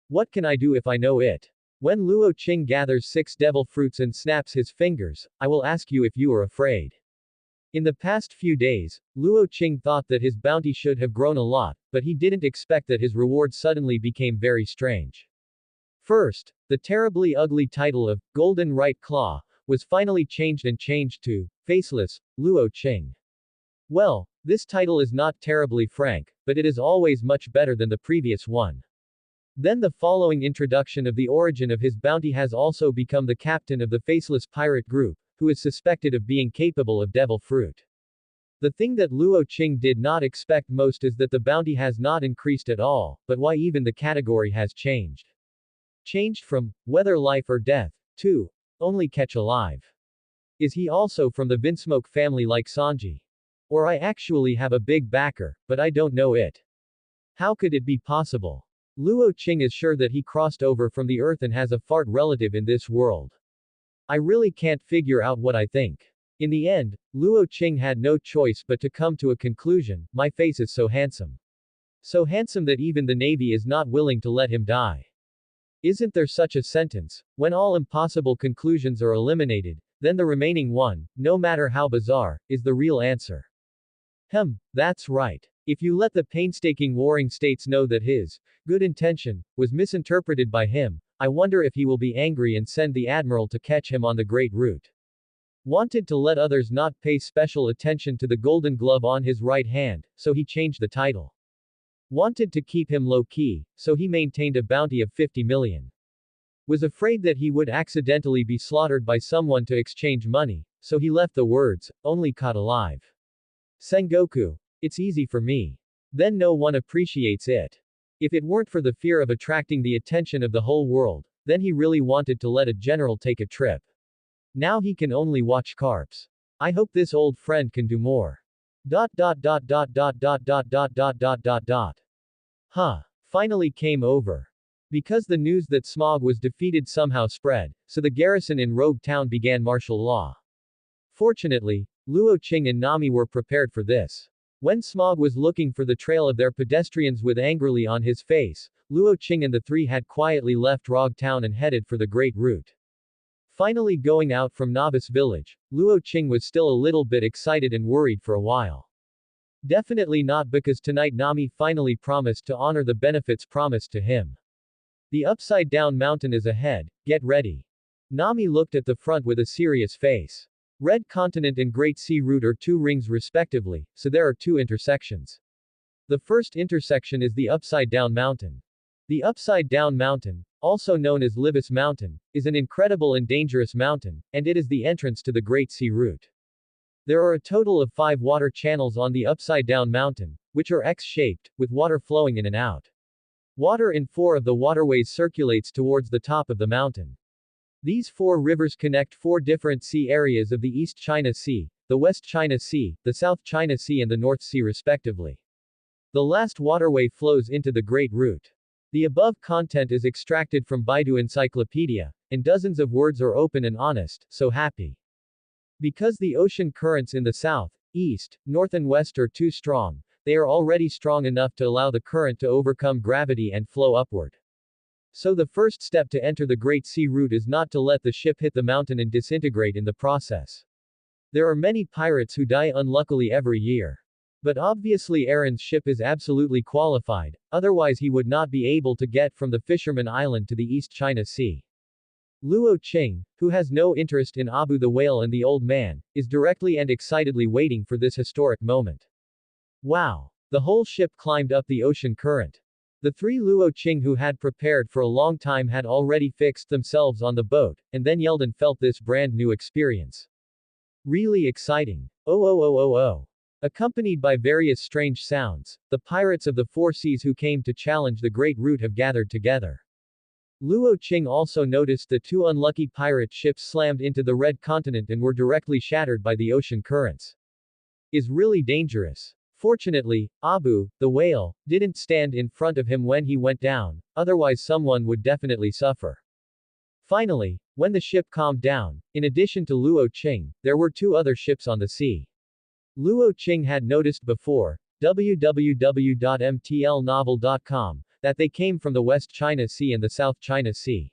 What can I do if I know it? When Luo Qing gathers 6 devil fruits and snaps his fingers, I will ask you if you are afraid. In the past few days, Luo Qing thought that his bounty should have grown a lot, but he didn't expect that his reward suddenly became very strange. First, the terribly ugly title of Golden Right Claw was finally changed to Faceless Luo Qing. Well, this title is not terribly frank, but it is always much better than the previous one. Then the following introduction of the origin of his bounty has also become the captain of the Faceless Pirate Group, who is suspected of being capable of devil fruit. The thing that Luo Qing did not expect most is that the bounty has not increased at all, but why even the category has changed. Changed from whether life or death to only catch alive. Is he also from the Vinsmoke family like Sanji? Or I actually have a big backer, but I don't know it. How could it be possible? Luo Qing is sure that he crossed over from the earth and has a fart relative in this world. I really can't figure out what I think. In the end, Luo Qing had no choice but to come to a conclusion: my face is so handsome. So handsome that even the Navy is not willing to let him die. Isn't there such a sentence? When all impossible conclusions are eliminated, then the remaining one, no matter how bizarre, is the real answer. That's right. If you let the painstaking Warring States know that his good intention was misinterpreted by him, I wonder if he will be angry and send the admiral to catch him on the Great Route. Wanted to let others not pay special attention to the golden glove on his right hand, so he changed the title. Wanted to keep him low-key, so he maintained a bounty of 50 million. Was afraid that he would accidentally be slaughtered by someone to exchange money, so he left the words, only caught alive. Sengoku. It's easy for me. Then no one appreciates it. If it weren't for the fear of attracting the attention of the whole world, then he really wanted to let a general take a trip. Now he can only watch carps. I hope this old friend can do more. Huh. Finally came over. Because the news that Smog was defeated somehow spread, so the garrison in Rogue Town began martial law. Fortunately, Luo Qing and Nami were prepared for this. When Smog was looking for the trail of their pedestrians with angrily on his face, Luo Qing and the three had quietly left Rogue Town and headed for the Great Route. Finally going out from Novice Village, Luo Qing was still a little bit excited and worried for a while. Definitely not because tonight Nami finally promised to honor the benefits promised to him. The upside-down mountain is ahead, get ready. Nami looked at the front with a serious face. Red Continent and Great Sea Route are two rings respectively, so there are two intersections. The first intersection is the upside-down mountain. The upside-down mountain, also known as Libis Mountain, is an incredible and dangerous mountain, and it is the entrance to the Great Sea Route. There are a total of 5 water channels on the upside-down mountain, which are X-shaped, with water flowing in and out. Water in 4 of the waterways circulates towards the top of the mountain. These 4 rivers connect 4 different sea areas of the East China Sea, the West China Sea, the South China Sea and the North Sea respectively. The last waterway flows into the Great Route. The above content is extracted from Baidu Encyclopedia, and dozens of words are open and honest, so happy. Because the ocean currents in the south, east, north and west are too strong, they are already strong enough to allow the current to overcome gravity and flow upward. So the first step to enter the Great Sea Route is not to let the ship hit the mountain and disintegrate in the process. There are many pirates who die unluckily every year. But obviously Aaron's ship is absolutely qualified, otherwise he would not be able to get from the Fisherman Island to the East China Sea. Luo Qing, who has no interest in Abu the whale and the old man, is directly and excitedly waiting for this historic moment. Wow! The whole ship climbed up the ocean current. The 3 Luo Qing who had prepared for a long time had already fixed themselves on the boat, and then yelled and felt this brand new experience. Really exciting. Oh. Accompanied by various strange sounds, the pirates of the 4 seas who came to challenge the Great Route have gathered together. Luo Qing also noticed the 2 unlucky pirate ships slammed into the Red Continent and were directly shattered by the ocean currents. Is really dangerous. Fortunately, Abu, the whale, didn't stand in front of him when he went down, otherwise someone would definitely suffer. Finally, when the ship calmed down, in addition to Luo Qing, there were 2 other ships on the sea. Luo Qing had noticed before, www.mtlnovel.com, that they came from the West China Sea and the South China Sea.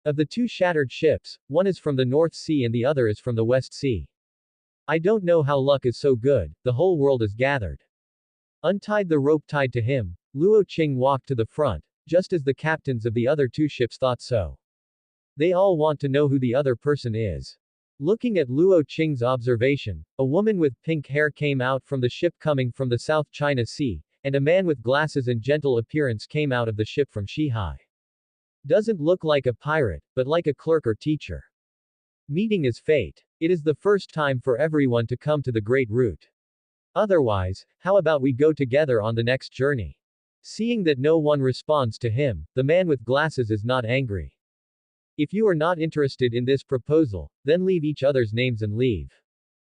Of the 2 shattered ships, one is from the North Sea and the other is from the West Sea. I don't know how luck is so good, the whole world is gathered. Untied the rope tied to him, Luo Qing walked to the front, just as the captains of the other 2 ships thought so. They all want to know who the other person is. Looking at Luo Qing's observation, a woman with pink hair came out from the ship coming from the South China Sea, and a man with glasses and gentle appearance came out of the ship from Shihai. Doesn't look like a pirate, but like a clerk or teacher. Meeting is fate. It is the first time for everyone to come to the Great Route. Otherwise, how about we go together on the next journey? Seeing that no one responds to him, the man with glasses is not angry. If you are not interested in this proposal, then leave each other's names and leave.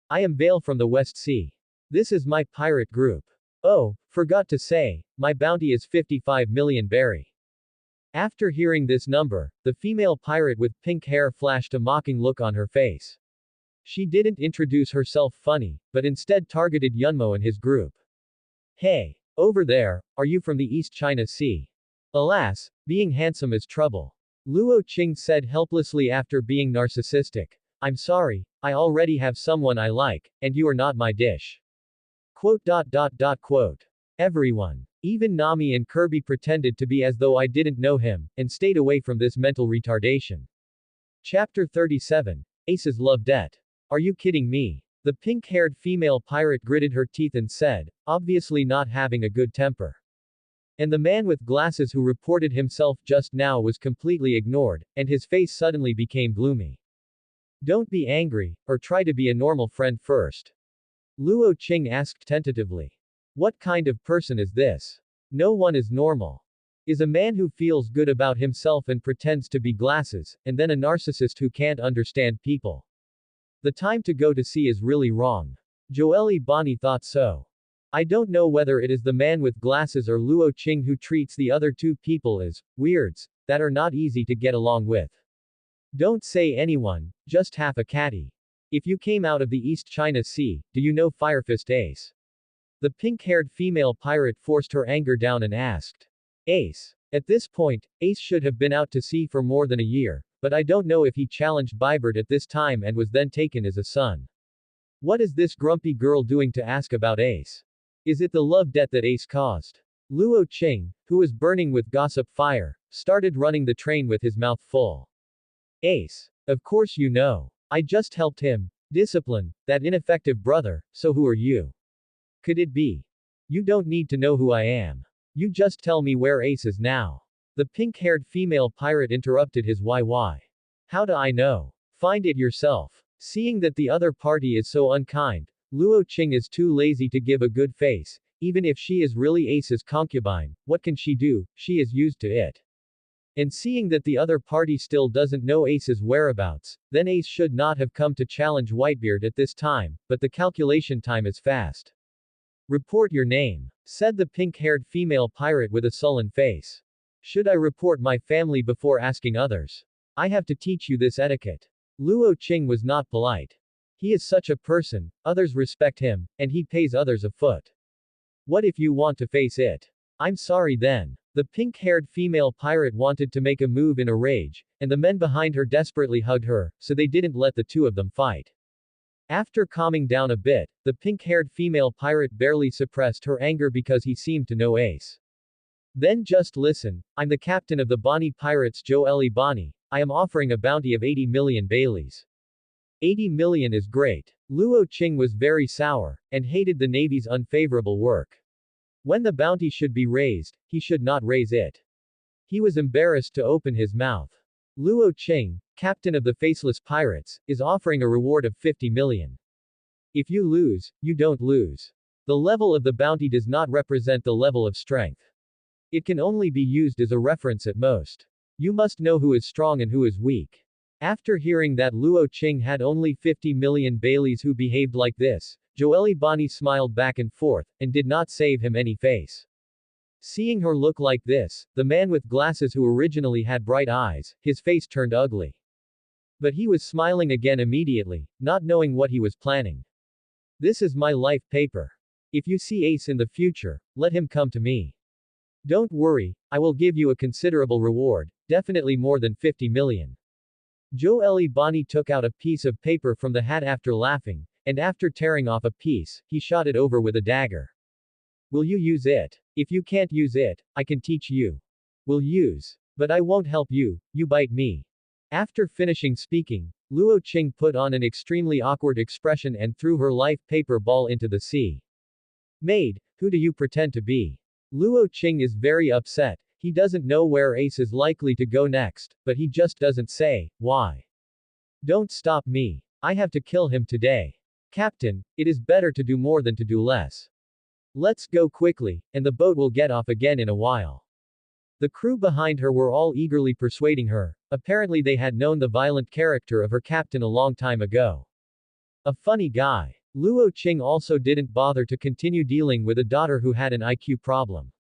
I am Vale from the West Sea. This is my pirate group. Oh, forgot to say, my bounty is 55 million berry. After hearing this number, the female pirate with pink hair flashed a mocking look on her face. She didn't introduce herself funny, but instead targeted Yunmo and his group. Hey, over there, are you from the East China Sea? Alas, being handsome is trouble. Luo Qing said helplessly after being narcissistic. I'm sorry, I already have someone I like, and you are not my dish. Quote. Everyone. Even Nami and Kirby pretended to be as though I didn't know him, and stayed away from this mental retardation. Chapter 37. Ace's Love Debt. Are you kidding me? The pink-haired female pirate gritted her teeth and said, obviously not having a good temper. And the man with glasses who reported himself just now was completely ignored, and his face suddenly became gloomy. Don't be angry, or try to be a normal friend first. Luo Qing asked tentatively. What kind of person is this? No one is normal. is a man who feels good about himself and pretends to be glasses, and then a narcissist who can't understand people. The time to go to sea is really wrong. Joelle Bonnie thought so. I don't know whether it is the man with glasses or Luo Qing who treats the other two people as weirds that are not easy to get along with. Don't say anyone, just half a catty. If you came out of the East China Sea, do you know Firefist Ace? The pink-haired female pirate forced her anger down and asked. Ace. At this point, Ace should have been out to sea for more than a year, but I don't know if he challenged Bybert at this time and was then taken as a son. What is this grumpy girl doing to ask about Ace? Is it the love debt that Ace caused? Luo Qing, who was burning with gossip fire, started running the train with his mouth full. Ace. Of course you know. I just helped him discipline that ineffective brother, so who are you? Could it be? You don't need to know who I am. You just tell me where Ace is now. The pink-haired female pirate interrupted his why. How do I know? Find it yourself. Seeing that the other party is so unkind, Luo Qing is too lazy to give a good face. Even if she is really Ace's concubine, what can she do? She is used to it. And seeing that the other party still doesn't know Ace's whereabouts, then Ace should not have come to challenge Whitebeard at this time, but the calculation time is fast. Report your name, said the pink-haired female pirate with a sullen face. Should I report my family before asking others? I have to teach you this etiquette. Luo Qing was not polite. He is such a person, others respect him, and he pays others a foot. What if you want to face it? I'm sorry then. The pink-haired female pirate wanted to make a move in a rage, and the men behind her desperately hugged her, so they didn't let the two of them fight. After calming down a bit, the pink-haired female pirate barely suppressed her anger because he seemed to know Ace. Then just listen, I'm the captain of the Bonnie Pirates Joelle Bonnie, I am offering a bounty of 80 million Baileys. 80 million is great. Luo Qing was very sour, and hated the Navy's unfavorable work. When the bounty should be raised, he should not raise it. He was embarrassed to open his mouth. Luo Qing, captain of the Faceless Pirates, is offering a reward of 50 million. If you lose, you don't lose. The level of the bounty does not represent the level of strength. It can only be used as a reference at most. You must know who is strong and who is weak. After hearing that Luo Qing had only 50 million Baileys who behaved like this, Joelle Bonnie smiled back and forth, and did not save him any face. Seeing her look like this, the man with glasses who originally had bright eyes, his face turned ugly. But he was smiling again immediately, not knowing what he was planning. This is my life paper. If you see Ace in the future, let him come to me. Don't worry, I will give you a considerable reward, definitely more than 50 million. Joelle Bonnie took out a piece of paper from the hat after laughing, and after tearing off a piece, he shot it over with a dagger. Will you use it? If you can't use it, I can teach you. Will use. But I won't help you, you bite me. After finishing speaking, Luo Qing put on an extremely awkward expression and threw her life paper ball into the sea. Maid, who do you pretend to be? Luo Qing is very upset. He doesn't know where Ace is likely to go next, but he just doesn't say, why? Don't stop me. I have to kill him today. Captain, it is better to do more than to do less. Let's go quickly, and the boat will get off again in a while. The crew behind her were all eagerly persuading her. Apparently they had known the violent character of her captain a long time ago. A funny guy. Luo Qing also didn't bother to continue dealing with a daughter who had an IQ problem.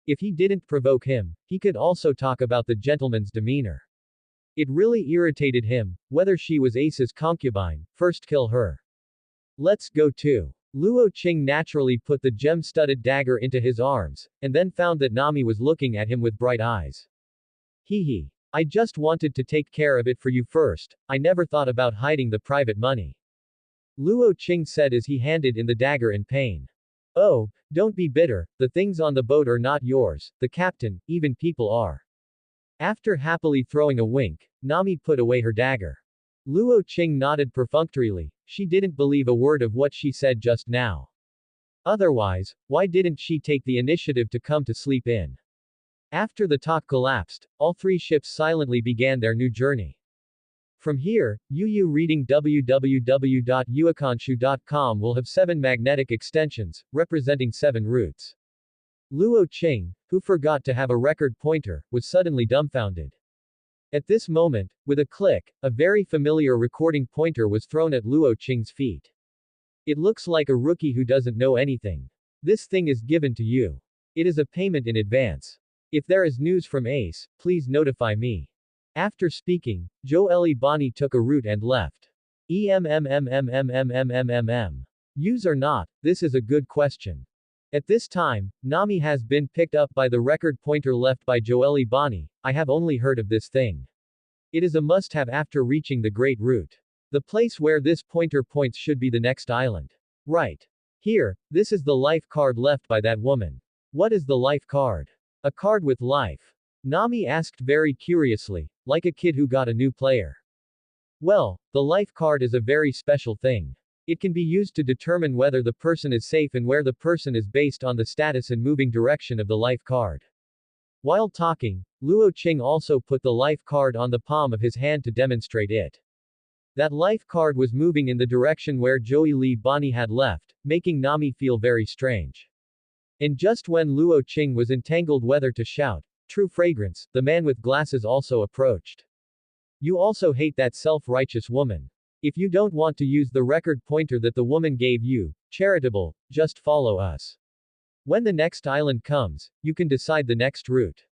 If he didn't provoke him, he could also talk about the gentleman's demeanor. It really irritated him, whether she was Ace's concubine, first kill her. Let's go too. Luo Qing naturally put the gem-studded dagger into his arms, and then found that Nami was looking at him with bright eyes. Hee. I just wanted to take care of it for you first, I never thought about hiding the private money. Luo Qing said as he handed in the dagger in pain. Oh, don't be bitter, the things on the boat are not yours, the captain, even people are. After happily throwing a wink, Nami put away her dagger. Luo Qing nodded perfunctorily, she didn't believe a word of what she said just now. Otherwise, why didn't she take the initiative to come to sleep in? After the talk collapsed, all three ships silently began their new journey. From here, Yu reading www.yuakanshu.com will have 7 magnetic extensions, representing 7 routes. Luo Qing, who forgot to have a record pointer, was suddenly dumbfounded. At this moment, with a click, a very familiar recording pointer was thrown at Luo Qing's feet. It looks like a rookie who doesn't know anything. This thing is given to you. It is a payment in advance. If there is news from Ace, please notify me. After speaking, Joeli Bani took a route and left. Use or not, this is a good question. At this time, Nami has been picked up by the record pointer left by Joeli Bani. I have only heard of this thing. It is a must-have after reaching the Great Route. The place where this pointer points should be the next island. Right. Here, this is the life card left by that woman. What is the life card? A card with life. Nami asked very curiously, like a kid who got a new player. Well, the life card is a very special thing. It can be used to determine whether the person is safe and where the person is based on the status and moving direction of the life card. While talking, Luo Qing also put the life card on the palm of his hand to demonstrate it. That life card was moving in the direction where Joeli Bani had left, making Nami feel very strange. And just when Luo Qing was entangled whether to shout, "True fragrance," the man with glasses also approached. You also hate that self-righteous woman. If you don't want to use the record pointer that the woman gave you, charitable, just follow us. When the next island comes, you can decide the next route.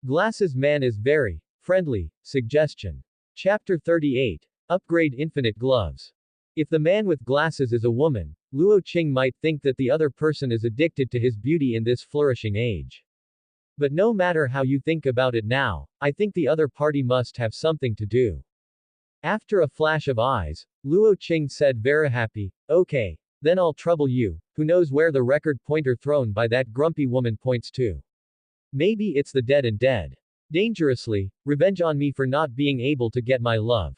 Glasses man is very friendly. Suggestion. Chapter 38. Upgrade infinite gloves. If the man with glasses is a woman, Luo Qing might think that the other person is addicted to his beauty in this flourishing age. But no matter how you think about it now, I think the other party must have something to do. After a flash of eyes, Luo Qing said very happy, okay, then I'll trouble you, who knows where the record pointer thrown by that grumpy woman points to. Maybe it's the dead and dead. Dangerously, revenge on me for not being able to get my love.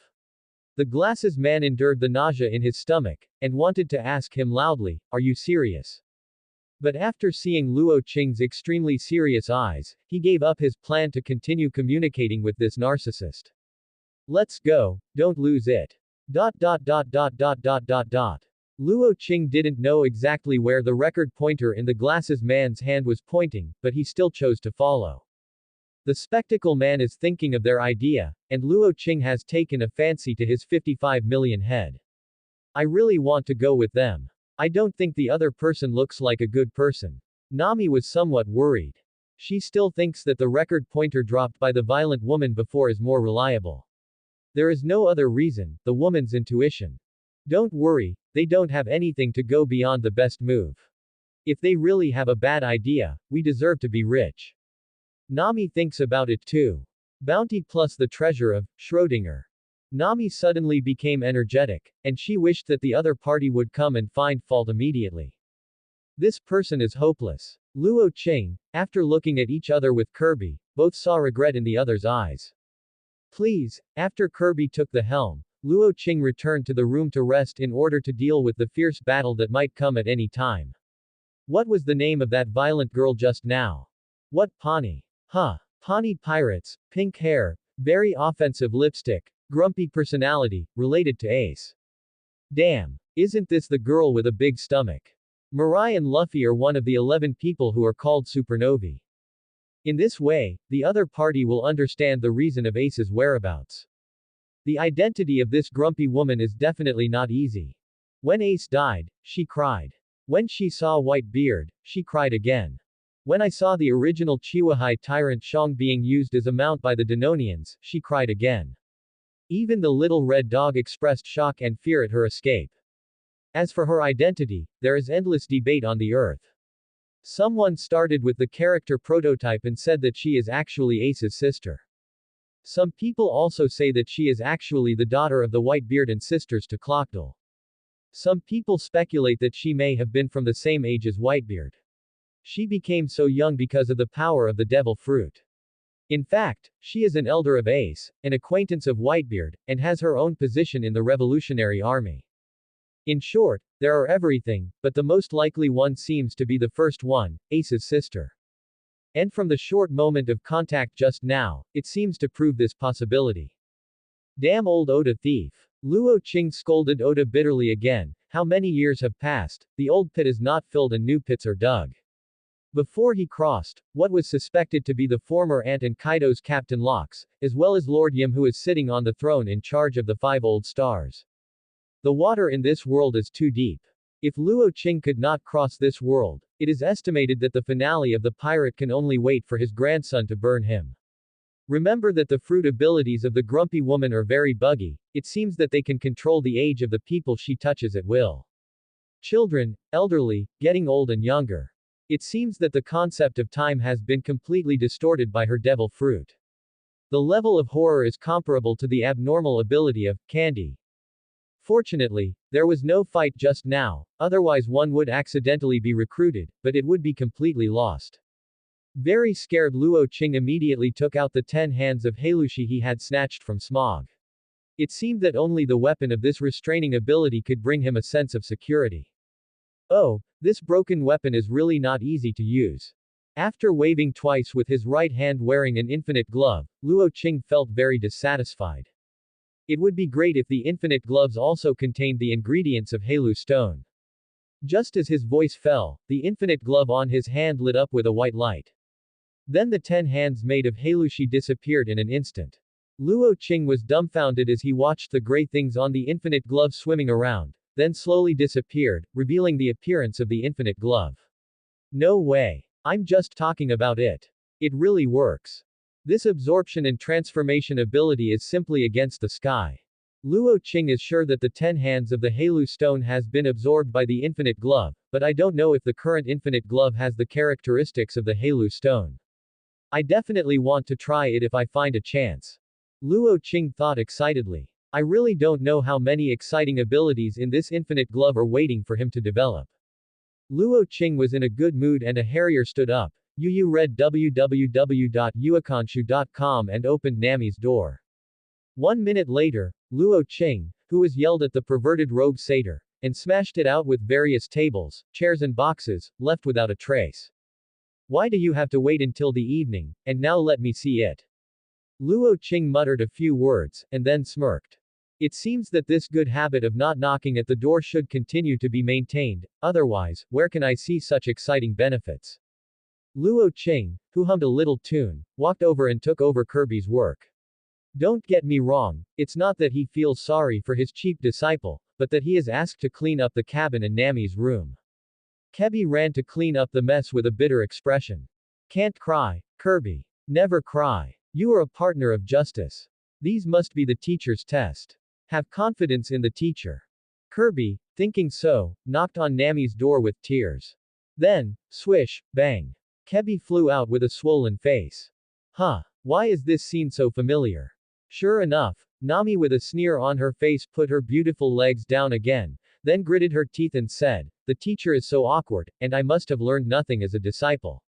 The glasses man endured the nausea in his stomach, and wanted to ask him loudly, are you serious? But after seeing Luo Qing's extremely serious eyes, he gave up his plan to continue communicating with this narcissist. Let's go, don't lose it. Luo Qing didn't know exactly where the record pointer in the glasses man's hand was pointing, but he still chose to follow. The spectacle man is thinking of their idea, and Luo Qing has taken a fancy to his 55 million head. I really want to go with them. I don't think the other person looks like a good person. Nami was somewhat worried. She still thinks that the record pointer dropped by the violent woman before is more reliable. There is no other reason, the woman's intuition. Don't worry, they don't have anything to go beyond the best move. If they really have a bad idea, we deserve to be rich. Nami thinks about it too. Bounty plus the treasure of Schrödinger. Nami suddenly became energetic, and she wished that the other party would come and find fault immediately. This person is hopeless. Luo Qing, after looking at each other with Kirby, both saw regret in the other's eyes. Please, after Kirby took the helm, Luo Qing returned to the room to rest in order to deal with the fierce battle that might come at any time. What was the name of that violent girl just now? What Pawnee? Huh. Pawnee pirates, pink hair, very offensive lipstick, grumpy personality, related to Ace. Damn. Isn't this the girl with a big stomach? Mirai and Luffy are one of the 11 people who are called supernovae. In this way, the other party will understand the reason of Ace's whereabouts. The identity of this grumpy woman is definitely not easy. When Ace died, she cried. When she saw Whitebeard, she cried again. When I saw the original Chihuahua tyrant Shang being used as a mount by the Denonians, she cried again. Even the little red dog expressed shock and fear at her escape. As for her identity, there is endless debate on the earth. Someone started with the character prototype and said that she is actually Ace's sister. Some people also say that she is actually the daughter of the Whitebeard and sisters to Clockdale. Some people speculate that she may have been from the same age as Whitebeard. She became so young because of the power of the devil fruit. In fact, she is an elder of Ace, an acquaintance of Whitebeard, and has her own position in the Revolutionary Army. In short, there are everything, but the most likely one seems to be the first one, Ace's sister. And from the short moment of contact just now, it seems to prove this possibility. Damn old Oda thief. Luo Qing scolded Oda bitterly again. How many years have passed, the old pit is not filled and new pits are dug. Before he crossed, what was suspected to be the former aunt and Kaido's Captain Locks, as well as Lord Yim, who is sitting on the throne in charge of the 5 old stars. The water in this world is too deep. If Luo Qing could not cross this world, it is estimated that the finale of the pirate can only wait for his grandson to burn him. Remember that the fruit abilities of the grumpy woman are very buggy. It seems that they can control the age of the people she touches at will. Children, elderly, getting old and younger. It seems that the concept of time has been completely distorted by her devil fruit. The level of horror is comparable to the abnormal ability of candy. Fortunately, there was no fight just now, otherwise one would accidentally be recruited, but it would be completely lost. Very scared, Luo Qing immediately took out the 10 hands of Heilushi he had snatched from Smog. It seemed that only the weapon of this restraining ability could bring him a sense of security. Oh, this broken weapon is really not easy to use. After waving twice with his right hand wearing an infinite glove, Luo Qing felt very dissatisfied. It would be great if the infinite gloves also contained the ingredients of Heilu stone. Just as his voice fell, the infinite glove on his hand lit up with a white light. Then the 10 hands made of Heilushi disappeared in an instant. Luo Qing was dumbfounded as he watched the gray things on the infinite glove swimming around, then slowly disappeared, revealing the appearance of the infinite glove. No way. I'm just talking about it. It really works. This absorption and transformation ability is simply against the sky. Luo Qing is sure that the 10 hands of the Heilu stone has been absorbed by the infinite glove, but I don't know if the current infinite glove has the characteristics of the Heilu stone. I definitely want to try it if I find a chance. Luo Qing thought excitedly. I really don't know how many exciting abilities in this infinite glove are waiting for him to develop. Luo Qing was in a good mood and a harrier stood up. Yu read www.yuakanshu.com and opened Nami's door. 1 minute later, Luo Qing, who was yelled at the perverted rogue satyr, and smashed it out with various tables, chairs and boxes, left without a trace. Why do you have to wait until the evening, and now let me see it? Luo Qing muttered a few words, and then smirked. It seems that this good habit of not knocking at the door should continue to be maintained, otherwise, where can I see such exciting benefits? Luo Qing, who hummed a little tune, walked over and took over Kirby's work. Don't get me wrong, it's not that he feels sorry for his cheap disciple, but that he is asked to clean up the cabin and Nami's room. Kirby ran to clean up the mess with a bitter expression. Can't cry, Kirby. Never cry. You are a partner of justice. These must be the teacher's test. Have confidence in the teacher. Kirby, thinking so, knocked on Nami's door with tears. Then, swish, bang. Kirby flew out with a swollen face. Huh. Why is this scene so familiar? Sure enough, Nami with a sneer on her face put her beautiful legs down again, then gritted her teeth and said, the teacher is so awkward, and I must have learned nothing as a disciple.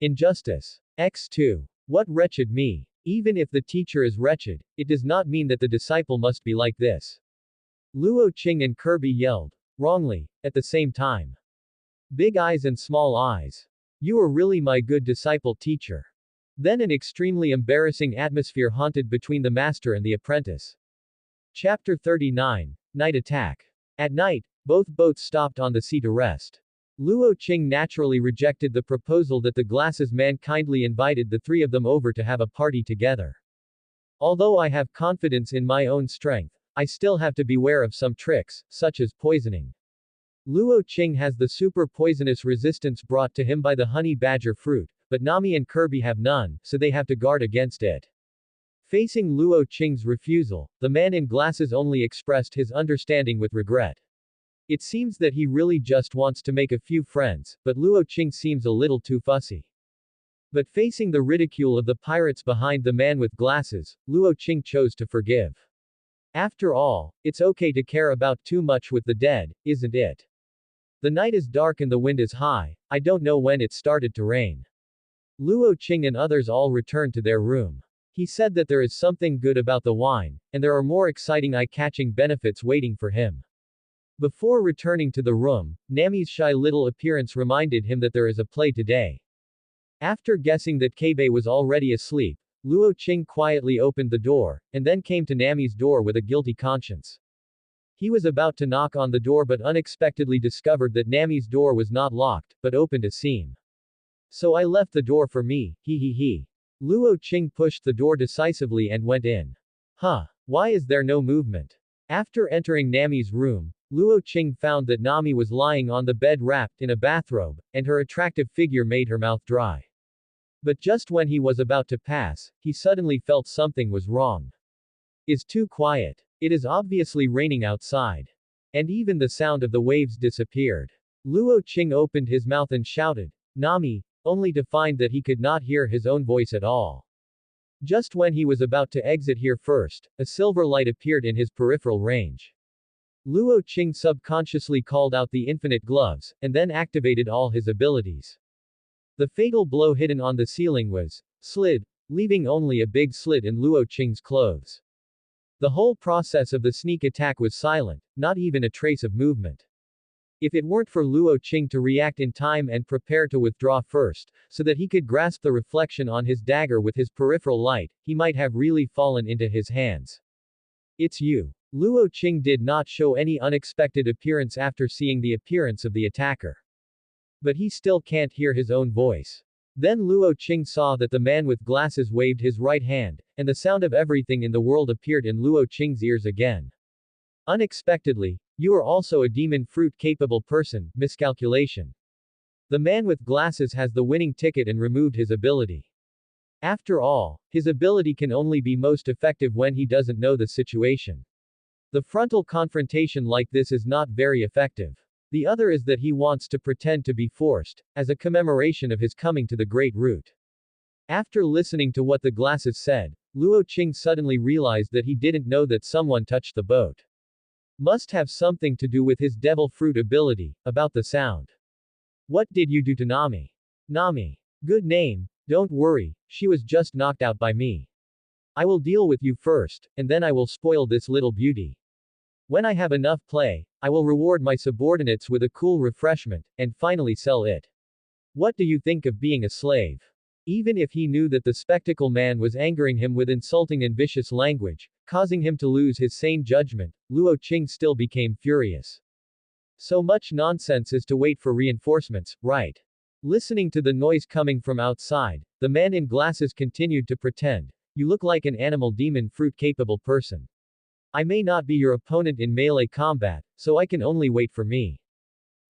Injustice. X2. What wretched me. Even if the teacher is wretched, it does not mean that the disciple must be like this. Luo Qing and Kirby yelled, wrongly, at the same time. Big eyes and small eyes. You are really my good disciple teacher. Then an extremely embarrassing atmosphere haunted between the master and the apprentice. Chapter 39, Night Attack. At night, both boats stopped on the sea to rest. Luo Qing naturally rejected the proposal that the glasses man kindly invited the 3 of them over to have a party together. Although I have confidence in my own strength, I still have to beware of some tricks, such as poisoning. Luo Qing has the super poisonous resistance brought to him by the honey badger fruit, but Nami and Kirby have none, so they have to guard against it. Facing Luo Qing's refusal, the man in glasses only expressed his understanding with regret. It seems that he really just wants to make a few friends, but Luo Qing seems a little too fussy. But facing the ridicule of the pirates behind the man with glasses, Luo Qing chose to forgive. After all, it's okay to care about too much with the dead, isn't it? The night is dark and the wind is high, I don't know when it started to rain. Luo Qing and others all returned to their room. He said that there is something good about the wine, and there are more exciting eye-catching benefits waiting for him. Before returning to the room, Nami's shy little appearance reminded him that there is a play today. After guessing that Keibe was already asleep, Luo Qing quietly opened the door, and then came to Nami's door with a guilty conscience. He was about to knock on the door but unexpectedly discovered that Nami's door was not locked, but opened a seam. So I left the door for me, he. Luo Qing pushed the door decisively and went in. Huh. Why is there no movement? After entering Nami's room, Luo Qing found that Nami was lying on the bed wrapped in a bathrobe, and her attractive figure made her mouth dry. But just when he was about to pass, he suddenly felt something was wrong. It's too quiet. It is obviously raining outside. And even the sound of the waves disappeared. Luo Qing opened his mouth and shouted, Nami, only to find that he could not hear his own voice at all. Just when he was about to exit here first, a silver light appeared in his peripheral range. Luo Qing subconsciously called out the infinite gloves, and then activated all his abilities. The fatal blow hidden on the ceiling was slid, leaving only a big slit in Luo Qing's clothes. The whole process of the sneak attack was silent, not even a trace of movement. If it weren't for Luo Qing to react in time and prepare to withdraw first, so that he could grasp the reflection on his dagger with his peripheral light, he might have really fallen into his hands. It's you. Luo Qing did not show any unexpected appearance after seeing the appearance of the attacker. But he still can't hear his own voice. Then Luo Qing saw that the man with glasses waved his right hand, and the sound of everything in the world appeared in Luo Qing's ears again. Unexpectedly, you are also a demon fruit-capable person, miscalculation. The man with glasses has the winning ticket and removed his ability. After all, his ability can only be most effective when he doesn't know the situation. The frontal confrontation like this is not very effective. The other is that he wants to pretend to be forced, as a commemoration of his coming to the Great Root. After listening to what the glasses said, Luo Qing suddenly realized that he didn't know that someone touched the boat. Must have something to do with his devil fruit ability, about the sound. What did you do to Nami? Nami. Good name, don't worry, she was just knocked out by me. I will deal with you first, and then I will spoil this little beauty. When I have enough play, I will reward my subordinates with a cool refreshment, and finally sell it. What do you think of being a slave? Even if he knew that the spectacle man was angering him with insulting and vicious language, causing him to lose his sane judgment, Luo Qing still became furious. So much nonsense is to wait for reinforcements, right? Listening to the noise coming from outside, the man in glasses continued to pretend, you look like an animal demon fruit-capable person. I may not be your opponent in melee combat, so I can only wait for me.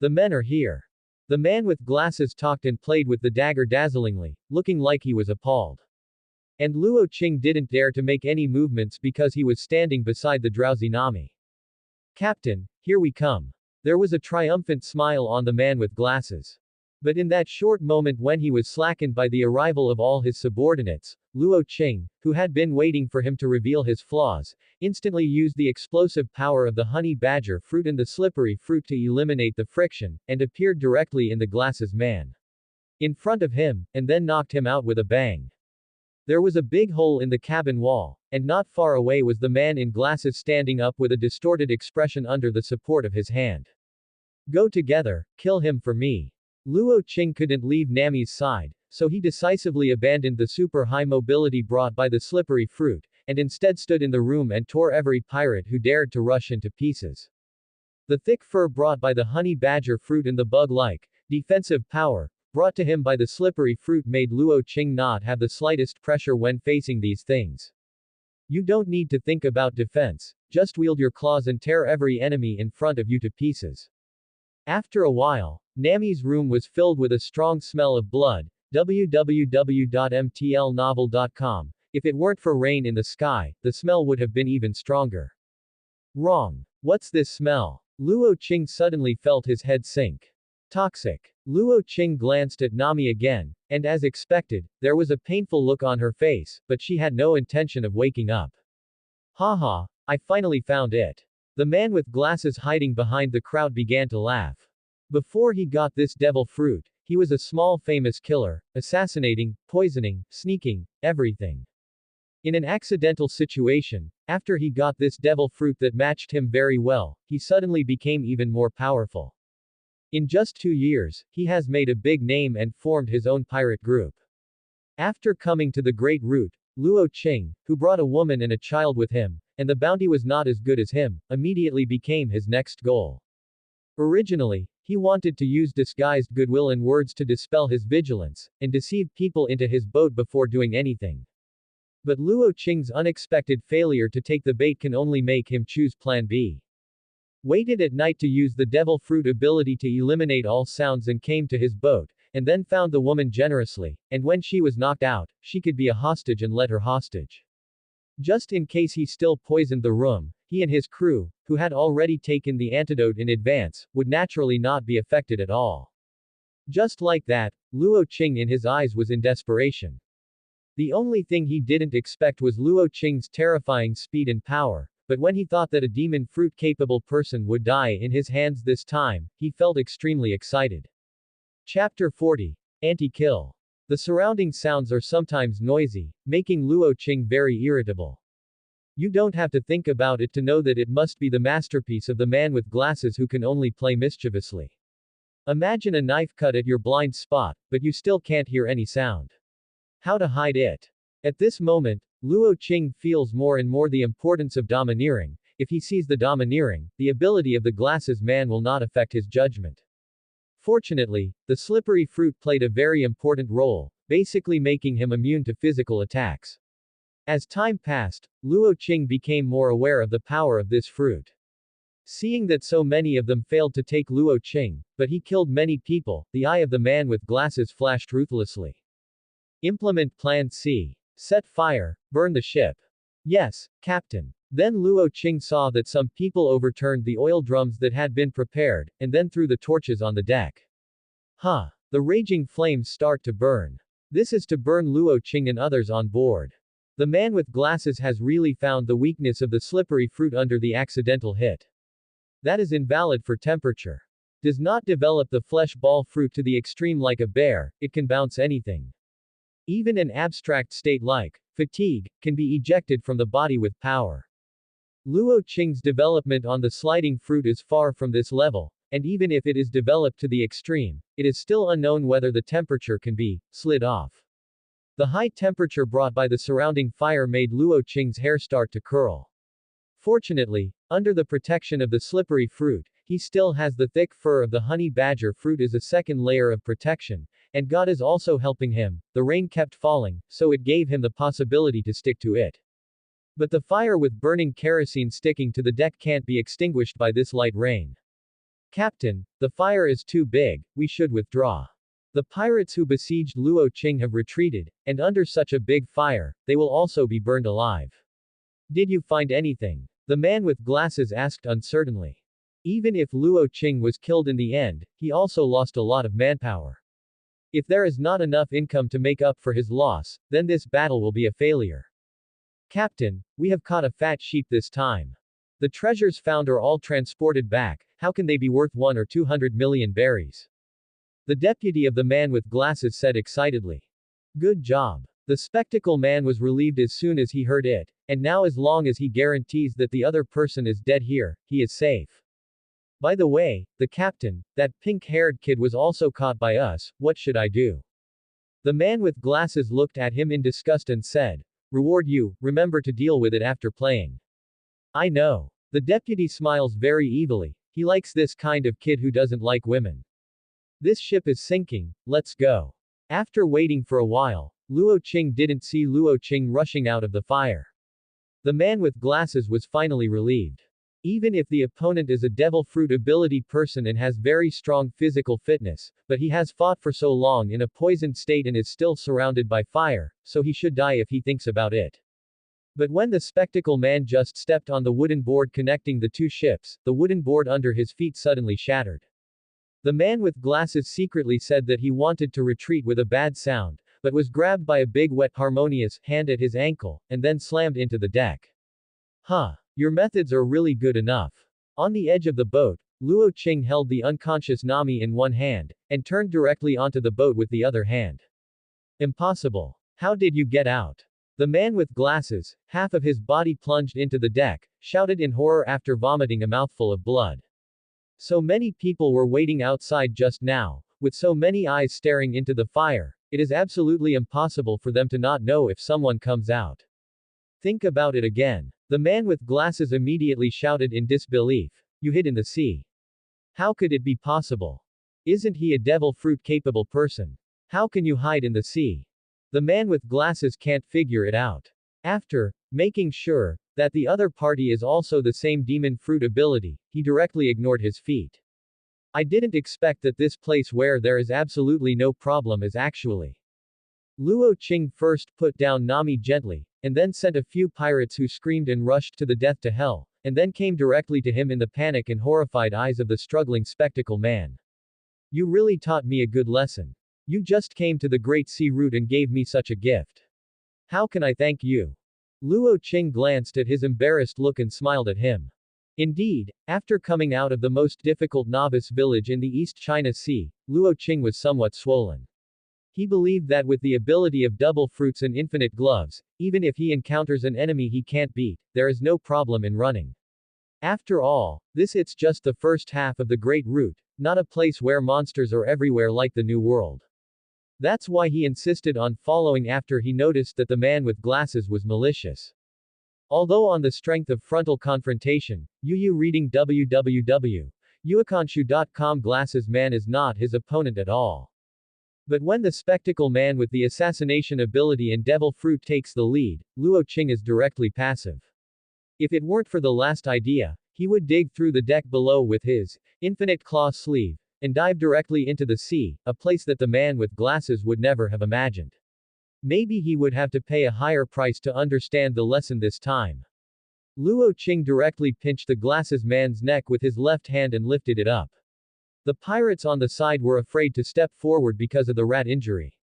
The men are here. The man with glasses talked and played with the dagger dazzlingly, looking like he was appalled. And Luo Qing didn't dare to make any movements because he was standing beside the drowsy Nami. Captain, here we come. There was a triumphant smile on the man with glasses. But in that short moment when he was slackened by the arrival of all his subordinates, Luo Qing, who had been waiting for him to reveal his flaws, instantly used the explosive power of the honey badger fruit and the slippery fruit to eliminate the friction, and appeared directly in the glasses man. In front of him, and then knocked him out with a bang. There was a big hole in the cabin wall, and not far away was the man in glasses standing up with a distorted expression under the support of his hand. Go together, kill him for me. Luo Qing couldn't leave Nami's side, so he decisively abandoned the super high mobility brought by the slippery fruit, and instead stood in the room and tore every pirate who dared to rush into pieces. The thick fur brought by the honey badger fruit and the bug-like, defensive power, brought to him by the slippery fruit made Luo Qing not have the slightest pressure when facing these things. You don't need to think about defense, just wield your claws and tear every enemy in front of you to pieces. After a while, Nami's room was filled with a strong smell of blood, www.mtlnovel.com. If it weren't for rain in the sky, the smell would have been even stronger. Wrong. What's this smell? Luo Qing suddenly felt his head sink. Toxic. Luo Qing glanced at Nami again, and as expected, there was a painful look on her face, but she had no intention of waking up. Haha, I finally found it. The man with glasses hiding behind the crowd began to laugh. Before he got this devil fruit, he was a small famous killer, assassinating, poisoning, sneaking, everything. In an accidental situation, after he got this devil fruit that matched him very well, he suddenly became even more powerful. In just 2 years, he has made a big name and formed his own pirate group. After coming to the Great Root, Luo Qing, who brought a woman and a child with him, and the bounty was not as good as him, immediately became his next goal. Originally, He wanted to use disguised goodwill and words to dispel his vigilance, and deceive people into his boat before doing anything. But Luo Qing's unexpected failure to take the bait can only make him choose Plan B. Waited at night to use the devil fruit ability to eliminate all sounds and came to his boat, and then found the woman generously, and when she was knocked out, she could be a hostage and led her hostage. Just in case he still poisoned the room, he and his crew, who had already taken the antidote in advance, would naturally not be affected at all. Just like that, Luo Qing in his eyes was in desperation. The only thing he didn't expect was Luo Qing's terrifying speed and power, but when he thought that a demon fruit-capable person would die in his hands this time, he felt extremely excited. Chapter 40. Anti-kill. The surrounding sounds are sometimes noisy, making Luo Qing very irritable. You don't have to think about it to know that it must be the masterpiece of the man with glasses who can only play mischievously. Imagine a knife cut at your blind spot, but you still can't hear any sound. How to hide it? At this moment, Luo Qing feels more and more the importance of domineering. If he sees the domineering, the ability of the glasses man will not affect his judgment. Fortunately, the slippery fruit played a very important role, basically making him immune to physical attacks. As time passed, Luo Qing became more aware of the power of this fruit. Seeing that so many of them failed to take Luo Qing, but he killed many people, the eye of the man with glasses flashed ruthlessly. Implement Plan C. Set fire, burn the ship. Yes, Captain. Then Luo Qing saw that some people overturned the oil drums that had been prepared, and then threw the torches on the deck. Huh. The raging flames start to burn. This is to burn Luo Qing and others on board. The man with glasses has really found the weakness of the slippery fruit under the accidental hit. That is invalid for temperature. Does not develop the flesh ball fruit to the extreme like a bear, it can bounce anything. Even an abstract state like fatigue can be ejected from the body with power. Luo Qing's development on the sliding fruit is far from this level, and even if it is developed to the extreme, it is still unknown whether the temperature can be slid off. The high temperature brought by the surrounding fire made Luo Qing's hair start to curl. Fortunately, under the protection of the slippery fruit, he still has the thick fur of the honey badger fruit as a second layer of protection, and God is also helping him. The rain kept falling, so it gave him the possibility to stick to it. But the fire with burning kerosene sticking to the deck can't be extinguished by this light rain. Captain, the fire is too big, we should withdraw. The pirates who besieged Luo Qing have retreated, and under such a big fire, they will also be burned alive. Did you find anything? The man with glasses asked uncertainly. Even if Luo Qing was killed in the end, he also lost a lot of manpower. If there is not enough income to make up for his loss, then this battle will be a failure. Captain, we have caught a fat sheep this time. The treasures found are all transported back, how can they be worth 1 or 200 million berries? The deputy of the man with glasses said excitedly. Good job. The spectacle man was relieved as soon as he heard it, and now as long as he guarantees that the other person is dead here, he is safe. By the way, the captain, that pink-haired kid was also caught by us, what should I do? The man with glasses looked at him in disgust and said, reward you, remember to deal with it after playing. I know. The deputy smiles very evilly, he likes this kind of kid who doesn't like women. This ship is sinking, let's go. After waiting for a while, Luo Qing didn't see Luo Qing rushing out of the fire. The man with glasses was finally relieved. Even if the opponent is a devil fruit ability person and has very strong physical fitness, but he has fought for so long in a poisoned state and is still surrounded by fire, so he should die if he thinks about it. But when the spectacle man just stepped on the wooden board connecting the two ships, the wooden board under his feet suddenly shattered. The man with glasses secretly said that he wanted to retreat with a bad sound, but was grabbed by a big wet harmonious hand at his ankle, and then slammed into the deck. Huh. Your methods are really good enough. On the edge of the boat, Luo Qing held the unconscious Nami in one hand, and turned directly onto the boat with the other hand. Impossible. How did you get out? The man with glasses, half of his body plunged into the deck, shouted in horror after vomiting a mouthful of blood. So many people were waiting outside just now, with so many eyes staring into the fire, it is absolutely impossible for them to not know if someone comes out. Think about it again. The man with glasses immediately shouted in disbelief. You hid in the sea. How could it be possible? Isn't he a devil fruit capable person? How can you hide in the sea? The man with glasses can't figure it out. After making sure that the other party is also the same demon fruit ability, he directly ignored his feet. I didn't expect that this place where there is absolutely no problem is actually. Luo Qing first put down Nami gently, and then sent a few pirates who screamed and rushed to the death to hell, and then came directly to him in the panic and horrified eyes of the struggling spectacle man. You really taught me a good lesson. You just came to the Great Sea route and gave me such a gift. How can I thank you? Luo Qing glanced at his embarrassed look and smiled at him. Indeed, after coming out of the most difficult novice village in the East China Sea, Luo Qing was somewhat swollen. He believed that with the ability of double fruits and infinite gloves, even if he encounters an enemy he can't beat, there is no problem in running. After all, it's just the first half of the Great Route, not a place where monsters are everywhere like the New World. That's why he insisted on following after he noticed that the man with glasses was malicious. Although on the strength of frontal confrontation, Yu reading www.yuakanshu.com glasses man is not his opponent at all. But when the spectacle man with the assassination ability and devil fruit takes the lead, Luo Qing is directly passive. If it weren't for the last idea, he would dig through the deck below with his infinite claw sleeve, and dive directly into the sea, a place that the man with glasses would never have imagined. Maybe he would have to pay a higher price to understand the lesson this time. Luo Qing directly pinched the glasses man's neck with his left hand and lifted it up. The pirates on the side were afraid to step forward because of the rat injury.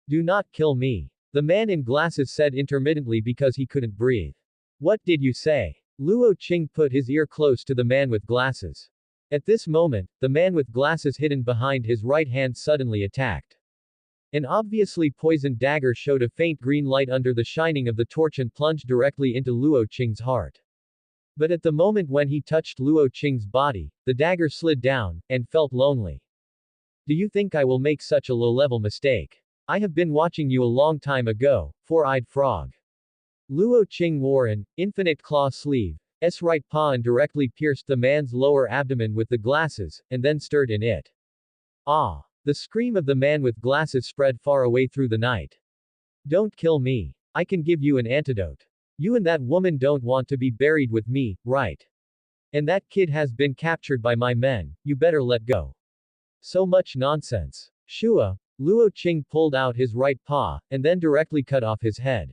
Do not kill me. The man in glasses said intermittently because he couldn't breathe. What did you say? Luo Qing put his ear close to the man with glasses. At this moment, the man with glasses hidden behind his right hand suddenly attacked. An obviously poisoned dagger showed a faint green light under the shining of the torch and plunged directly into Luo Qing's heart. But at the moment when he touched Luo Qing's body, the dagger slid down, and felt lonely. Do you think I will make such a low-level mistake? I have been watching you a long time ago, four-eyed frog. Luo Qing wore an infinite claw sleeve, right paw and directly pierced the man's lower abdomen with the glasses, and then stirred in it. Ah! The scream of the man with glasses spread far away through the night. Don't kill me. I can give you an antidote. You and that woman don't want to be buried with me, right? And that kid has been captured by my men, you better let go. So much nonsense. Shua, Luo Qing pulled out his right paw, and then directly cut off his head.